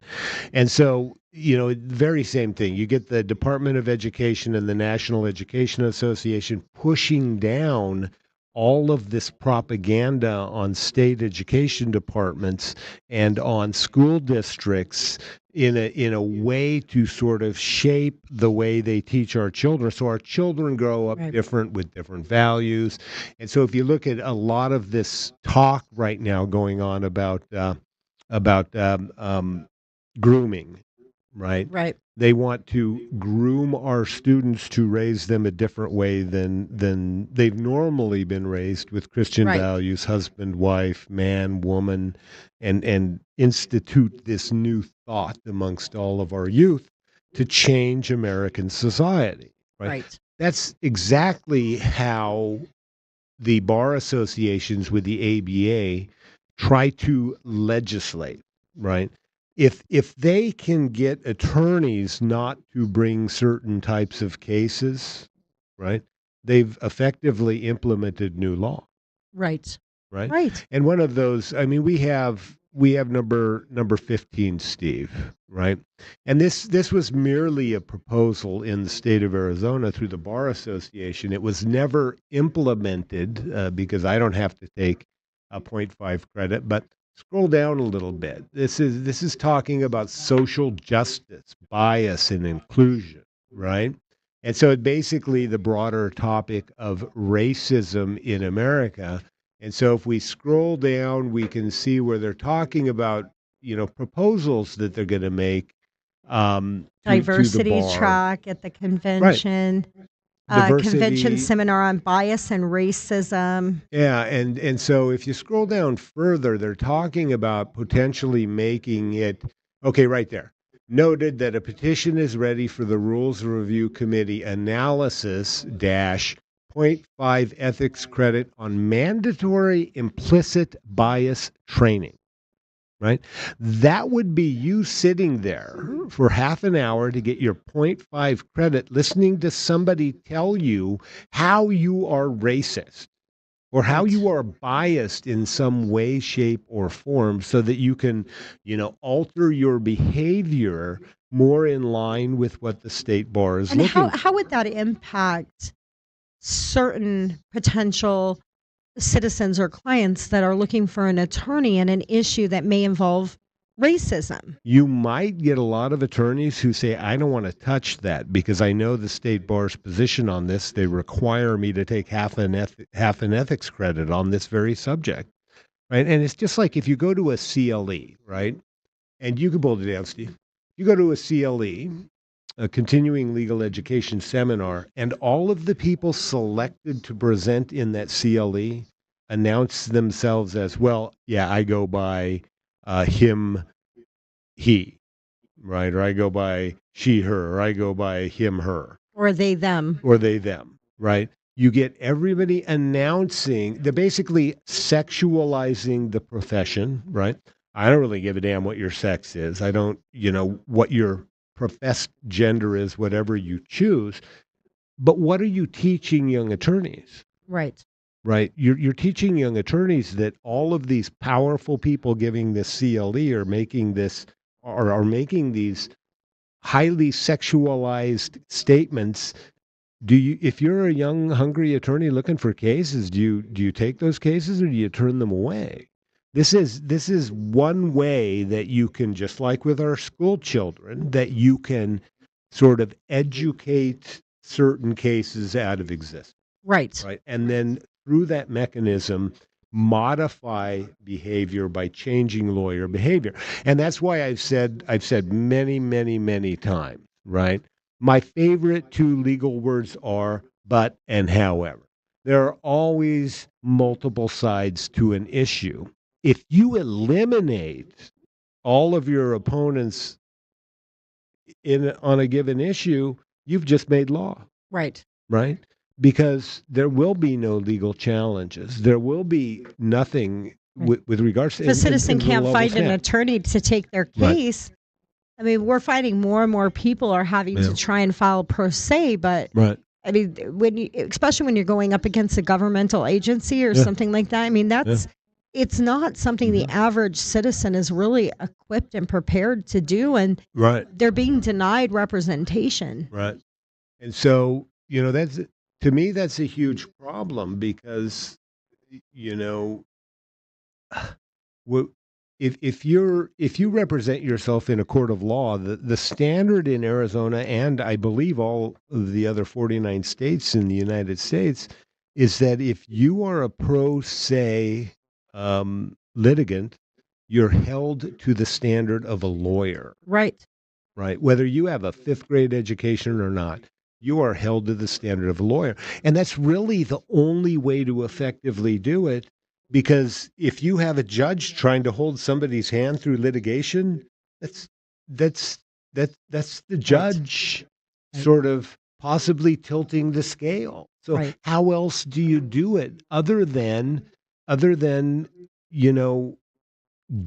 Speaker 2: And so, very same thing. You get the Department of Education and the National Education Association pushing down all of this propaganda on state education departments and on school districts in a way to sort of shape the way they teach our children. So our children grow up different with different values. And so if you look at a lot of this talk right now going on about grooming, right?
Speaker 3: Right.
Speaker 2: They want to groom our students to raise them a different way than they've normally been raised with Christian values, husband, wife, man, woman, and institute this new thought amongst all of our youth to change American society. Right. That's exactly how the bar associations with the ABA try to legislate, right? If they can get attorneys not to bring certain types of cases, right, they've effectively implemented new law,
Speaker 3: Right.
Speaker 2: right?
Speaker 3: Right.
Speaker 2: And one of those, I mean, we have number 15, Steve, right? And this was merely a proposal in the state of Arizona through the Bar Association. It was never implemented because I don't have to take a 0.5 credit, but scroll down a little bit. This is talking about social justice, bias, and inclusion, right? And so it basically the broader topic of racism in America. And so if we scroll down, we can see where they're talking about, proposals that they're going to make.
Speaker 3: Diversity
Speaker 2: to the bar.
Speaker 3: track at the convention. Convention seminar on bias and racism.
Speaker 2: Yeah, and so if you scroll down further, they're talking about potentially making it, okay, right there. Noted that a petition is ready for the Rules Review Committee analysis dash 0.5 ethics credit on mandatory implicit bias training. Right? That would be you sitting there for half an hour to get your 0.5 credit listening to somebody tell you how you are racist or how you are biased in some way, shape, or form so that you can, alter your behavior more in line with what the state bar is
Speaker 3: And
Speaker 2: looking for.
Speaker 3: how would that impact certain potential citizens or clients that are looking for an attorney in an issue that may involve racism?
Speaker 2: You might get a lot of attorneys who say, I don't want to touch that because I know the state bar's position on this. They require me to take half an ethics credit on this very subject, right? And it's just like if you go to a CLE, right? And you can pull it down, Steve. You go to a CLE, a continuing legal education seminar, and all of the people selected to present in that CLE announce themselves as, well, yeah, I go by him, he, right? Or I go by she, her, or I go by him, her.
Speaker 3: Or they, them.
Speaker 2: Or they, them, right? You get everybody announcing, they're basically sexualizing the profession, right? I don't really give a damn what your sex is. I don't, what your professed gender is, whatever you choose. But what are you teaching young attorneys?
Speaker 3: Right.
Speaker 2: Right. You're teaching young attorneys that all of these powerful people giving this CLE are making this are making these highly sexualized statements. Do you, if you're a young, hungry attorney looking for cases, do you take those cases or do you turn them away? This is one way that you can, just like with our school children, that you can sort of educate certain cases out of existence.
Speaker 3: Right.
Speaker 2: Right. And then through that mechanism, modify behavior by changing lawyer behavior. And that's why I've said many, many, many times, right? My favorite two legal words are but and however. There are always multiple sides to an issue. If you eliminate all of your opponents on a given issue, you've just made law.
Speaker 3: Right.
Speaker 2: Right? Because there will be no legal challenges. There will be nothing with regards to
Speaker 3: If a citizen
Speaker 2: the
Speaker 3: can't
Speaker 2: level
Speaker 3: find an
Speaker 2: stand.
Speaker 3: attorney to take their
Speaker 2: Right.
Speaker 3: case, I mean, we're finding more and more people are having
Speaker 2: Yeah.
Speaker 3: to try and file pro se, but
Speaker 2: Right.
Speaker 3: I mean, especially when you're going up against a governmental agency or
Speaker 2: Yeah.
Speaker 3: something like that, I mean, it's not something the average citizen is really equipped and prepared to do, and
Speaker 2: Right.
Speaker 3: they're being denied representation.
Speaker 2: Right. And so, that's, to me, that's a huge problem because, you know, wh- if you represent yourself in a court of law, the standard in Arizona and I believe all of the other 49 states in the United States is that if you are a pro se litigant, you're held to the standard of a lawyer,
Speaker 3: Right.
Speaker 2: right? Whether you have a fifth grade education or not, you are held to the standard of a lawyer. And that's really the only way to effectively do it. Because if you have a judge trying to hold somebody's hand through litigation, that's that's the judge
Speaker 3: Right.
Speaker 2: sort of possibly tilting the scale. So
Speaker 3: Right.
Speaker 2: how else do you do it other than you know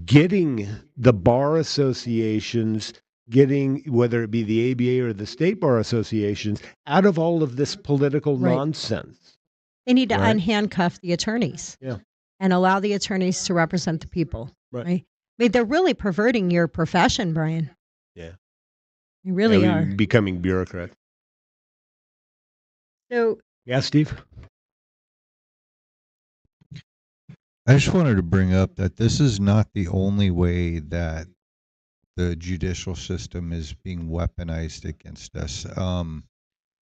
Speaker 2: getting the bar associations, getting whether it be the ABA or the state bar associations out of all of this political
Speaker 3: Right.
Speaker 2: nonsense.
Speaker 3: They need to
Speaker 2: Right.
Speaker 3: unhandcuff the attorneys.
Speaker 2: Yeah.
Speaker 3: And allow the attorneys to represent the people.
Speaker 2: Right.
Speaker 3: Right. I mean, they're really perverting your profession, Brian.
Speaker 2: Yeah.
Speaker 3: They really
Speaker 2: Yeah,
Speaker 3: are.
Speaker 2: becoming bureaucrat.
Speaker 3: So,
Speaker 2: Yeah, Steve.
Speaker 4: I just wanted to bring up that this is not the only way that the judicial system is being weaponized against us.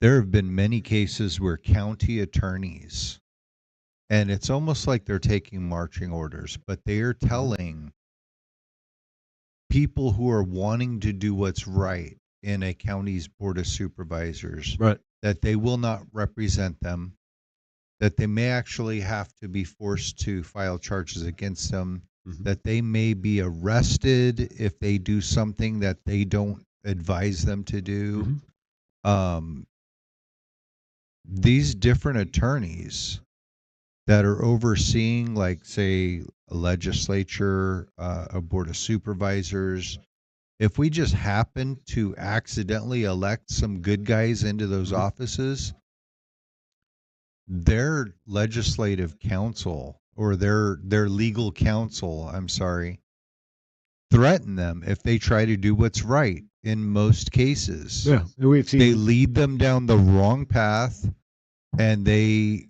Speaker 4: There have been many cases where county attorneys, and it's almost like they're taking marching orders, but they are telling people who are wanting to do what's right in a county's board of supervisors
Speaker 2: Right.
Speaker 4: that they will not represent them, that they may actually have to be forced to file charges against them,
Speaker 2: Mhm.
Speaker 4: that they may be arrested if they do something that they don't advise them to do.
Speaker 2: Mhm.
Speaker 4: These different attorneys that are overseeing, like, say, a legislature, a board of supervisors, if we just happen to accidentally elect some good guys into those
Speaker 2: Mhm.
Speaker 4: offices, their legislative counsel or their legal counsel, I'm sorry, threaten them if they try to do what's right in most cases.
Speaker 2: Yeah, and we've
Speaker 4: They
Speaker 2: seen.
Speaker 4: lead them down the wrong path, and they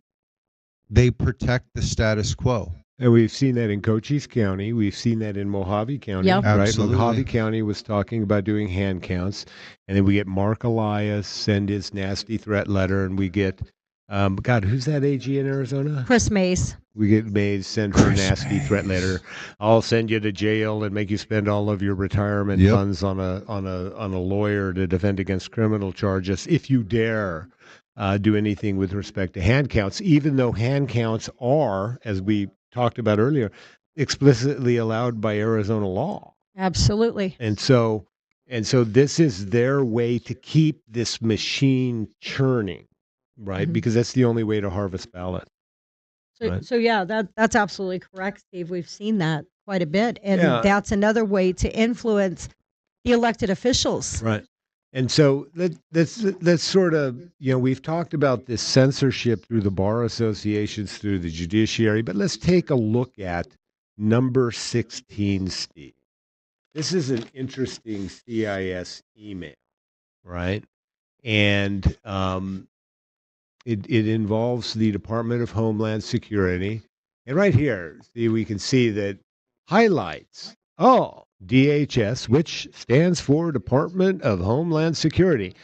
Speaker 4: protect the status quo.
Speaker 2: And we've seen that in Cochise County. We've seen that in Mojave County.
Speaker 3: Yeah.
Speaker 2: Right?
Speaker 4: Absolutely.
Speaker 2: Mojave County was talking about doing hand counts. And then we get Mark Elias send his nasty threat letter. And we get, God, who's that AG in Arizona?
Speaker 3: Chris Mays.
Speaker 2: We get Mays send her
Speaker 4: Chris
Speaker 2: nasty threat
Speaker 4: Mays.
Speaker 2: letter. I'll send you to jail and make you spend all of your retirement
Speaker 4: Yep.
Speaker 2: funds on a lawyer to defend against criminal charges if you dare do anything with respect to hand counts. Even though hand counts are, as we talked about earlier, explicitly allowed by Arizona law.
Speaker 3: Absolutely.
Speaker 2: And so this is their way to keep this machine churning, right?
Speaker 3: Mhm.
Speaker 2: Because that's the only way to harvest ballots.
Speaker 3: So,
Speaker 2: Right.
Speaker 3: so yeah, that's absolutely correct, Steve. We've seen that quite a bit. And
Speaker 2: Yeah.
Speaker 3: that's another way to influence the elected officials.
Speaker 2: Right. And so let's sort of, we've talked about this censorship through the bar associations, through the judiciary, but let's take a look at number 16, Steve. This is an interesting CIS email, right? And it involves the Department of Homeland Security. And right here, see, we can see that highlights, DHS, which stands for Department of Homeland Security,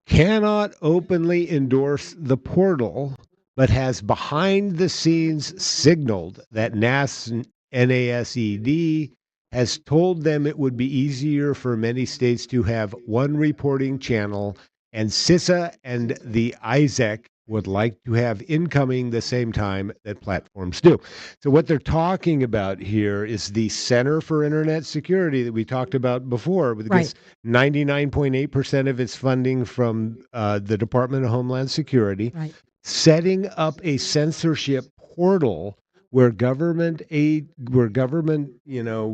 Speaker 2: cannot openly endorse the portal, but has behind the scenes signaled that NASED has told them it would be easier for many states to have one reporting channel, and CISA and the ISAC would like to have incoming the same time that platforms do. So what they're talking about here is the Center for Internet Security that we talked about before, with
Speaker 3: Right.
Speaker 2: 99.8% of its funding from the Department of Homeland Security,
Speaker 3: Right.
Speaker 2: setting up a censorship portal where government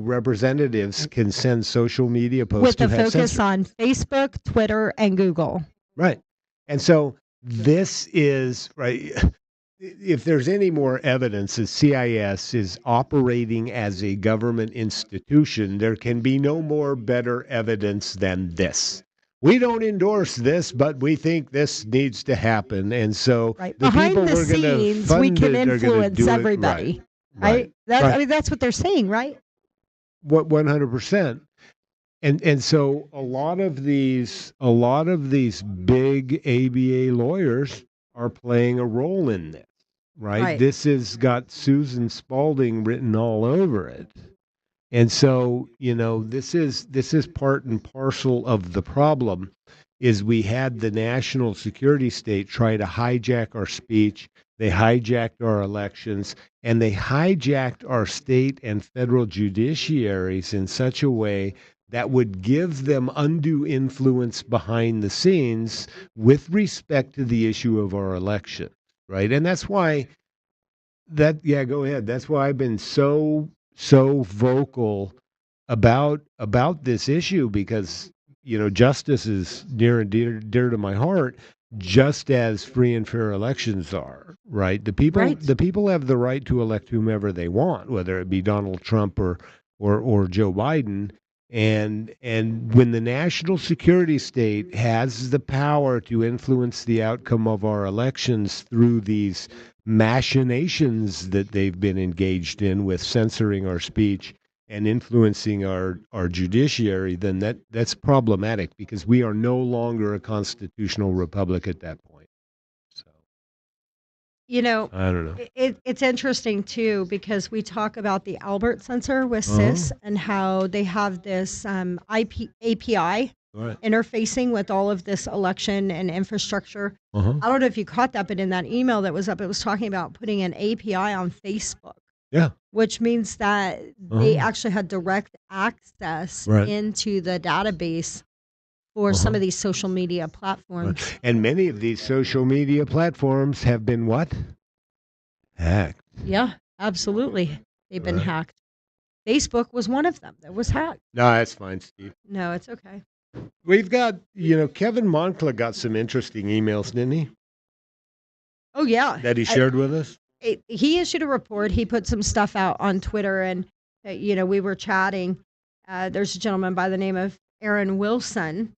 Speaker 2: representatives can send social media posts
Speaker 3: With
Speaker 2: to
Speaker 3: a
Speaker 2: have
Speaker 3: focus
Speaker 2: censorship.
Speaker 3: on Facebook, Twitter, and Google.
Speaker 2: Right. And so this is, right, if there's any more evidence that CIS is operating as a government institution, there can be no more better evidence than this. We don't endorse this, but we think this needs to happen. And so
Speaker 3: Right.
Speaker 2: the
Speaker 3: Behind
Speaker 2: people
Speaker 3: the
Speaker 2: we're going to
Speaker 3: scenes,
Speaker 2: fund
Speaker 3: we can
Speaker 2: it are going to
Speaker 3: influence
Speaker 2: do it.
Speaker 3: everybody.
Speaker 2: Right.
Speaker 3: Right? That,
Speaker 2: Right.
Speaker 3: I mean, that's what they're saying, right?
Speaker 2: What 100%. And so a lot of these big ABA lawyers are playing a role in this, right?
Speaker 3: Right.
Speaker 2: This has got Susan Spalding written all over it. And so, this is part and parcel of the problem, is we had the national security state try to hijack our speech. They hijacked our elections, and they hijacked our state and federal judiciaries in such a way that would give them undue influence behind the scenes with respect to the issue of our election, right? And that's why go ahead. That's why I've been so vocal about this issue, because justice is near and dear to my heart, just as free and fair elections are, right? The people
Speaker 3: Right.
Speaker 2: have the right to elect whomever they want, whether it be Donald Trump or Joe Biden. And when the national security state has the power to influence the outcome of our elections through these machinations that they've been engaged in with censoring our speech and influencing our judiciary, then that's problematic, because we are no longer a constitutional republic at that point. So
Speaker 3: You know,
Speaker 2: I don't know.
Speaker 3: it's interesting too, because we talk about the Albert sensor with CIS and how they have this API
Speaker 2: All right.
Speaker 3: interfacing with all of this election and infrastructure.
Speaker 2: Uh-huh.
Speaker 3: I don't know if you caught that, but in that email that was up, it was talking about putting an API on Facebook,
Speaker 2: Yeah.
Speaker 3: which means that they actually had direct access
Speaker 2: Right.
Speaker 3: into the database for some of these social media platforms.
Speaker 2: And many of these social media platforms have been what? Hacked.
Speaker 3: Yeah, absolutely. They've been
Speaker 2: Right.
Speaker 3: hacked. Facebook was one of them that was hacked.
Speaker 2: No, that's fine, Steve.
Speaker 3: No, it's okay.
Speaker 2: We've got, Kevin Moncla got some interesting emails, didn't he?
Speaker 3: Oh, yeah.
Speaker 2: That he shared with us?
Speaker 3: He issued a report. He put some stuff out on Twitter, and, we were chatting. There's a gentleman by the name of Aaron Wilson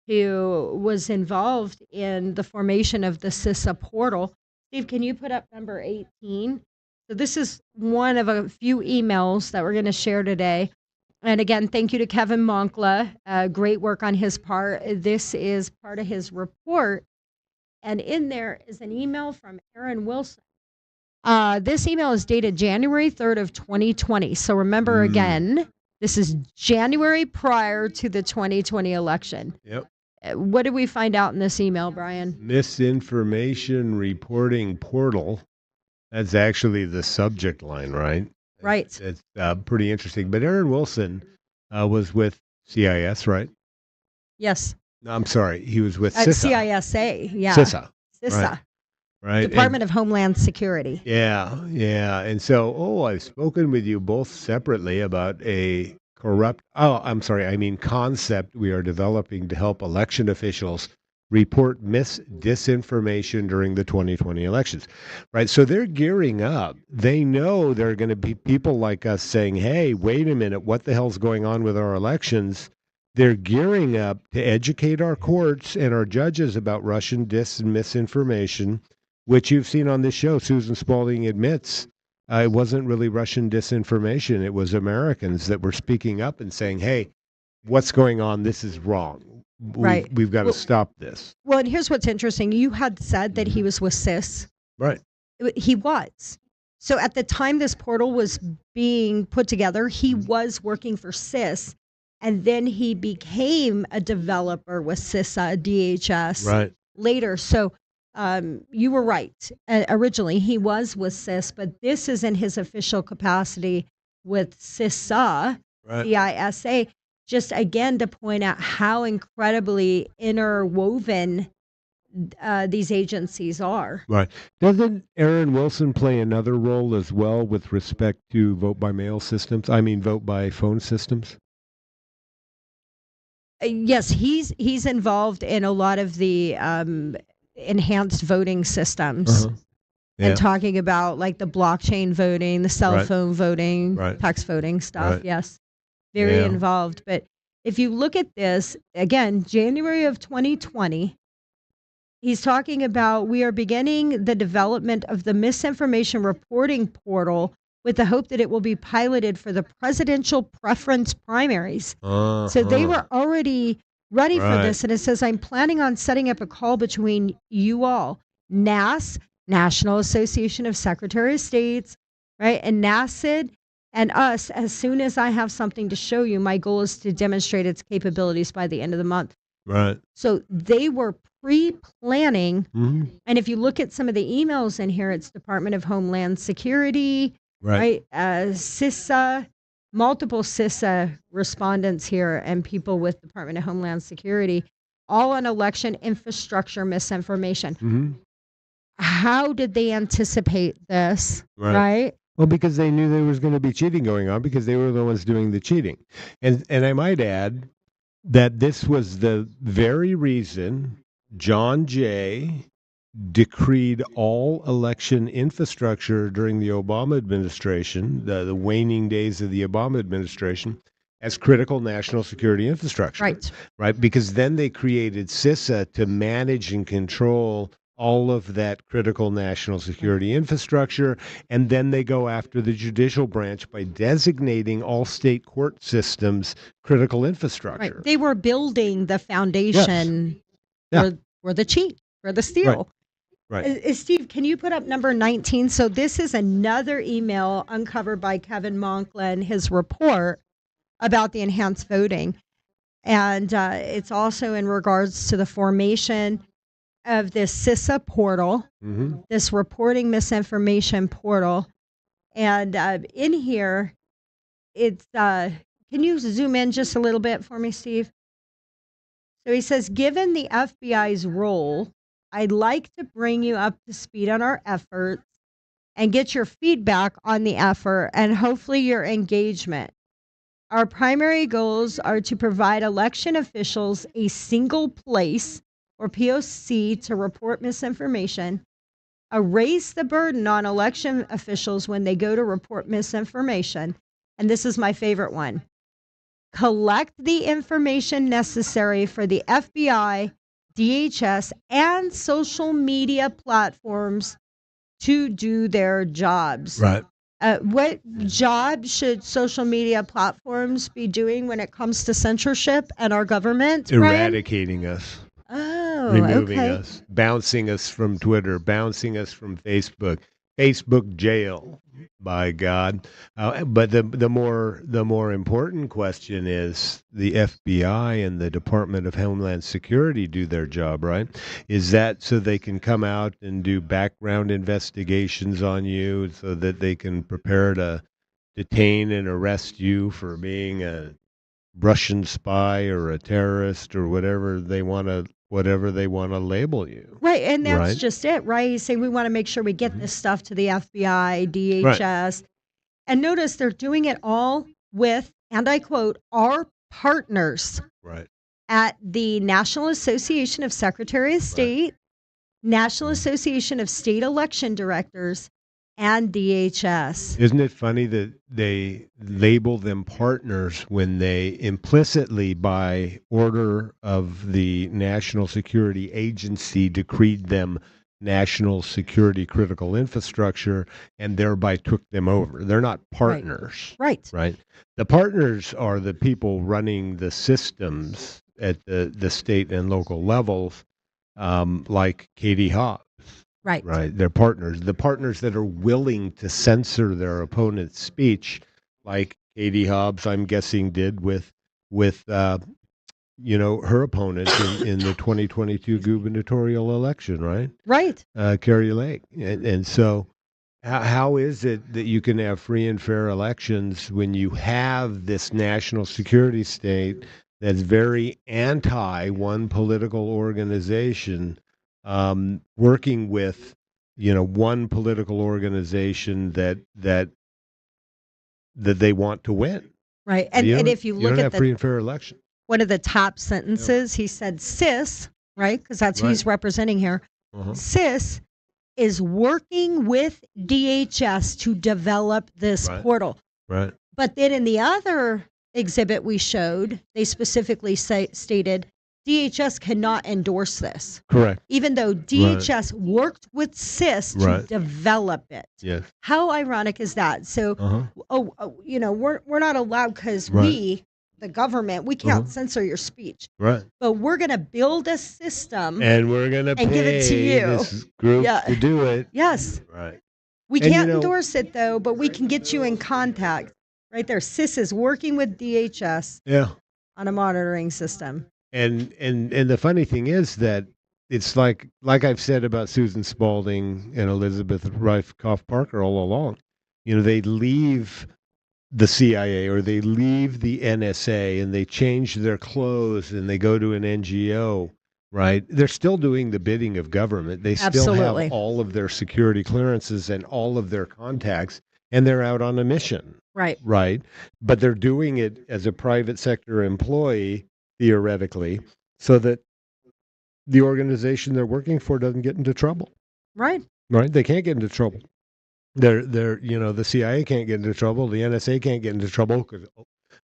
Speaker 3: who was involved in the formation of the CISA portal. Steve, can you put up number 18? So this is one of a few emails that we're going to share today. And again, thank you to Kevin Moncla. Great work on his part. This is part of his report. And in there is an email from Aaron Wilson. This email is dated January 3rd of 2020. So remember again, this is January prior to the 2020 election.
Speaker 2: Yep.
Speaker 3: What did we find out in this email, Brian?
Speaker 2: Misinformation reporting portal. That's actually the subject line, right?
Speaker 3: Right.
Speaker 2: It's pretty interesting. But Aaron Wilson was with CIS, right?
Speaker 3: Yes.
Speaker 2: No, I'm sorry. He was with
Speaker 3: At
Speaker 2: CISA.
Speaker 3: CISA. Yeah.
Speaker 2: CISA.
Speaker 3: CISA.
Speaker 2: Right.
Speaker 3: Department of Homeland Security.
Speaker 2: Yeah. And so, I've spoken with you both separately about a concept we are developing to help election officials report disinformation during the 2020 elections. Right? So they're gearing up. They know there are going to be people like us saying, "Hey, wait a minute, what the hell's going on with our elections?" They're gearing up to educate our courts and our judges about Russian and misinformation, which you've seen on this show. Susan Spalding admits it wasn't really Russian disinformation. It was Americans that were speaking up and saying, "Hey, what's going on? This is wrong.
Speaker 3: Right.
Speaker 2: We've got to
Speaker 3: Well,
Speaker 2: stop this."
Speaker 3: well, and here's what's interesting. You had said that he was with CIS.
Speaker 2: Right.
Speaker 3: He was. So at the time this portal was being put together, he was working for CIS. And then he became a developer with CISA, DHS
Speaker 2: Right.
Speaker 3: later. So you were right. Originally, he was with CIS, but this is in his official capacity with CISA,
Speaker 2: Right.
Speaker 3: CISA, just again to point out how incredibly interwoven these agencies are.
Speaker 2: Right. Doesn't Aaron Wilson play another role as well with respect to vote by mail systems? I mean, vote by phone systems?
Speaker 3: Yes, he's involved in a lot of the enhanced voting systems.
Speaker 2: Yeah.
Speaker 3: And talking about like the blockchain voting, the cell
Speaker 2: Right.
Speaker 3: phone voting,
Speaker 2: Right.
Speaker 3: text voting stuff.
Speaker 2: Right.
Speaker 3: Yes, very
Speaker 2: Yeah.
Speaker 3: involved. But if you look at this, again, January of 2020, he's talking about we are beginning the development of the misinformation reporting portal with the hope that it will be piloted for the presidential preference primaries. So they were already ready for
Speaker 2: Right.
Speaker 3: this. And it says, I'm planning on setting up a call between you all, NAS, National Association of Secretary of States, right? And NASID and us, as soon as I have something to show you. My goal is to demonstrate its capabilities by the end of the month.
Speaker 2: Right.
Speaker 3: So they were pre-planning.
Speaker 2: Mhm.
Speaker 3: And if you look at some of the emails in here, it's Department of Homeland Security,
Speaker 2: Right.
Speaker 3: right? CISA, multiple CISA respondents here and people with Department of Homeland Security, all on election infrastructure misinformation.
Speaker 2: Mhm.
Speaker 3: How did they anticipate this,
Speaker 2: Right.
Speaker 3: right?
Speaker 2: Well, because they knew there was going to be cheating going on because they were the ones doing the cheating. And I might add that this was the very reason John Jay decreed all election infrastructure during the Obama administration, the waning days of the Obama administration, as critical national security infrastructure.
Speaker 3: Right.
Speaker 2: Right? Because then they created CISA to manage and control all of that critical national security infrastructure. And then they go after the judicial branch by designating all state court systems critical infrastructure.
Speaker 3: Right. They were building the foundation
Speaker 2: Yeah.
Speaker 3: for the cheat, for the steal.
Speaker 2: Right.
Speaker 3: Steve, can you put up number 19? So this is another email uncovered by Kevin Monklin, his report about the enhanced voting. And it's also in regards to the formation of this CISA portal,
Speaker 2: Mm-hmm.
Speaker 3: this reporting misinformation portal. And in here, it's, can you zoom in just a little bit for me, Steve? So he says, given the FBI's role, I'd like to bring you up to speed on our efforts and get your feedback on the effort and hopefully your engagement. Our primary goals are to provide election officials a single place or POC to report misinformation, erase the burden on election officials when they go to report misinformation, and this is my favorite one, collect the information necessary for the FBI, DHS, and social media platforms to do their jobs.
Speaker 2: Right.
Speaker 3: What job should social media platforms be doing when it comes to censorship and our government? Brian?
Speaker 2: Eradicating us.
Speaker 3: Oh,
Speaker 2: Removing
Speaker 3: okay.
Speaker 2: us, bouncing us from Twitter, bouncing us from Facebook, Facebook jail. By God! But the more important question is the FBI and the Department of Homeland Security do their job, right? Is that so they can come out and do background investigations on you, so that they can prepare to detain and arrest you for being a Russian spy or a terrorist or whatever they want to label you.
Speaker 3: Right, and that's
Speaker 2: Right.
Speaker 3: just it, right? He's saying we want to make sure we get
Speaker 2: Mhm.
Speaker 3: this stuff to the FBI, DHS. And notice they're doing it all with and I quote, our partners
Speaker 2: Right.
Speaker 3: at the National Association of Secretary of State, National Association of State Election Directors, and DHS.
Speaker 2: Isn't it funny that they label them partners when they implicitly, by order of the National Security Agency, decreed them national security critical infrastructure and thereby took them over? They're not partners,
Speaker 3: Right.
Speaker 2: right? The partners are the people running the systems at the state and local levels, like Katie Hobbs.
Speaker 3: Right.
Speaker 2: Right. They're partners. The partners that are willing to censor their opponent's speech, like Katie Hobbs, I'm guessing, did with her opponent in the 2022 gubernatorial election, right?
Speaker 3: Right.
Speaker 2: Carrie Lake. And so how is it that you can have free and fair elections when you have this national security state that's very anti one political organization, working with one political organization that they want to win?
Speaker 3: Right. And if you look
Speaker 2: don't
Speaker 3: at
Speaker 2: have free and fair election.
Speaker 3: one of the top sentences, he said, "CIS," right? Because that's who he's representing here.
Speaker 2: Uh-huh.
Speaker 3: CIS is working with DHS to develop this
Speaker 2: Right.
Speaker 3: portal.
Speaker 2: Right.
Speaker 3: But then in the other exhibit we showed, they specifically stated DHS cannot endorse this,
Speaker 2: Correct.
Speaker 3: even though DHS worked with CIS to
Speaker 2: Right.
Speaker 3: develop it.
Speaker 2: Yes.
Speaker 3: How ironic is that? So,
Speaker 2: Uh-huh.
Speaker 3: we're not allowed because
Speaker 2: Right.
Speaker 3: we, the government, we can't censor your speech,
Speaker 2: Right.
Speaker 3: but we're going to build a system.
Speaker 2: And we're gonna
Speaker 3: And give it to
Speaker 2: pay
Speaker 3: you.
Speaker 2: this group
Speaker 3: Yeah.
Speaker 2: to do it.
Speaker 3: Yes,
Speaker 2: Right.
Speaker 3: we
Speaker 2: And,
Speaker 3: can't endorse it though, but we can get you in contact. Right there, CIS is working with DHS
Speaker 2: Yeah.
Speaker 3: on a monitoring system.
Speaker 2: And the funny thing is that it's like I've said about Susan Spalding and Elizabeth Rykoff Parker all along. They leave the CIA or they leave the NSA and they change their clothes and they go to an NGO, right? They're still doing the bidding of government. They still
Speaker 3: Absolutely.
Speaker 2: have all of their security clearances and all of their contacts, and they're out on a mission,
Speaker 3: Right.
Speaker 2: right? But they're doing it as a private sector employee, theoretically, so that the organization they're working for doesn't get into trouble.
Speaker 3: Right.
Speaker 2: Right? They can't get into trouble. The CIA can't get into trouble. The NSA can't get into trouble because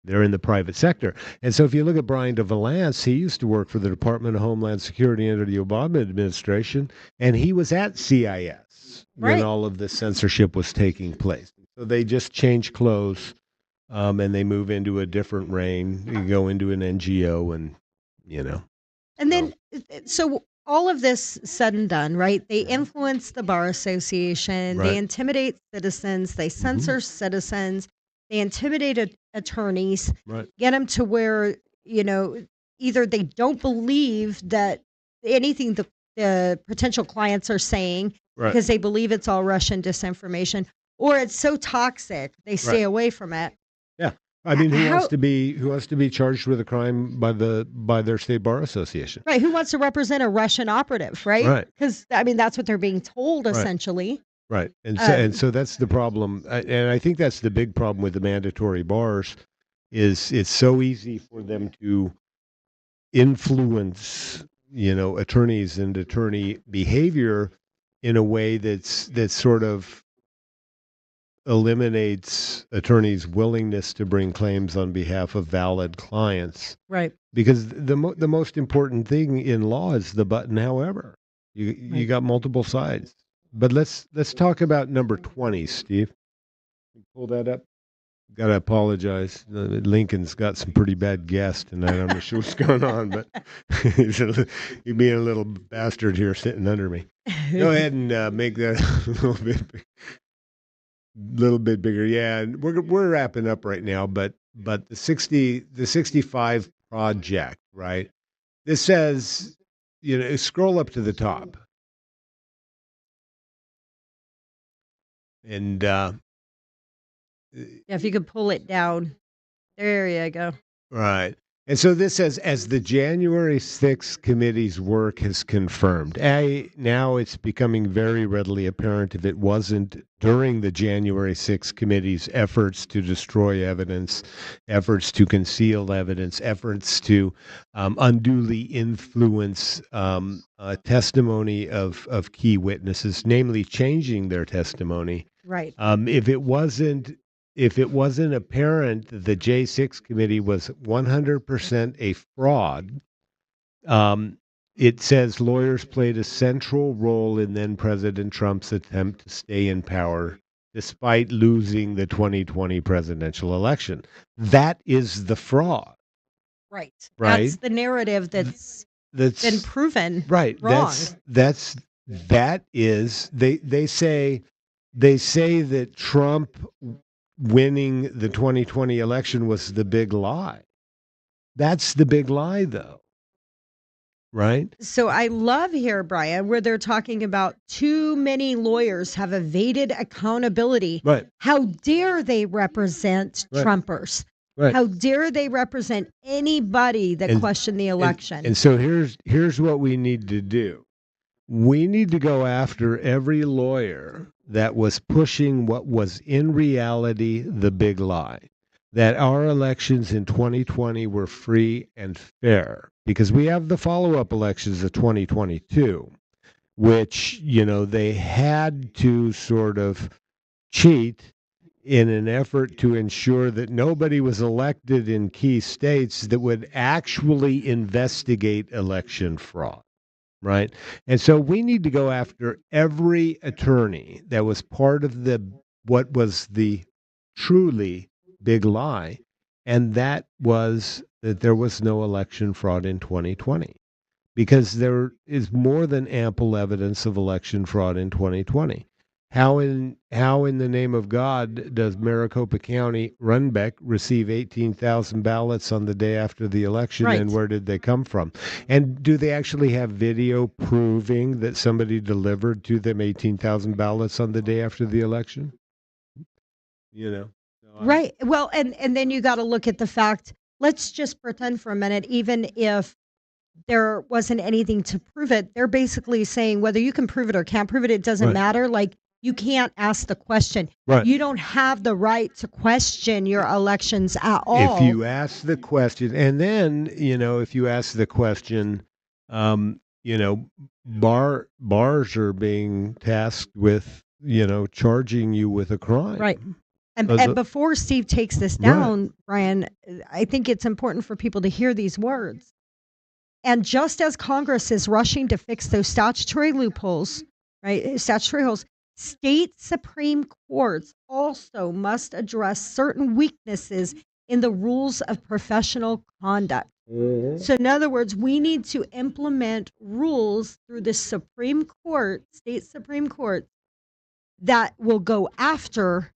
Speaker 2: they're in the private sector. And so if you look at Brian DeValance, he used to work for the Department of Homeland Security under the Obama administration, and he was at CIS when
Speaker 3: Right.
Speaker 2: all of this censorship was taking place. So they just change clothes, and they move into a different reign. You go into an NGO, and
Speaker 3: And then, so all of this said and done, right? They influence the Bar Association.
Speaker 2: Right.
Speaker 3: They intimidate citizens. They censor citizens. They intimidate attorneys,
Speaker 2: right,
Speaker 3: get them to where, either they don't believe that anything the potential clients are saying
Speaker 2: right.
Speaker 3: because they believe it's all Russian disinformation, or it's so toxic they stay
Speaker 2: Right.
Speaker 3: away from it.
Speaker 2: Yeah. I mean, who
Speaker 3: How-
Speaker 2: wants to be charged with a crime by their state bar association?
Speaker 3: Right. Who wants to represent a Russian operative, right?
Speaker 2: Right.
Speaker 3: Because, that's what they're being told,
Speaker 2: Right.
Speaker 3: essentially.
Speaker 2: Right. And
Speaker 3: Um,
Speaker 2: so that's the problem. And I think that's the big problem with the mandatory bars is it's so easy for them to influence, attorneys and attorney behavior in a way that's sort of eliminates attorneys' willingness to bring claims on behalf of valid clients.
Speaker 3: Right.
Speaker 2: Because the most important thing in law is the button. However, you got multiple sides. But let's talk about number 20, Steve. Pull that up. Got to apologize. Lincoln's got some pretty bad gas tonight. I'm not sure what's going on, but he's being a little bastard here sitting under me. Go ahead and make that little bit bigger. Yeah, and we're wrapping up right now, but the 65 project, right? This says, scroll up to the top. And
Speaker 3: Yeah, if you could pull it down. There you go.
Speaker 2: right. And so this says, as the January 6th committee's work has confirmed, now it's becoming very readily apparent if it wasn't during the January 6th committee's efforts to destroy evidence, efforts to conceal evidence, efforts to unduly influence testimony of key witnesses, namely changing their testimony.
Speaker 3: Right.
Speaker 2: If it wasn't apparent that the J6 committee was 100% a fraud, it says lawyers played a central role in then President Trump's attempt to stay in power despite losing the 2020 presidential election. That is the fraud.
Speaker 3: Right.
Speaker 2: Right.
Speaker 3: That's the narrative that's
Speaker 2: That's
Speaker 3: been proven
Speaker 2: right.
Speaker 3: wrong.
Speaker 2: That is they say that Trump winning the 2020 election was the big lie. That's the big lie, though. Right?
Speaker 3: So I love here, Brian, where they're talking about too many lawyers have evaded accountability.
Speaker 2: Right.
Speaker 3: How dare they represent
Speaker 2: Right.
Speaker 3: Trumpers?
Speaker 2: Right.
Speaker 3: How dare they represent anybody that questioned the election?
Speaker 2: And so here's what we need to do. We need to go after every lawyer that was pushing what was in reality the big lie, that our elections in 2020 were free and fair, because we have the follow-up elections of 2022, which, they had to sort of cheat in an effort to ensure that nobody was elected in key states that would actually investigate election fraud. Right. And so we need to go after every attorney that was part of what was the truly big lie. And that was that there was no election fraud in 2020, because there is more than ample evidence of election fraud in 2020. How in the name of God does Maricopa County Runbeck receive 18,000 ballots on the day after the election,
Speaker 3: Right.
Speaker 2: and where did they come from? And do they actually have video proving that somebody delivered to them 18,000 ballots on the day after the election?
Speaker 3: Right. Well, and then you got to look at the fact, let's just pretend for a minute, even if there wasn't anything to prove it, they're basically saying whether you can prove it or can't prove it, it doesn't
Speaker 2: Right.
Speaker 3: matter. Like, you can't ask the question.
Speaker 2: Right.
Speaker 3: You don't have the right to question your elections at all.
Speaker 2: If you ask the question, and then, if you ask the question, bars are being tasked with, charging you with a crime.
Speaker 3: Right. And,
Speaker 2: Those
Speaker 3: and
Speaker 2: are-
Speaker 3: before Steve takes this
Speaker 2: Right.
Speaker 3: down, Brian, I think it's important for people to hear these words. And just as Congress is rushing to fix those statutory loopholes, right, statutory holes, state Supreme Courts also must address certain weaknesses in the rules of professional conduct. So, in other words, we need to implement rules through the Supreme Court, state Supreme Court, that will go after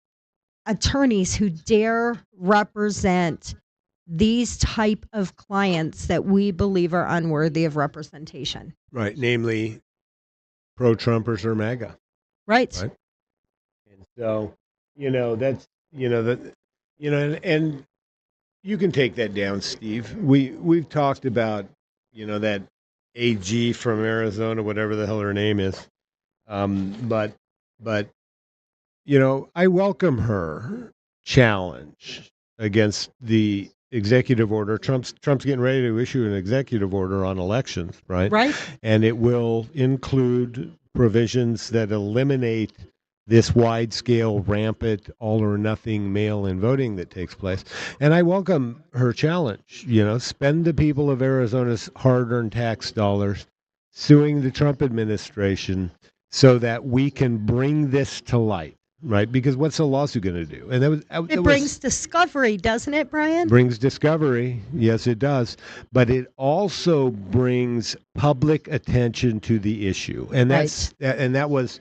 Speaker 3: attorneys who dare represent these type of clients that we believe are unworthy of representation.
Speaker 2: Right. Namely, pro-Trumpers or MAGA.
Speaker 3: Right.
Speaker 2: Right. And so, that's, and you can take that down, Steve. We've talked about, that AG from Arizona, whatever the hell her name is. But I welcome her challenge against the executive order. Trump's getting ready to issue an executive order on elections, right?
Speaker 3: Right.
Speaker 2: And it will include provisions that eliminate this wide-scale, rampant, all-or-nothing mail-in voting that takes place. And I welcome her challenge. Spend the people of Arizona's hard-earned tax dollars suing the Trump administration so that we can bring this to light, right? Because what's a lawsuit going to do? And
Speaker 3: It brings discovery, doesn't it, Brian?
Speaker 2: brings discovery. Yes, it does. But it also brings public attention to the issue. And that was,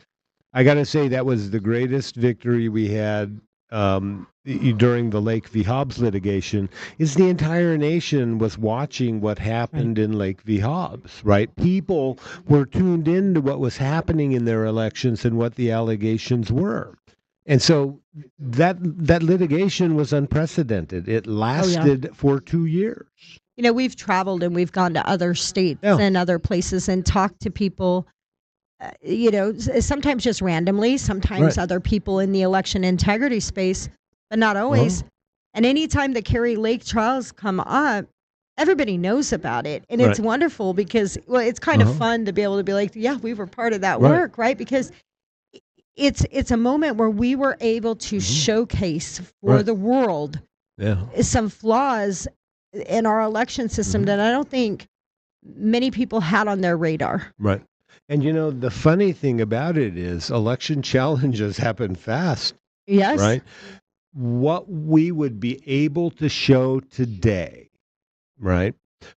Speaker 2: I got to say, that was the greatest victory we had during the Lake v. Hobbs litigation, is the entire nation was watching what happened in Lake v. Hobbs, right? People were tuned into what was happening in their elections and what the allegations were. And so that litigation was unprecedented. It lasted for 2 years.
Speaker 3: we've traveled and we've gone to other states
Speaker 2: Yeah.
Speaker 3: and other places and talked to people, sometimes just randomly, sometimes
Speaker 2: Right.
Speaker 3: other people in the election integrity space, but not always. And anytime the Kerry Lake trials come up, everybody knows about it. And it's
Speaker 2: Right.
Speaker 3: wonderful because, well, it's kind of fun to be able to be like, yeah, we were part of that
Speaker 2: Right.
Speaker 3: work, right? Because it's a moment where we were able to showcase for
Speaker 2: Right.
Speaker 3: the world
Speaker 2: Yeah.
Speaker 3: some flaws in our election system that I don't think many people had on their radar.
Speaker 2: Right. And the funny thing about it is election challenges happen fast,
Speaker 3: Yes.
Speaker 2: right? What we would be able to show today, right?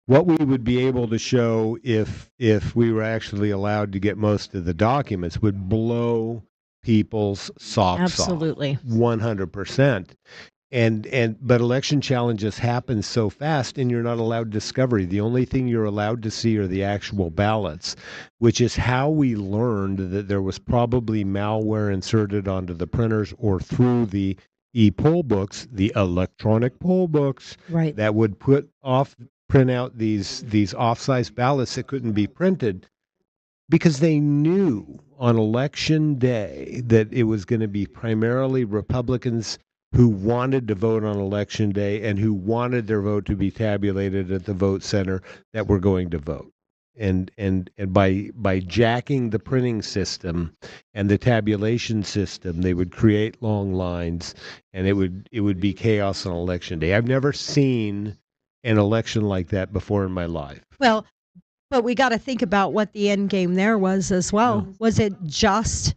Speaker 2: What we would be able to show if we were actually allowed to get most of the documents would blow people's socks
Speaker 3: Absolutely.
Speaker 2: off 100%. But election challenges happen so fast and you're not allowed discovery. The only thing you're allowed to see are the actual ballots, which is how we learned that there was probably malware inserted onto the printers or through the e-poll books, the electronic poll books
Speaker 3: Right.
Speaker 2: that would print out these off-size ballots that couldn't be printed because they knew on election day that it was going to be primarily Republicans who wanted to vote on election day and who wanted their vote to be tabulated at the vote center that were going to vote. And by jacking the printing system and the tabulation system, they would create long lines and it would be chaos on election day. I've never seen an election like that before in my life.
Speaker 3: Well, but we got to think about what the end game there was as well.
Speaker 2: Yeah.
Speaker 3: Was it just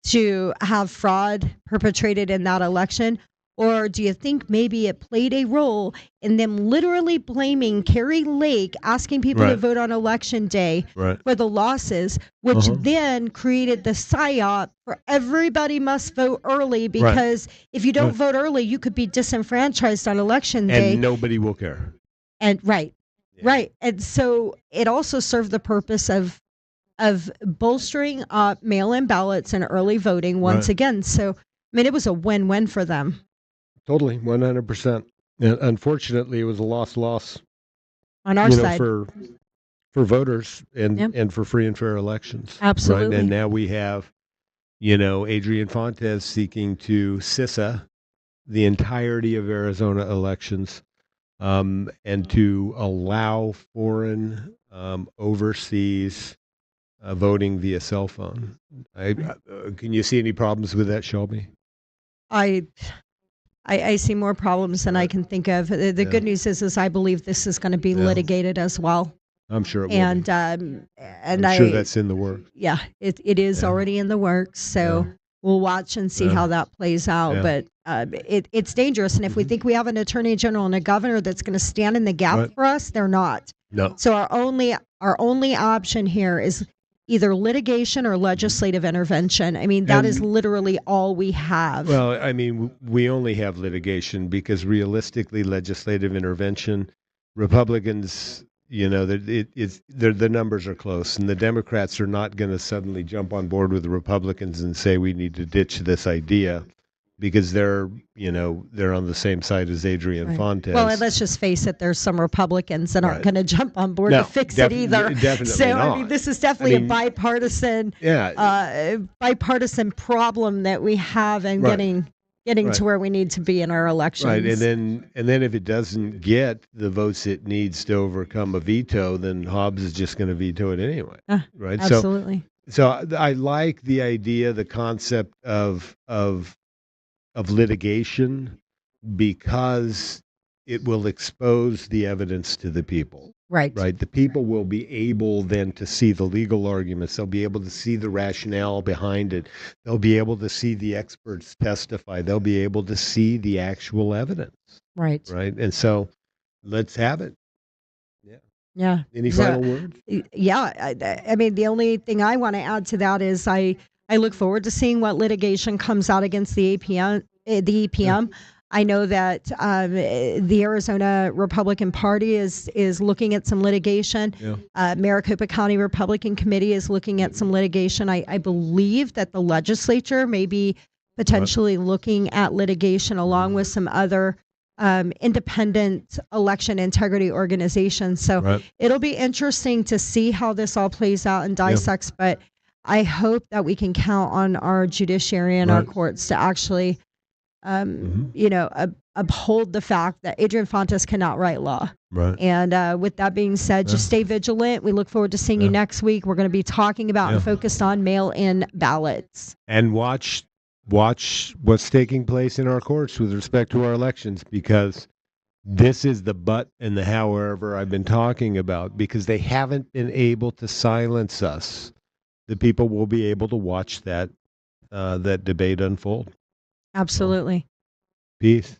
Speaker 3: to have fraud perpetrated in that election? Or do you think maybe it played a role in them literally blaming Kerry Lake, asking people to
Speaker 2: Right.
Speaker 3: vote on election day
Speaker 2: Right.
Speaker 3: for the losses, which then created the psyop for everybody must vote early because if you don't
Speaker 2: Right.
Speaker 3: vote early, you could be disenfranchised on election day.
Speaker 2: And nobody will care.
Speaker 3: And right.
Speaker 2: Yeah.
Speaker 3: Right. And so it also served the purpose of bolstering up mail-in ballots and early voting once
Speaker 2: Right.
Speaker 3: again. So, I mean, it was a win-win for them.
Speaker 2: Totally, 100%. And unfortunately, it was a loss
Speaker 3: On our side.
Speaker 2: for voters and
Speaker 3: Yep.
Speaker 2: and for free and fair elections.
Speaker 3: Absolutely.
Speaker 2: Right? And now we have, Adrian Fontes seeking to CISA the entirety of Arizona elections, and to allow foreign overseas voting via cell phone. Can you see any problems with that, Shelby?
Speaker 3: I see more problems than I can think of. The
Speaker 2: Yeah.
Speaker 3: good news is I believe this is going to be
Speaker 2: Yeah.
Speaker 3: litigated as well.
Speaker 2: I'm sure it will.
Speaker 3: And
Speaker 2: be.
Speaker 3: and
Speaker 2: I'm sure that's in the works.
Speaker 3: yeah, it is
Speaker 2: Yeah.
Speaker 3: already in the works. So
Speaker 2: Yeah.
Speaker 3: we'll watch and see
Speaker 2: Yeah.
Speaker 3: how that plays out.
Speaker 2: Yeah.
Speaker 3: But it's dangerous. And if we think we have an attorney general and a governor that's going to stand in the gap
Speaker 2: Right.
Speaker 3: for us, they're not.
Speaker 2: No.
Speaker 3: So our only option here is either litigation or legislative intervention. I mean, that is
Speaker 2: And-
Speaker 3: literally all we have.
Speaker 2: Well, I mean, we only have litigation because realistically, legislative intervention, Republicans, the numbers are close, and the Democrats are not going to suddenly jump on board with the Republicans and say we need to ditch this idea because they're on the same side as Adrian
Speaker 3: Right.
Speaker 2: Fontes.
Speaker 3: Well, and let's just face it, there's some Republicans that aren't
Speaker 2: Right.
Speaker 3: going to jump on board
Speaker 2: No,
Speaker 3: to fix it either.
Speaker 2: definitely
Speaker 3: So, I mean,
Speaker 2: not.
Speaker 3: this is definitely
Speaker 2: I mean,
Speaker 3: a bipartisan
Speaker 2: yeah,
Speaker 3: problem that we have in
Speaker 2: Right.
Speaker 3: getting
Speaker 2: Right.
Speaker 3: to where we need to be in our elections.
Speaker 2: right, and then if it doesn't get the votes it needs to overcome a veto, then Hobbs is just going to veto it anyway, right?
Speaker 3: Absolutely.
Speaker 2: So I like the idea, the concept of litigation because it will expose the evidence to the people.
Speaker 3: Right.
Speaker 2: Right. The people will be able then to see the legal arguments. They'll be able to see the rationale behind it. They'll be able to see the experts testify. They'll be able to see the actual evidence.
Speaker 3: Right.
Speaker 2: Right. And so let's have it.
Speaker 3: Yeah.
Speaker 2: Any
Speaker 3: So-
Speaker 2: final words?
Speaker 3: Yeah. I mean, the only thing I want to add to that is I look forward to seeing what litigation comes out against the APM, the EPM. I know that the Arizona Republican Party is looking at some litigation.
Speaker 2: Yeah.
Speaker 3: Maricopa County Republican Committee is looking at some litigation. I believe that the legislature may be potentially looking at litigation along with some other independent election integrity organizations. So
Speaker 2: Right.
Speaker 3: it'll be interesting to see how this all plays out and dissects. But I hope that we can count on our judiciary and our
Speaker 2: Right.
Speaker 3: courts to actually, uphold the fact that Adrian Fontes cannot write law.
Speaker 2: Right.
Speaker 3: And with that being said, just stay vigilant. We look forward to seeing you next week. We're going to be talking about and focused on mail-in ballots.
Speaker 2: And watch what's taking place in our courts with respect to our elections, because this is the but and the however I've been talking about, because they haven't been able to silence us. The people will be able to watch that debate unfold.
Speaker 3: Absolutely.
Speaker 2: Peace.